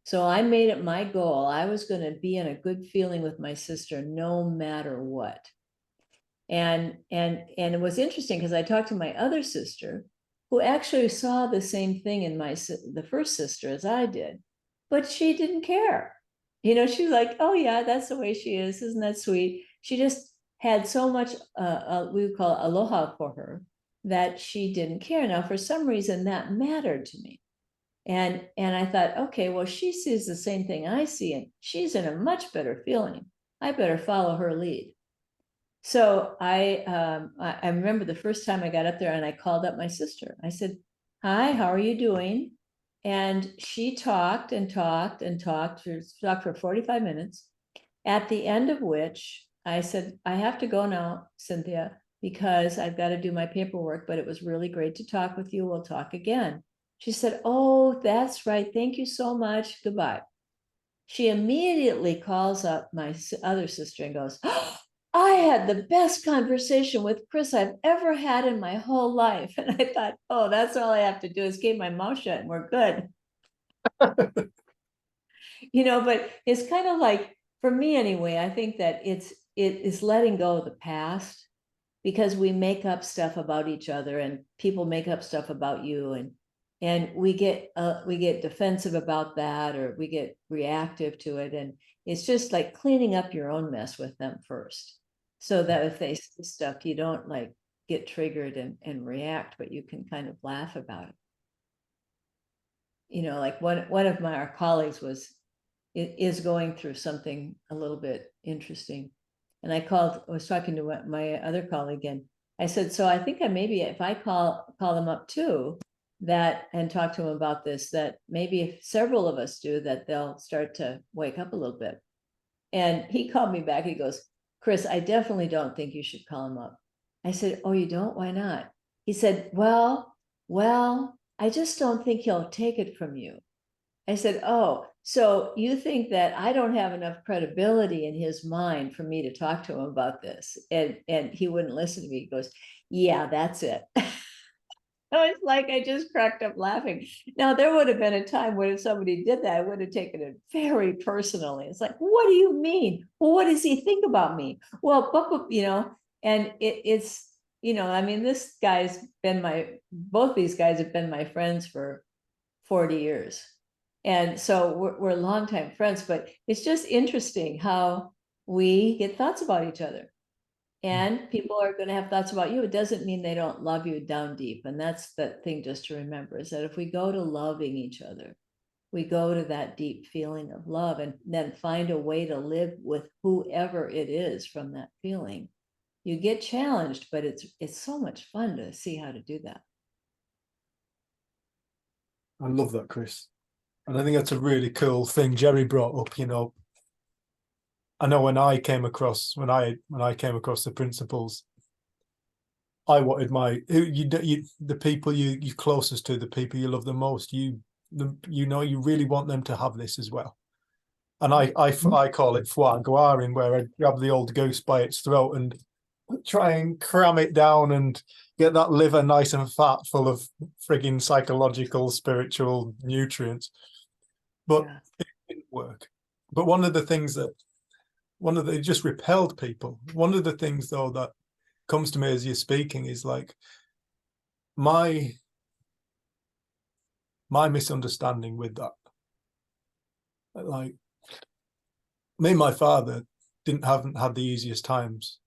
So I made it my goal. I was going to be in a good feeling with my sister no matter what. And it was interesting because I talked to my other sister, who actually saw the same thing in the first sister as I did, but she didn't care. You know, she was like, oh yeah, that's the way she is. Isn't that sweet? She just had so much, we would call it aloha for her, that she didn't care. Now, for some reason that mattered to me. And I thought, okay, well, she sees the same thing I see, and she's in a much better feeling. I better follow her lead. So I remember the first time I got up there and I called up my sister. I said, hi, how are you doing? And she talked and talked and talked. She talked for 45 minutes, at the end of which I said, I have to go now, Cynthia, because I've got to do my paperwork, but it was really great to talk with you. We'll talk again. She said, oh, that's right. Thank you so much. Goodbye. She immediately calls up my other sister and goes, oh, I had the best conversation with Chris I've ever had in my whole life. And I thought, oh, that's all I have to do is keep my mouth shut and we're good. You know, but it's kind of like, for me anyway, I think that it is letting go of the past, because we make up stuff about each other and people make up stuff about you, and we get defensive about that, or we get reactive to it. And it's just like cleaning up your own mess with them first, so that if they say stuff, you don't like get triggered and react, but you can kind of laugh about it. You know, like one of our colleagues is going through something a little bit interesting. And I was talking to my other colleague, and I said, so I think maybe if I call them up too, and talk to them about this, that maybe if several of us do, that they'll start to wake up a little bit. And he called me back. He goes, Chris, I definitely don't think you should call him up. I said, oh, you don't? Why not? He said, well, I just don't think he'll take it from you. I said, oh, so you think that I don't have enough credibility in his mind for me to talk to him about this? And he wouldn't listen to me. He goes, yeah, that's it. It's like I just cracked up laughing. Now, there would have been a time when if somebody did that, I would have taken it very personally. It's like, what do you mean? Well, what does he think about me? Well, you know, and it's, you know, I mean, both these guys have been my friends for 40 years. And so we're longtime friends, but it's just interesting how we get thoughts about each other. And people are going to have thoughts about you. It doesn't mean they don't love you down deep. And that's the thing just to remember, is that if we go to loving each other, we go to that deep feeling of love, and then find a way to live with whoever it is from that feeling. You get challenged, but it's so much fun to see how to do that. I love that, Chris. And I think that's a really cool thing Jerry brought up. You know, I know when I came across the principles, I wanted the people you closest to, the people you love the most, you really want them to have this as well. And I call it foie gras, where I grab the old goose by its throat and try and cram it down and get that liver nice and fat full of frigging psychological, spiritual nutrients. But Yeah. it didn't work. But one of the things that it just repelled people. One of the things though that comes to me as you're speaking is like my misunderstanding with that. Like me and my father haven't had the easiest times.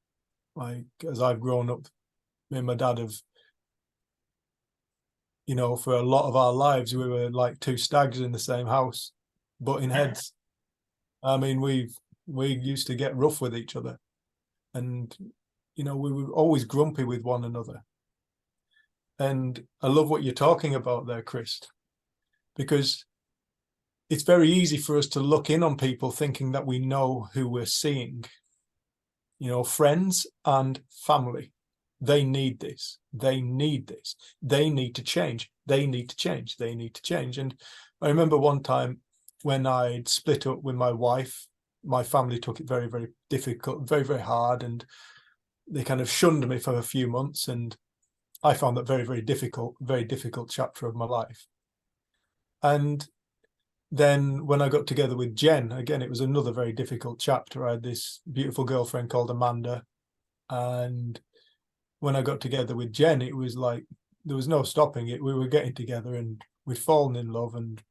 Like as I've grown up, me and my dad have, you know, for a lot of our lives, we were like two stags in the same house, butting heads. I mean, we used to get rough with each other, and you know, we were always grumpy with one another. And I love what you're talking about there, Chris, because it's very easy for us to look in on people thinking that we know who we're seeing. You know, friends and family, they need this. They need this. They need to change. They need to change. They need to change. And I remember one time when I'd split up with my wife, my family took it very, very difficult, very, very hard. And they kind of shunned me for a few months. And I found that very, very difficult chapter of my life. And then when I got together with Jen, again, it was another very difficult chapter. I had this beautiful girlfriend called Amanda. And when I got together with Jen, it was like, there was no stopping it. We were getting together and we'd fallen in love, and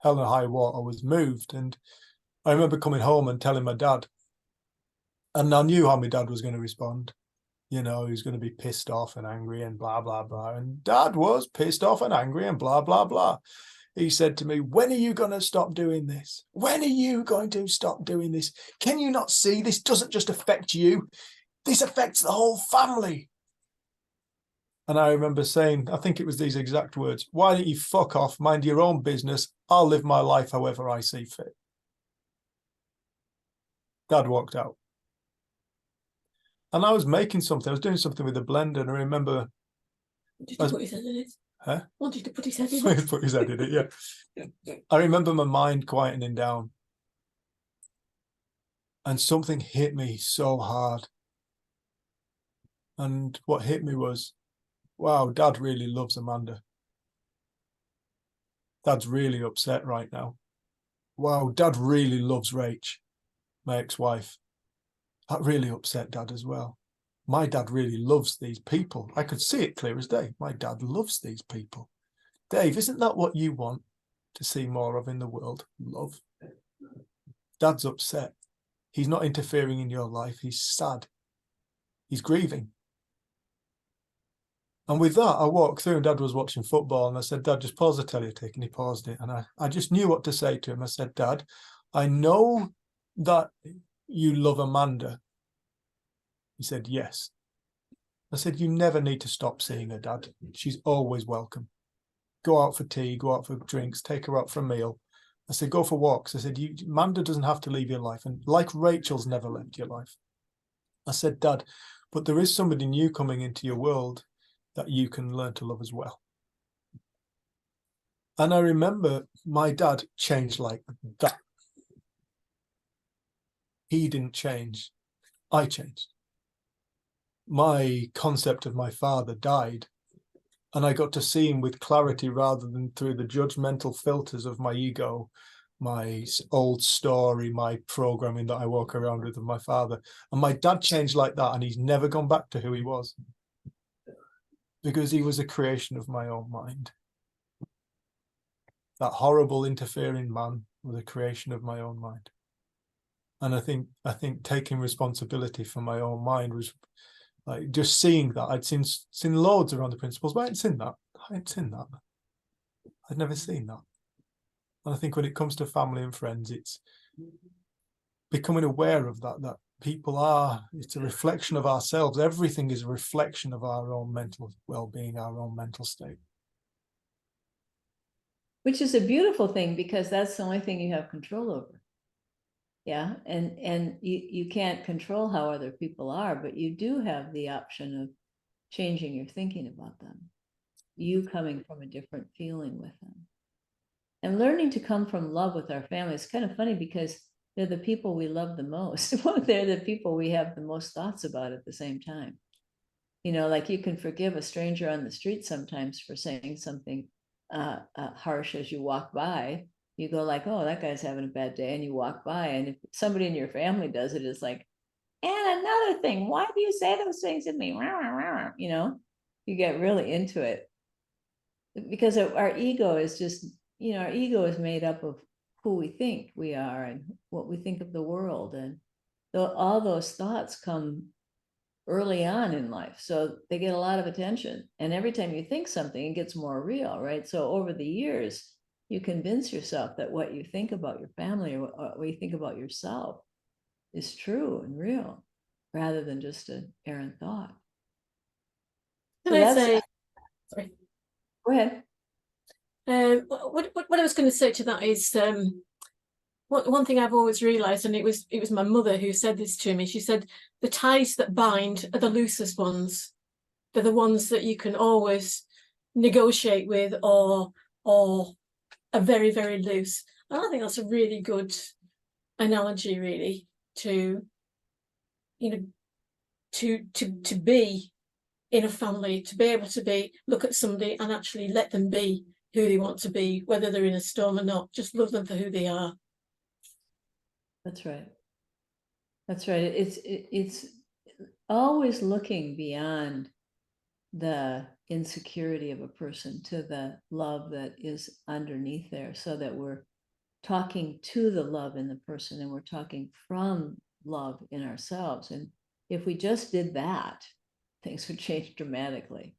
hell and high water was moved. And I remember coming home and telling my dad, and I knew how my dad was going to respond. You know, he was going to be pissed off and angry and blah, blah, blah. And Dad was pissed off and angry and blah, blah, blah. He said to me, when are you going to stop doing this? When are you going to stop doing this? Can you not see this doesn't just affect you? This affects the whole family. And I remember saying, I think it was these exact words, why don't you fuck off, mind your own business? I'll live my life however I see fit. Dad walked out. And I was making something, I was doing something with a blender, and I remember... Did you put his head in it? Huh? Wanted to put his head in it. Put his head in it, yeah. I remember my mind quietening down. And something hit me so hard. And what hit me was, wow, Dad really loves Amanda. Dad's really upset right now. Wow, Dad really loves Rach, my ex-wife. That really upset Dad as well. My dad really loves these people. I could see it clear as day. My dad loves these people. Dave, isn't that what you want to see more of in the world? Love. Dad's upset. He's not interfering in your life. He's sad. He's grieving. And with that, I walked through and Dad was watching football, and I said, Dad, just pause the telly tick. And he paused it. And I just knew what to say to him. I said, Dad, I know that you love Amanda. He said, yes. I said, you never need to stop seeing her, Dad. She's always welcome. Go out for tea, go out for drinks, take her out for a meal. I said, go for walks. I said, Amanda doesn't have to leave your life. And like Rachel's never left your life. I said, Dad, but there is somebody new coming into your world that you can learn to love as well. And I remember my dad changed like that. He didn't change. I changed. My concept of my father died, and I got to see him with clarity rather than through the judgmental filters of my ego, my old story, my programming that I walk around with my father. And my dad changed like that, and he's never gone back to who he was, because he was a creation of my own mind. That horrible interfering man was a creation of my own mind. And I think taking responsibility for my own mind was like just seeing that. I'd seen loads around the principles, but I hadn't seen that. I'd never seen that. And I think when it comes to family and friends, it's becoming aware of that people are, it's a reflection of ourselves. Everything is a reflection of our own mental well-being, our own mental state. Which is a beautiful thing, because that's the only thing you have control over. Yeah, and you can't control how other people are, but you do have the option of changing your thinking about them. You coming from a different feeling with them. And learning to come from love with our family is kind of funny, because they're the people we love the most. Well, they're the people we have the most thoughts about at the same time. You know, like you can forgive a stranger on the street sometimes for saying something harsh as you walk by. You go like, oh, that guy's having a bad day, and you walk by, and if somebody in your family does it, it's like, and another thing, why do you say those things to me? You know, you get really into it because our ego is just, you know, our ego is made up of who we think we are and what we think of the world. And all those thoughts come early on in life. So they get a lot of attention. And every time you think something, it gets more real, right? So over the years, you convince yourself that what you think about your family or what you think about yourself is true and real, rather than just an errant thought. Can I say, sorry. Go ahead. What I was going to say to that is, one thing I've always realised, and it was my mother who said this to me. She said, the ties that bind are the loosest ones. They're the ones that you can always negotiate with, or are very, very loose. And I think that's a really good analogy, really, to, you know, to be in a family, to be able to look at somebody and actually let them be who they want to be, whether they're in a storm or not. Just love them for who they are. That's right. That's right. It's always looking beyond the insecurity of a person to the love that is underneath there, so that we're talking to the love in the person and we're talking from love in ourselves. And if we just did that, things would change dramatically.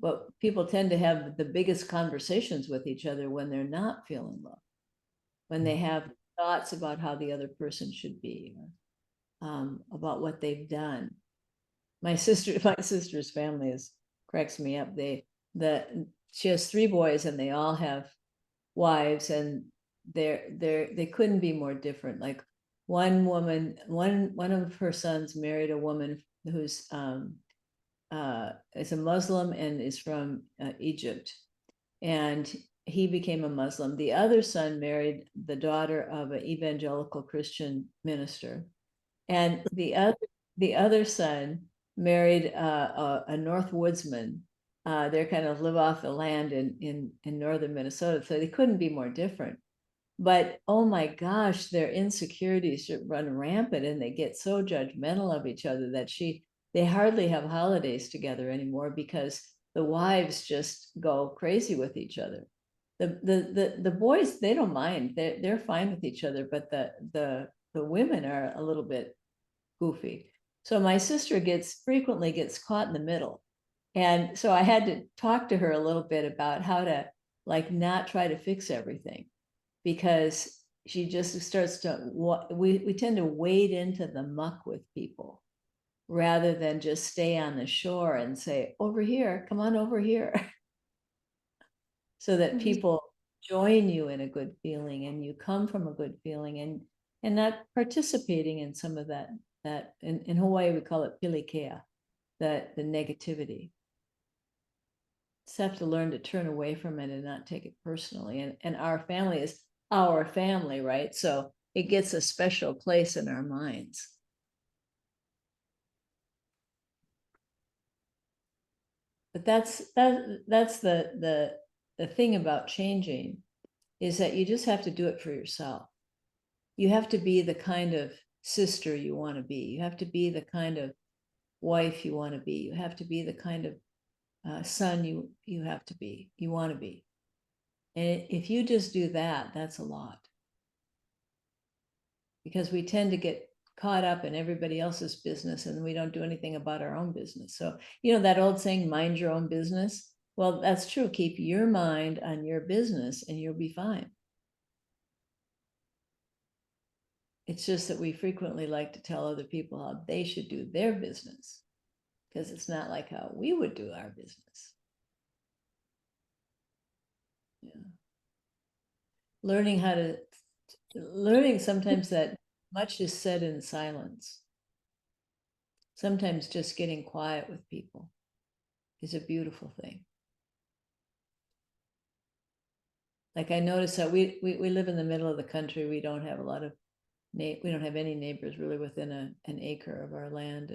But people tend to have the biggest conversations with each other when they're not feeling love, when they have thoughts about how the other person should be, or about what they've done. My sister's family cracks me up. She has 3 boys and they all have wives, and they couldn't be more different. Like one of her sons married a woman who's is a Muslim and is from Egypt, and he became a Muslim. The other son married the daughter of an evangelical Christian minister, and the other son married a North Woodsman. They kind of live off the land in northern Minnesota, so they couldn't be more different. But oh my gosh, their insecurities run rampant, and they get so judgmental of each other that they hardly have holidays together anymore, because the wives just go crazy with each other. The boys, they don't mind, they're fine with each other, but the women are a little bit goofy. So my sister frequently gets caught in the middle. And so I had to talk to her a little bit about how to like not try to fix everything, because she just starts to, we tend to wade into the muck with people rather than just stay on the shore and say, over here, come on over here. So that people join you in a good feeling and you come from a good feeling, and not participating in some of that in Hawaii we call it pilikea, the negativity. Just have to learn to turn away from it and not take it personally. And our family is our family, right? So it gets a special place in our minds. But that's the thing about changing, is that you just have to do it for yourself. You have to be the kind of sister you want to be. You have to be the kind of wife you want to be. You have to be the kind of son you want to be. And if you just do that, that's a lot. Because we tend to get caught up in everybody else's business and we don't do anything about our own business. So, you know, that old saying, mind your own business. Well, that's true. Keep your mind on your business and you'll be fine. It's just that we frequently like to tell other people how they should do their business, because it's not like how we would do our business. Yeah. Learning sometimes that much is said in silence. Sometimes just getting quiet with people is a beautiful thing. Like I notice that we live in the middle of the country. We don't have a lot of we don't have any neighbors really within an acre of our land.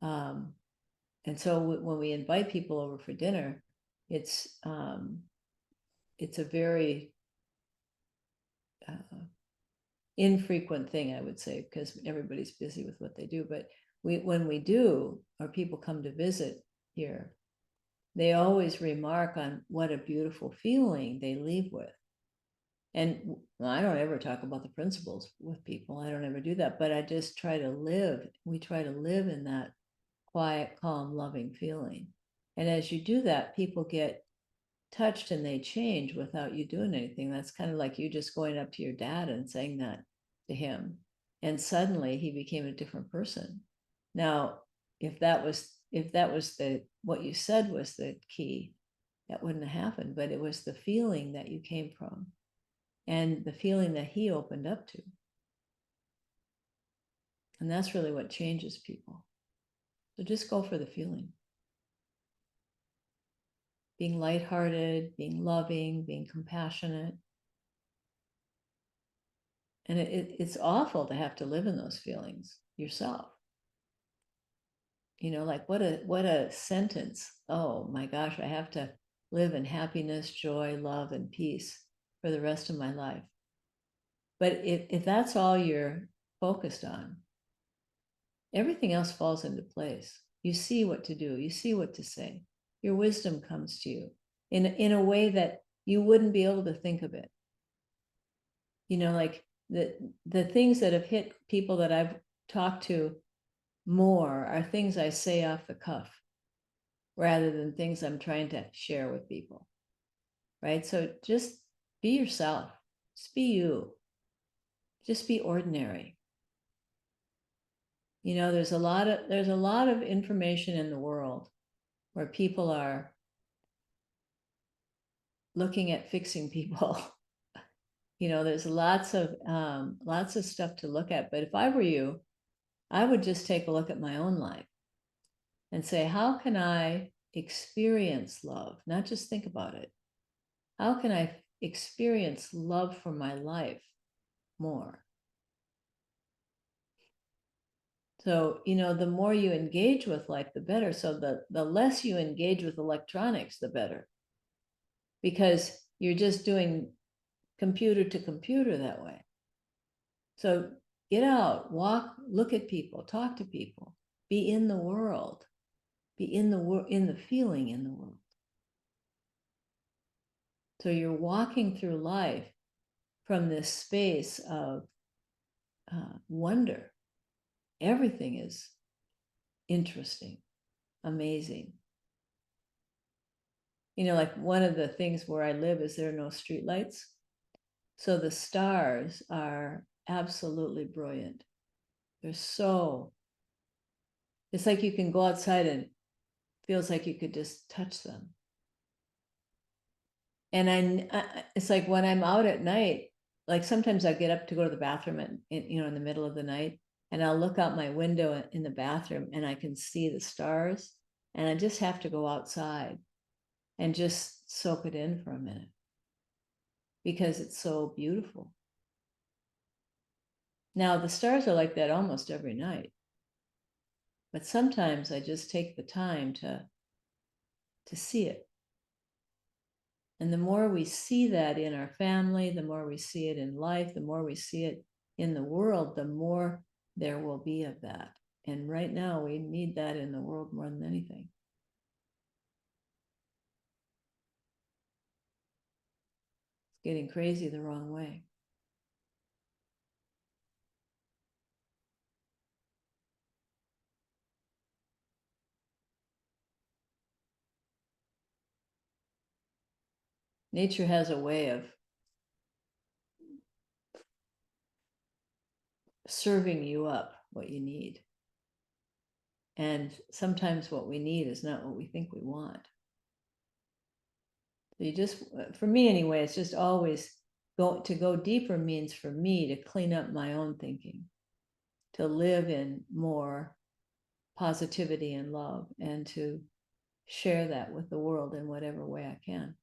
And so when we invite people over for dinner, it's a very infrequent thing, I would say, because everybody's busy with what they do. But when we do, or people come to visit here, they always remark on what a beautiful feeling they leave with. And I don't ever talk about the principles with people. I don't ever do that, but I just try to live. We try to live in that quiet, calm, loving feeling. And as you do that, people get touched and they change without you doing anything. That's kind of like you just going up to your dad and saying that to him. And suddenly he became a different person. Now, if that was what you said was the key, that wouldn't have happened, but it was the feeling that you came from and the feeling that he opened up to. And that's really what changes people. So just go for the feeling. Being lighthearted, being loving, being compassionate. And it's awful to have to live in those feelings yourself. You know, like what a sentence. Oh my gosh, I have to live in happiness, joy, love, and peace for the rest of my life. But if that's all you're focused on, everything else falls into place. You see what to do, you see what to say. Your wisdom comes to you in a way that you wouldn't be able to think of it. You know, like the things that have hit people that I've talked to more are things I say off the cuff rather than things I'm trying to share with people. Right? So just be yourself. Just be you. Just be ordinary. You know, there's a lot of information in the world where people are looking at fixing people. You know, there's lots of stuff to look at. But if I were you, I would just take a look at my own life and say, how can I experience love? Not just think about it. How can I experience love for my life more? So, you know, the more you engage with life, the better. So the less you engage with electronics, the better. Because you're just doing computer to computer that way. So get out, walk, look at people, talk to people, be in the world, be in the feeling in the world. So you're walking through life from this space of wonder. Everything is interesting, amazing. You know, like one of the things where I live is there are no streetlights. So the stars are absolutely brilliant. It's like you can go outside and feels like you could just touch them. And it's like when I'm out at night, like sometimes I get up to go to the bathroom in the middle of the night, and I'll look out my window in the bathroom and I can see the stars, and I just have to go outside and just soak it in for a minute because it's so beautiful. Now, the stars are like that almost every night, but sometimes I just take the time to see it. And the more we see that in our family, the more we see it in life, the more we see it in the world, the more there will be of that. And right now we need that in the world more than anything. It's getting crazy the wrong way. Nature has a way of serving you up what you need. And sometimes what we need is not what we think we want. So you just, for me anyway, it's just always to go deeper means for me to clean up my own thinking, to live in more positivity and love, and to share that with the world in whatever way I can.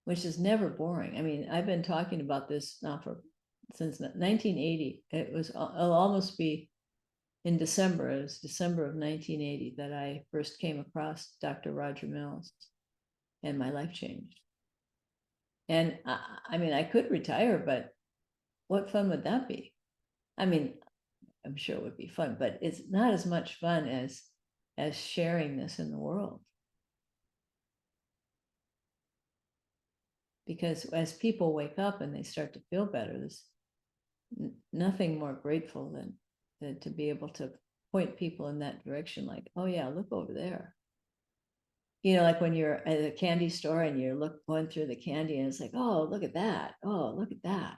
Which is never boring. I mean, I've been talking about this now for since 1980. It was, it'll almost be in December. It was December of 1980 that I first came across Dr. Roger Mills, and my life changed. And I mean, I could retire, but what fun would that be? I mean, I'm sure it would be fun, but it's not as much fun as sharing this in the world. Because as people wake up and they start to feel better, there's nothing more grateful than to be able to point people in that direction, like, oh yeah, look over there. You know, like when you're at a candy store and you're going through the candy and it's like, oh, look at that. Oh, look at that.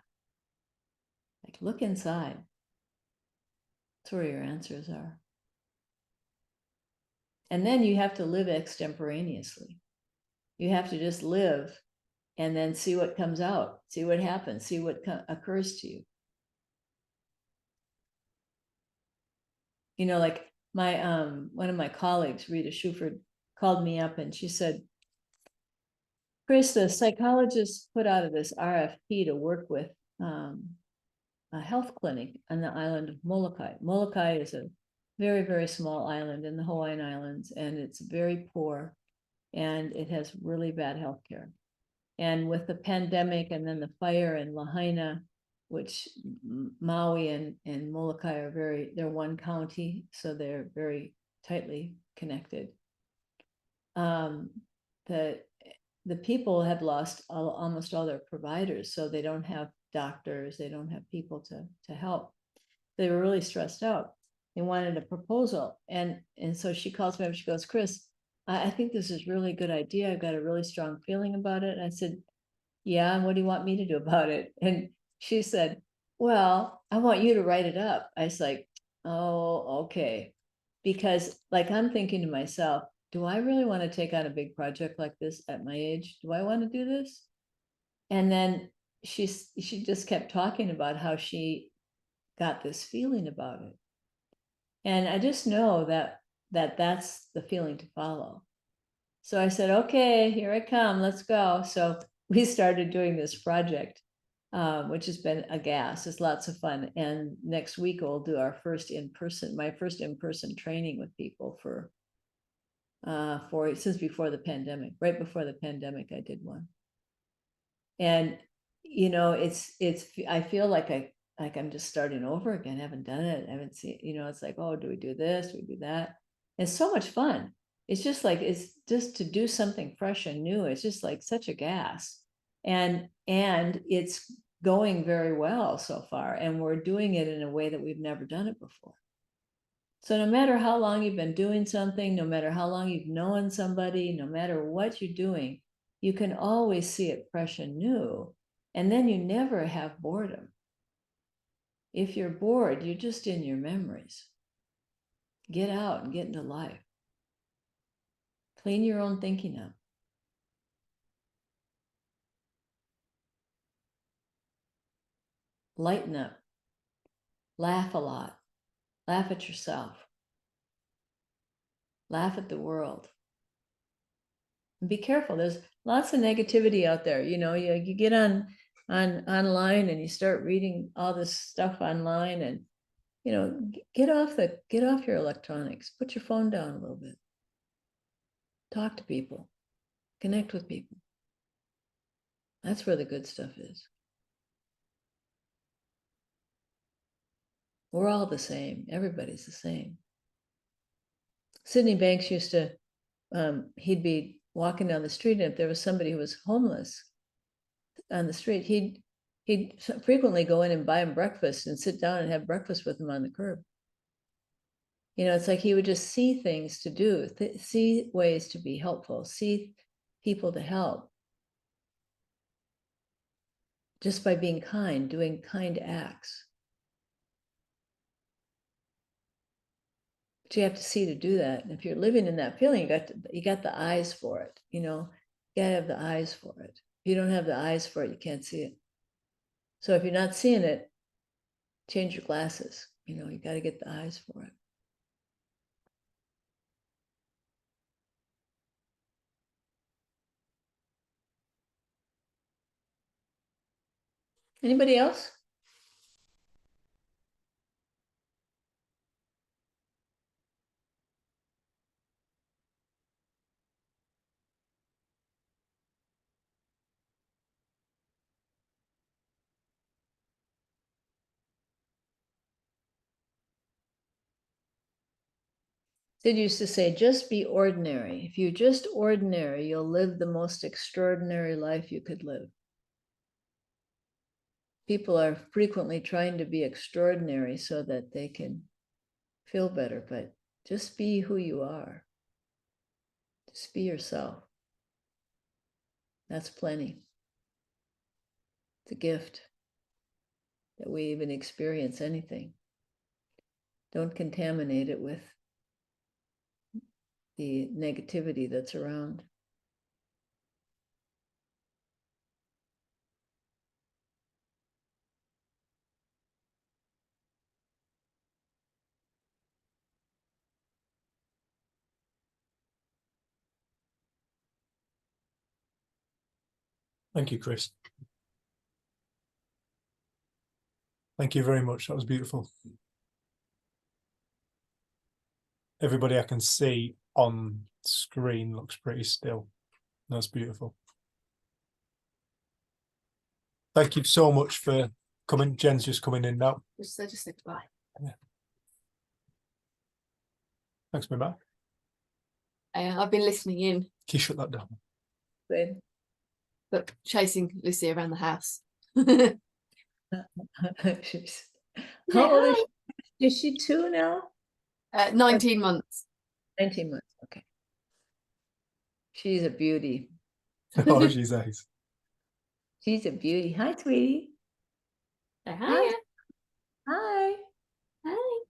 Like, look inside. That's where your answers are. And then you have to live extemporaneously. You have to just live and then see what comes out, see what happens, see what occurs to you. You know, like my one of my colleagues, Rita Shuford, called me up and she said, Chris, the psychologist put out of this RFP to work with a health clinic on the island of Molokai. Molokai is a very, very small island in the Hawaiian Islands, and it's very poor, and it has really bad health care. And with the pandemic and then the fire in Lahaina, which Maui and Molokai are they're one county, so they're very tightly connected. The people have lost almost all their providers, so they don't have doctors, they don't have people to help. They were really stressed out. They wanted a proposal, and so she calls me up. She goes, Chris, I think this is really good idea. I've got a really strong feeling about it. And I said, yeah, and what do you want me to do about it? And she said, well, I want you to write it up. I was like, oh, okay. Because like, I'm thinking to myself, do I really want to take on a big project like this at my age? Do I want to do this? And then she just kept talking about how she got this feeling about it. And I just know that's the feeling to follow. So I said, okay, here I come, let's go. So we started doing this project, which has been a gas. It's lots of fun. And next week we'll do my first in-person training with people since before the pandemic. Right before the pandemic, I did one. And you know, I feel like I'm just starting over again. I haven't done it. I haven't seen, you know, it's like, oh, do we do this? Do we do that? It's so much fun. It's just like, it's just to do something fresh and new. It's just like such a gas. And it's going very well so far. And we're doing it in a way that we've never done it before. So no matter how long you've been doing something, no matter how long you've known somebody, no matter what you're doing, you can always see it fresh and new. And then you never have boredom. If you're bored, you're just in your memories. Get out and get into life. Clean your own thinking up. Lighten up. Laugh a lot. Laugh at yourself. Laugh at the world. And be careful. There's lots of negativity out there. You know, you get online and you start reading all this stuff online, and you know, get off your electronics. Put your phone down a little bit. Talk to people. Connect with people. That's where the good stuff is. We're all the same. Everybody's the same. Sydney Banks used to, he'd be walking down the street, and if there was somebody who was homeless on the street, he'd frequently go in and buy him breakfast and sit down and have breakfast with him on the curb. You know, it's like he would just see things to do, see ways to be helpful, see people to help. Just by being kind, doing kind acts. But you have to see to do that. And if you're living in that feeling, you got the eyes for it. You know, you gotta have the eyes for it. If you don't have the eyes for it, you can't see it. So if you're not seeing it, change your glasses. You know, you got to get the eyes for it. Anybody else? Sid used to say, just be ordinary. If you're just ordinary, you'll live the most extraordinary life you could live. People are frequently trying to be extraordinary so that they can feel better, but just be who you are. Just be yourself. That's plenty. It's a gift that we even experience anything. Don't contaminate it with the negativity that's around. Thank you, Chris. Thank you very much. That was beautiful. Everybody I can see on screen looks pretty still. That's beautiful. Thank you so much for coming. Jen's just coming in now. Just say goodbye. Yeah. Thanks, my back. I've been listening in, Can you shut that down? Good. but chasing Lucy around the house. She's- How old is she? Is she 2 now? 19 months. 19 months. Okay. She's a beauty. Oh, she's ace. She's a beauty. Hi, sweetie. Hi. Hi. Hi.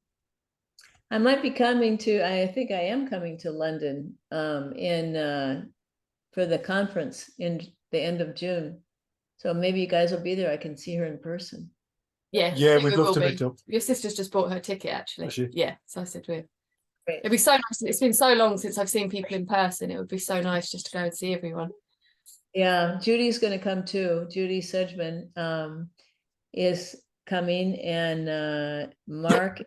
I might be coming to, I think I am coming to London for the conference in the end of June. So maybe you guys will be there. I can see her in person. Yeah, Yeah, we we'd will love to be. meet up. Your sister's just bought her ticket, actually. Has she? Yeah, so I said we're. Great. It'd be so nice. It's been so long since I've seen people in person. It would be so nice just to go and see everyone. Yeah, Judy's going to come too. Judy Sedgman is coming, and Mark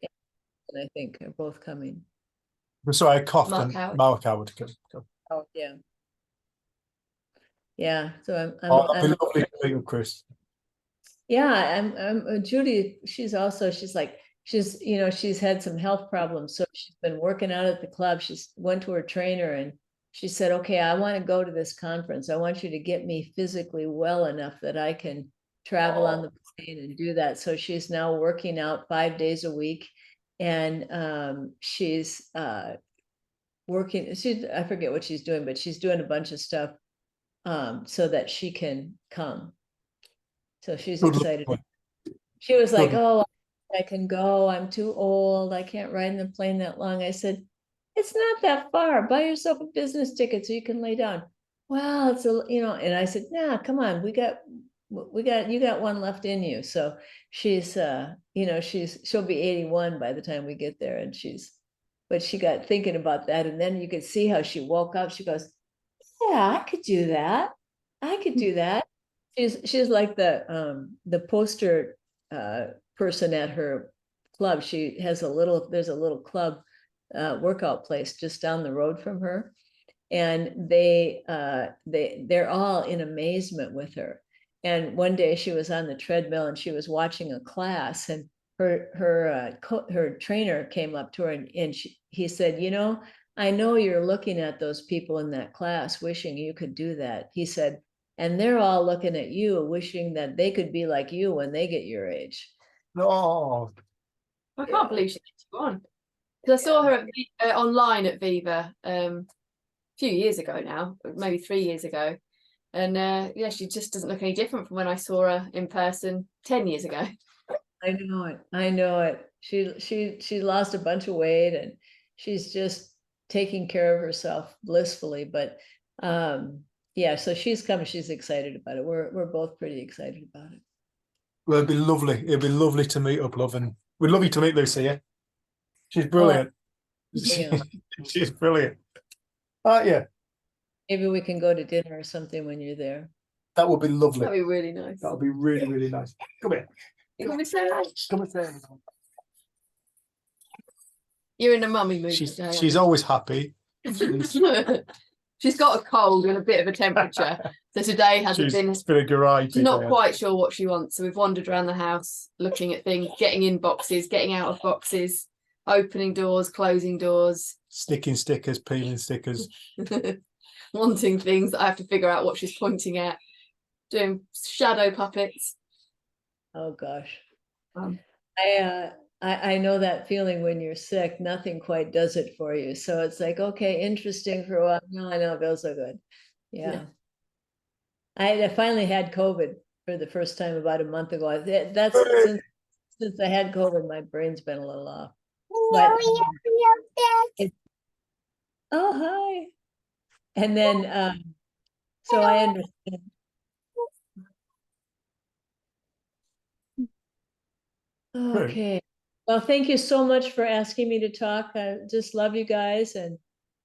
and I think are both coming. I'm sorry, I coughed Mark and Howard. Mark Howard. Go. Oh yeah. Yeah, so Oh, that'd be lovely to meet you, Chris. yeah, I'm Judy, she's like, she's had some health problems. So she's been working out at the club. She's went to her trainer and she said, okay, I want to go to this conference. I want you to get me physically well enough that I can travel on the plane and do that. So she's now working out 5 days a week. And she's working, I forget what she's doing, but she's doing a bunch of stuff so that she can come. So she's Good excited. luck. She was like, Good. oh, I can go. I'm too old. I can't ride in the plane that long. I said, it's not that far. Buy yourself a business ticket so you can lay down. Well, it's and I said, nah, come on. You got one left in you. So she's, she'll be 81 by the time we get there. And but she got thinking about that. And then you could see how she woke up. She goes, yeah, I could do that. I could do that. She's like the poster person at her club. She has there's a little club workout place just down the road from her, and they're all in amazement with her. And one day she was on the treadmill and she was watching a class, and her trainer came up to her and he said, I know you're looking at those people in that class wishing you could do that. He said, and they're all looking at you wishing that they could be like you when they get your age. Oh, I can't believe she's 81. Because I saw her online at Viva a few years ago now, maybe 3 years ago. And yeah, she just doesn't look any different from when I saw her in person 10 years ago. I know it. She lost a bunch of weight and she's just taking care of herself blissfully. But yeah, so she's coming. She's excited about it. We're both pretty excited about it. well, it'd be lovely. It'd be lovely to meet up, love, and we'd love you to meet Lucy. Yeah, she's brilliant. Yeah. She's brilliant. Yeah, Maybe we can go to dinner or something when you're there. that would be lovely. That'd be really nice. That would be really, really nice. Come here. Come and say hi. Come and say. You're in a mummy mood today. She's always happy. She's got a cold and a bit of a temperature. So today hasn't been. It's been a gripey She's not day. quite sure what she wants. So we've wandered around the house, looking at things, getting in boxes, getting out of boxes, opening doors, closing doors. sticking stickers, peeling stickers. Wanting things that I have to figure out what she's pointing at. Doing shadow puppets. Oh gosh. Um, I know that feeling when you're sick, nothing quite does it for you. So it's like, okay, interesting for a while. No, I know it feels so good. Yeah. I finally had COVID for the first time about a month ago. That's since I had COVID, my brain's been a little off. But oh hi. And then so I understand. Okay. Well, thank you so much for asking me to talk. I just love you guys, and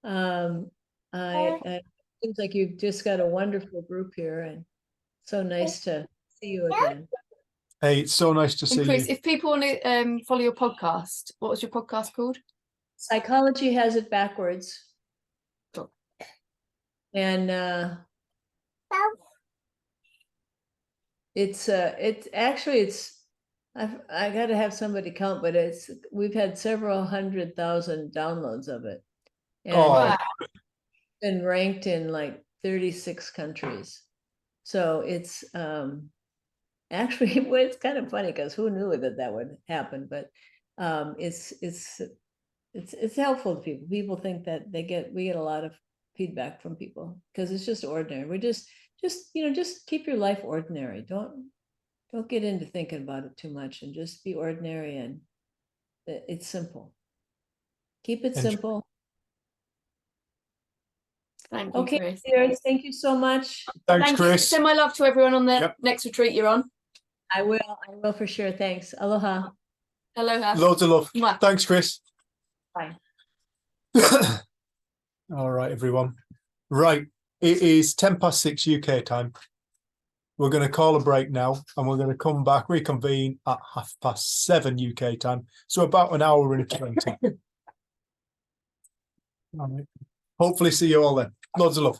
I seems like you've just got a wonderful group here, and so nice to see you again. Hey, it's so nice to see and Chris, you. if people want to follow your podcast, what was your podcast called? Psychology Has It Backwards. And it's I got to have somebody count, but we've had several 100,000 downloads of it, and it's been ranked in like 36 countries. So it's actually, well, it's kind of funny because who knew that would happen, but it's helpful to people. People think that we get a lot of feedback from people because it's just ordinary. We just keep your life ordinary. Don't get into thinking about it too much, and just be ordinary, and it's simple. Keep it simple. Thank you, Okay, Chris. dears, thank you so much. Thanks, Chris. You. Send my love to everyone on the next retreat you're on. I will for sure. Thanks. Aloha. Aloha. Loads of love. Mwah. Thanks, Chris. Bye. All right, everyone. Right, it is 6:10 UK time. We're going to call a break now, and we're going to come back, reconvene at 7:30 UK time. So about an hour and 20. All right. Hopefully see you all then. Loads of love.